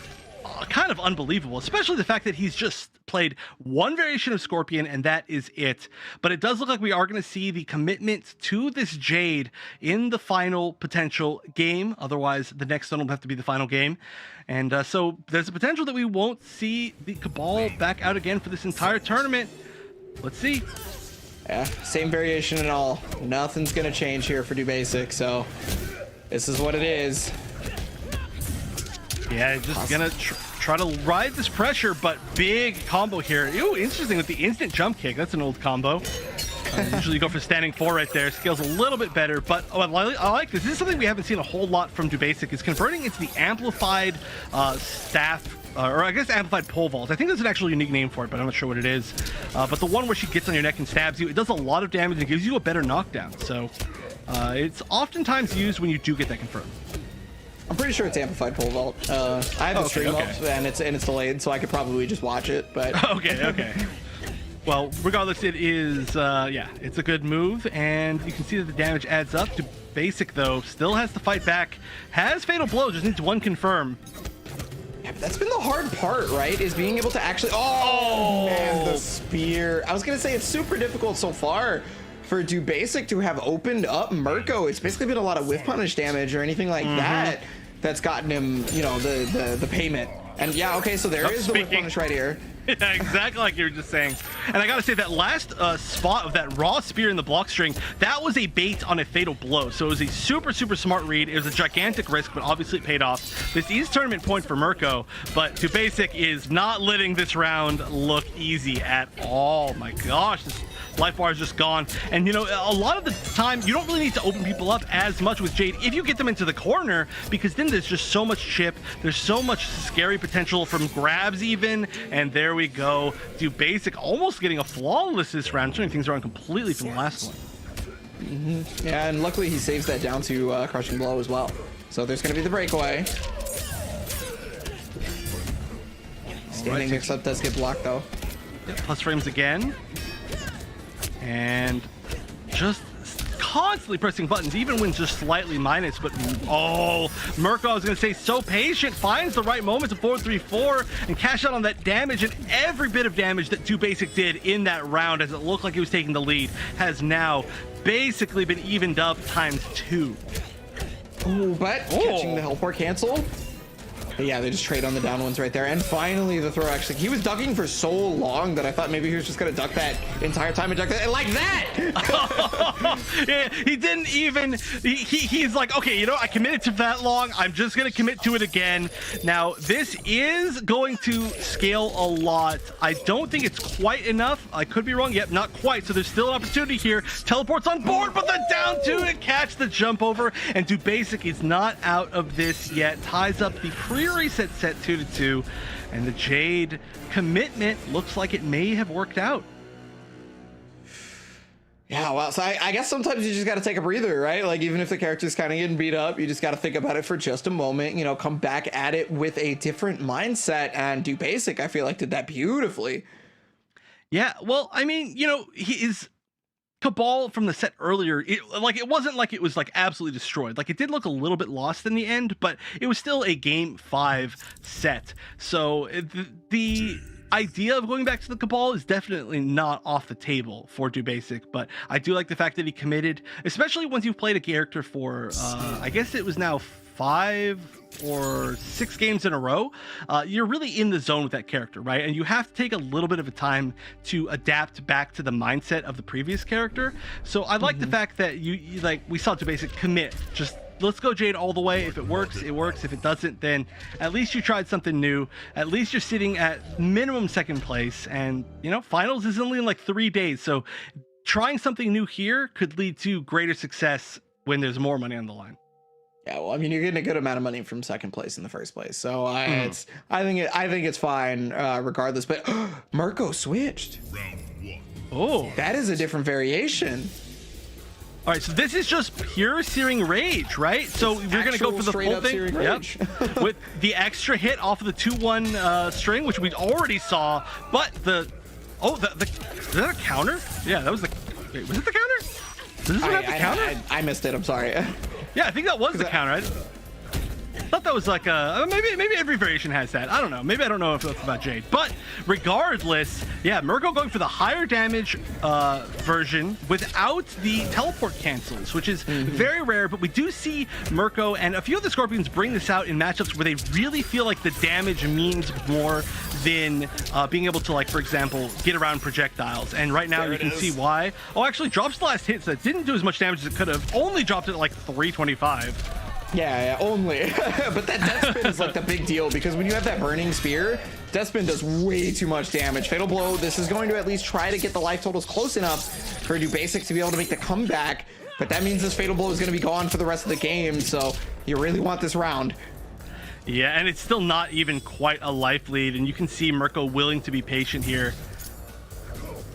kind of unbelievable, especially the fact that he's just played one variation of Scorpion and that is it. But it does look like we are going to see the commitment to this Jade in the final potential game. Otherwise, the next one will have to be the final game. And so there's a potential that we won't see the Cabal back out again for this entire tournament. Let's see. Yeah, same variation and all. Nothing's going to change here for Basic, so this is what it is. Yeah, just gonna try to ride this pressure, but big combo here. Ooh, interesting with the instant jump kick. That's an old combo. Usually you go for standing 4 right there. Scales a little bit better, but I like this. This is something we haven't seen a whole lot from Basic, is converting into the amplified staff, or I guess amplified pole vault. I think there's an actual unique name for it, but I'm not sure what it is. But the one where she gets on your neck and stabs you, it does a lot of damage and gives you a better knockdown. So it's oftentimes used when you do get that confirmed. I'm pretty sure it's amplified pole vault. I have a stream up and it's delayed, so I could probably just watch it. But okay. Well, regardless, it is yeah, it's a good move, and you can see that the damage adds up. Basic though still has to fight back. Has fatal blow, just needs one confirm. Yeah, but that's been the hard part, right? Is being able to actually. Oh man, the spear. I was gonna say it's super difficult so far for Basic to have opened up Mirko. It's basically been a lot of whiff punish damage or anything like that that's gotten him, you know, the payment. And yeah, okay, so there is the whiff punish right here. Yeah, exactly like you were just saying. And I gotta say, that last spot of that raw spear in the block string, that was a bait on a fatal blow. So it was a super smart read. It was a gigantic risk, but obviously it paid off. This is tournament point for Mirko, but Basic is not letting this round look easy at all. My gosh, this life bar is just gone. And you know, a lot of the time you don't really need to open people up as much with Jade if you get them into the corner, because then there's just so much chip, there's so much scary potential from grabs even, and there we go. Basic almost getting a flawless this round, turning things around completely from the last one. Yeah, and luckily he saves that down to crushing blow as well. So there's going to be the breakaway. Standing mix-up does get blocked though. Yep, plus frames again. And just constantly pressing buttons, even when just slightly minus. But oh, Mirko, I was going to say, so patient, finds the right moment to 4-3-4 and cash out on that damage. And every bit of damage that Basic did in that round, as it looked like he was taking the lead, has now basically been evened up ×2. Ooh, but catching the helport cancel. But yeah, they just trade on the down ones right there. And finally the throw, actually. He was ducking for so long that I thought maybe he was just going to duck that entire time and duck that. And like that! Yeah, he didn't even, he's like, okay, you know, I committed to that long. I'm just going to commit to it again. Now, this is going to scale a lot. I don't think it's quite enough. I could be wrong. Yep, not quite. So there's still an opportunity here. Teleports on board, but then down 2 to catch the jump over. And Basic is not out of this yet. Ties up the pre-reset set 2-2. And the Jade commitment looks like it may have worked out. Yeah, well, so I guess sometimes you just got to take a breather, right? Like, even if the character's kind of getting beat up, you just got to think about it for just a moment, you know, come back at it with a different mindset. And Basic, I feel like, did that beautifully. Yeah, well, I mean, you know, Cabal from the set earlier, it wasn't like it was like absolutely destroyed. Like, it did look a little bit lost in the end, but it was still a game 5 set. So the idea of going back to the Cabal is definitely not off the table for DoBasic, but I do like the fact that he committed, especially once you've played a character for I guess it was now 5 or 6 games in a row. You're really in the zone with that character, right? And you have to take a little bit of a time to adapt back to the mindset of the previous character. So I like the fact that you like, we saw DoBasic commit, just let's go Jade all the way. If it works, it works. If it doesn't, then at least you tried something new. At least you're sitting at minimum 2nd place, and you know, finals is only in like 3 days. So trying something new here could lead to greater success when there's more money on the line. Yeah, well, I mean, you're getting a good amount of money from 2nd place in the 1st place, so I think it's fine regardless. But Mirko switched. Oh, that is a different variation. All right, so this is just pure Searing Rage, right? So we're going to go for the full thing. Yep. With the extra hit off of the 2-1 string, which we already saw. But is that a counter? Yeah, that was the... Wait, was it the counter? Does this have the counter? I missed it. I'm sorry. Yeah, I think that was the counter. I thought that was like a maybe every variation has that. I don't know. Maybe I don't know if that's about Jade. But regardless, yeah, Mirko going for the higher damage version without the teleport cancels, which is very rare. But we do see Mirko and a few of the Scorpions bring this out in matchups where they really feel like the damage means more than being able to, like, for example, get around projectiles. And right now you can see why. Oh, actually drops the last hit, so it didn't do as much damage as it could have. Only dropped it at like 325. Yeah, only. But that death spin is like the big deal, because when you have that burning spear, death spin does way too much damage. Fatal blow, this is going to at least try to get the life totals close enough for DoBasic to be able to make the comeback, but that means this fatal blow is going to be gone for the rest of the game, so you really want this round. Yeah, and it's still not even quite a life lead, and you can see Mirko willing to be patient here.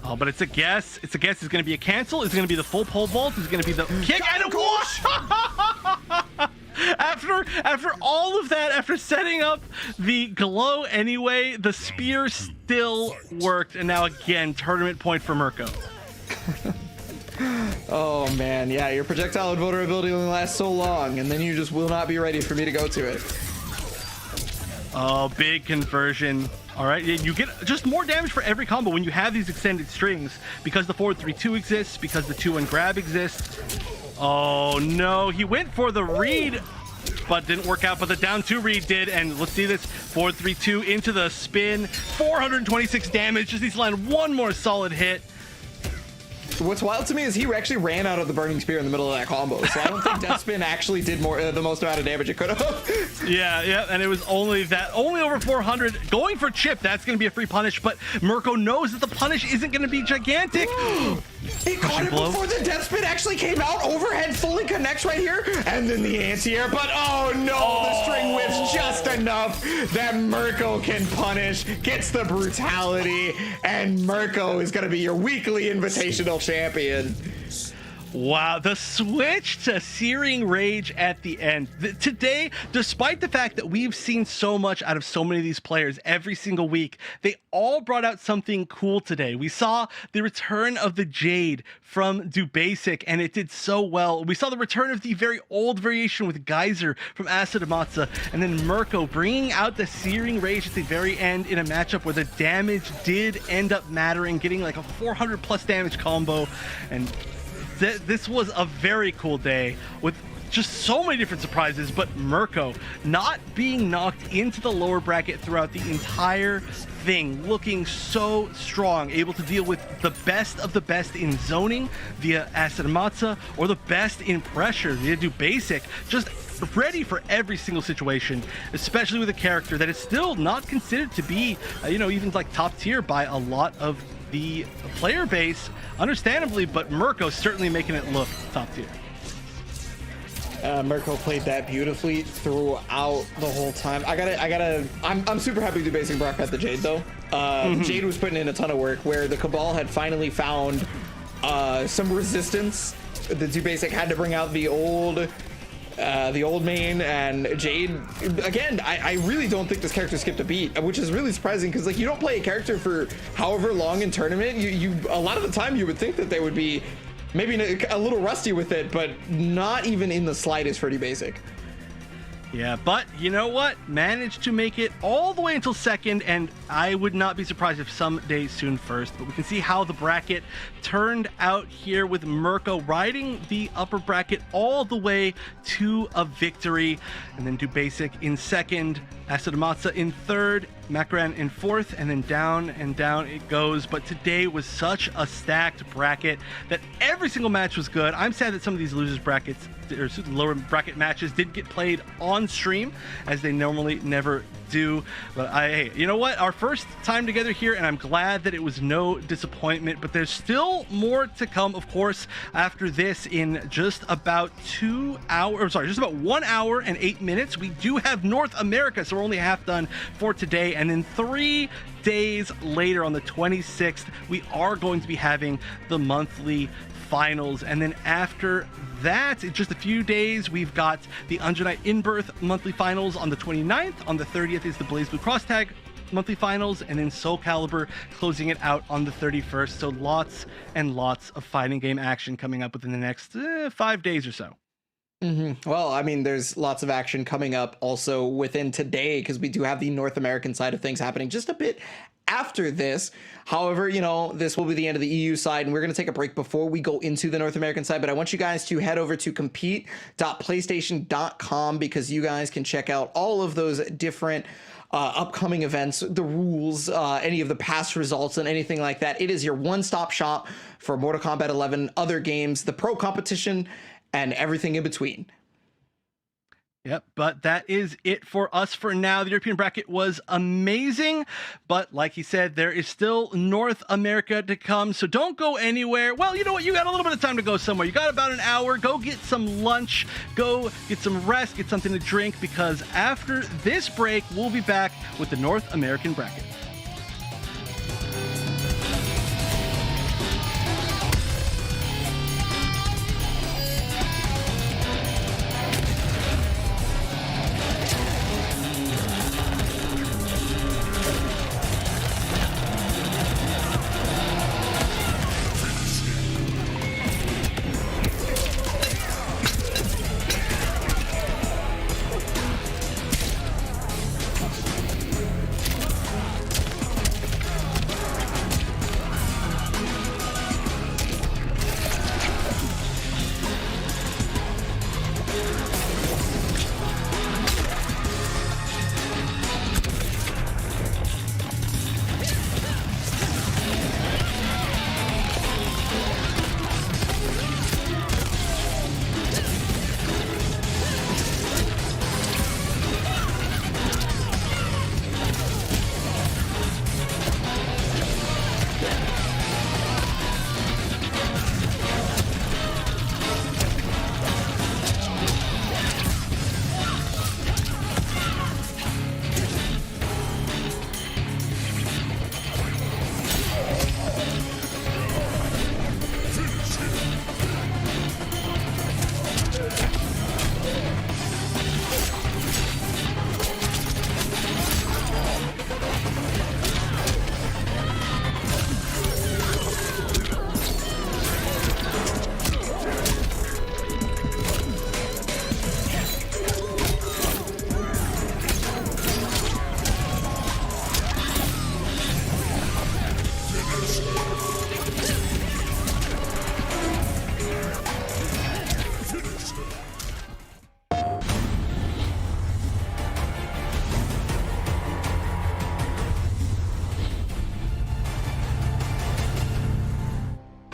Oh, but it's a guess. It's a guess. It's going to be a cancel. It's going to be the full pole vault. It's going to be the kick and a wash. After all of that, after setting up the glow anyway, the spear still worked, and now again, tournament point for Mirko. Oh man, yeah, your projectile invulnerability only lasts so long, and then you just will not be ready for me to go to it. Oh, big conversion. All right, you get just more damage for every combo when you have these extended strings, because the forward 3-2 exists, because the 2-1 grab exists. Oh no, he went for the read, but didn't work out, but the down 2 read did, and let's see this, forward 3-2 into the spin, 426 damage, just needs to land one more solid hit. What's wild to me is he actually ran out of the burning spear in the middle of that combo, so I don't think death spin actually did the most amount of damage it could have. Yeah, and it was only over 400. Going for chip, that's going to be a free punish, but Mirko knows that the punish isn't going to be gigantic. He caught it before the death spin actually came out. Overhead fully connects right here, and then the anti-air, but oh no, the string whips just enough that Mirko can punish, gets the brutality, and Mirko is going to be your weekly invitational champion. Wow, the switch to Searing Rage at the end. Today, despite the fact that we've seen so much out of so many of these players every single week, they all brought out something cool today. We saw the return of the Jade from DoBasic, and it did so well. We saw the return of the very old variation with Geyser from Asadamasa, and then Mirko bringing out the Searing Rage at the very end in a matchup where the damage did end up mattering, getting like a 400 plus damage combo, and this was a very cool day with just so many different surprises, but Mirko not being knocked into the lower bracket throughout the entire thing, looking so strong, able to deal with the best of the best in zoning via Asadamasa or the best in pressure via DoBasic, just ready for every single situation, especially with a character that is still not considered to be, even like top tier by a lot of the player base, understandably, but Mirko certainly making it look top tier. Mirko played that beautifully throughout the whole time. I'm super happy DoBasic brought back the Jade though. Jade was putting in a ton of work where the Cabal had finally found some resistance. The DoBasic had to bring out the old main, and Jade again. I really don't think this character skipped a beat, which is really surprising, because like, you don't play a character for however long in tournament. You a lot of the time you would think that they would be maybe a little rusty with it, but not even in the slightest pretty basic. Yeah, but you know what? Managed to make it all the way until second, and I would not be surprised if someday soon first. But we can see how the bracket turned out here with Mirko riding the upper bracket all the way to a victory. And then do basic in second, Asadamasa in third, Makaran in fourth, and then down and down it goes. But today was such a stacked bracket that every single match was good. I'm sad that some of these losers brackets or lower bracket matches did get played on stream, as they normally never do. But hey, you know what? Our first time together here, and I'm glad that it was no disappointment. But there's still more to come, of course, after this in just about 1 hour and 8 minutes. We do have North America, so we're only half done for today. And then 3 days later, on the 26th, we are going to be having the monthly finals. And then after that, in just a few days, we've got the Under Night In-Birth monthly finals on the 29th. On the 30th is the Blaze Blue Cross Tag monthly finals, and then Soul Calibur closing it out on the 31st. So lots and lots of fighting game action coming up within the next 5 days or so. Well, I mean, there's lots of action coming up also within today, because we do have the North American side of things happening just a bit after this. However, you know, this will be the end of the EU side, and we're going to take a break before we go into the North American side. But I want you guys to head over to compete.playstation.com, because you guys can check out all of those different upcoming events, the rules, any of the past results, and anything like that. It is your one-stop shop for Mortal Kombat 11, other games, the pro competition, and everything in between. Yep, but that is it for us for now. The European bracket was amazing, but like he said, there is still North America to come, so don't go anywhere. Well, you know what? You got a little bit of time to go somewhere. You got about an hour. Go get some lunch. Go get some rest. Get something to drink, because after this break, we'll be back with the North American bracket.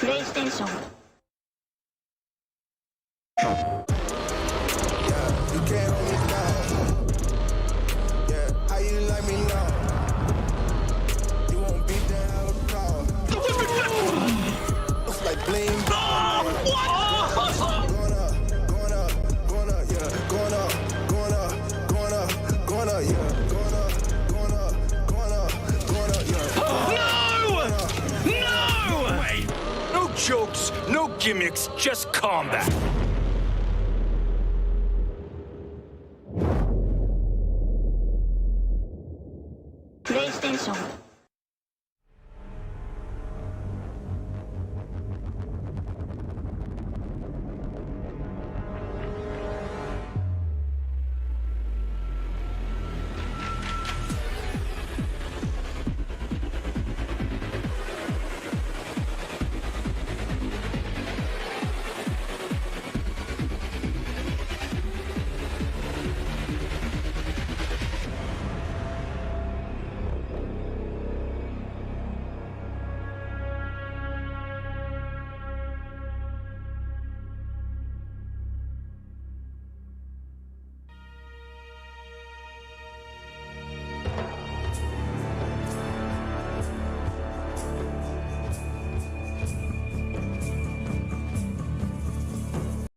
PlayStation. You can't hold me down. Yeah, how you like me now? You won't beat that out of crowd. It's like bling. Going up, yeah. Going up, yeah. No! Wait, no jokes, no gimmicks, just combat.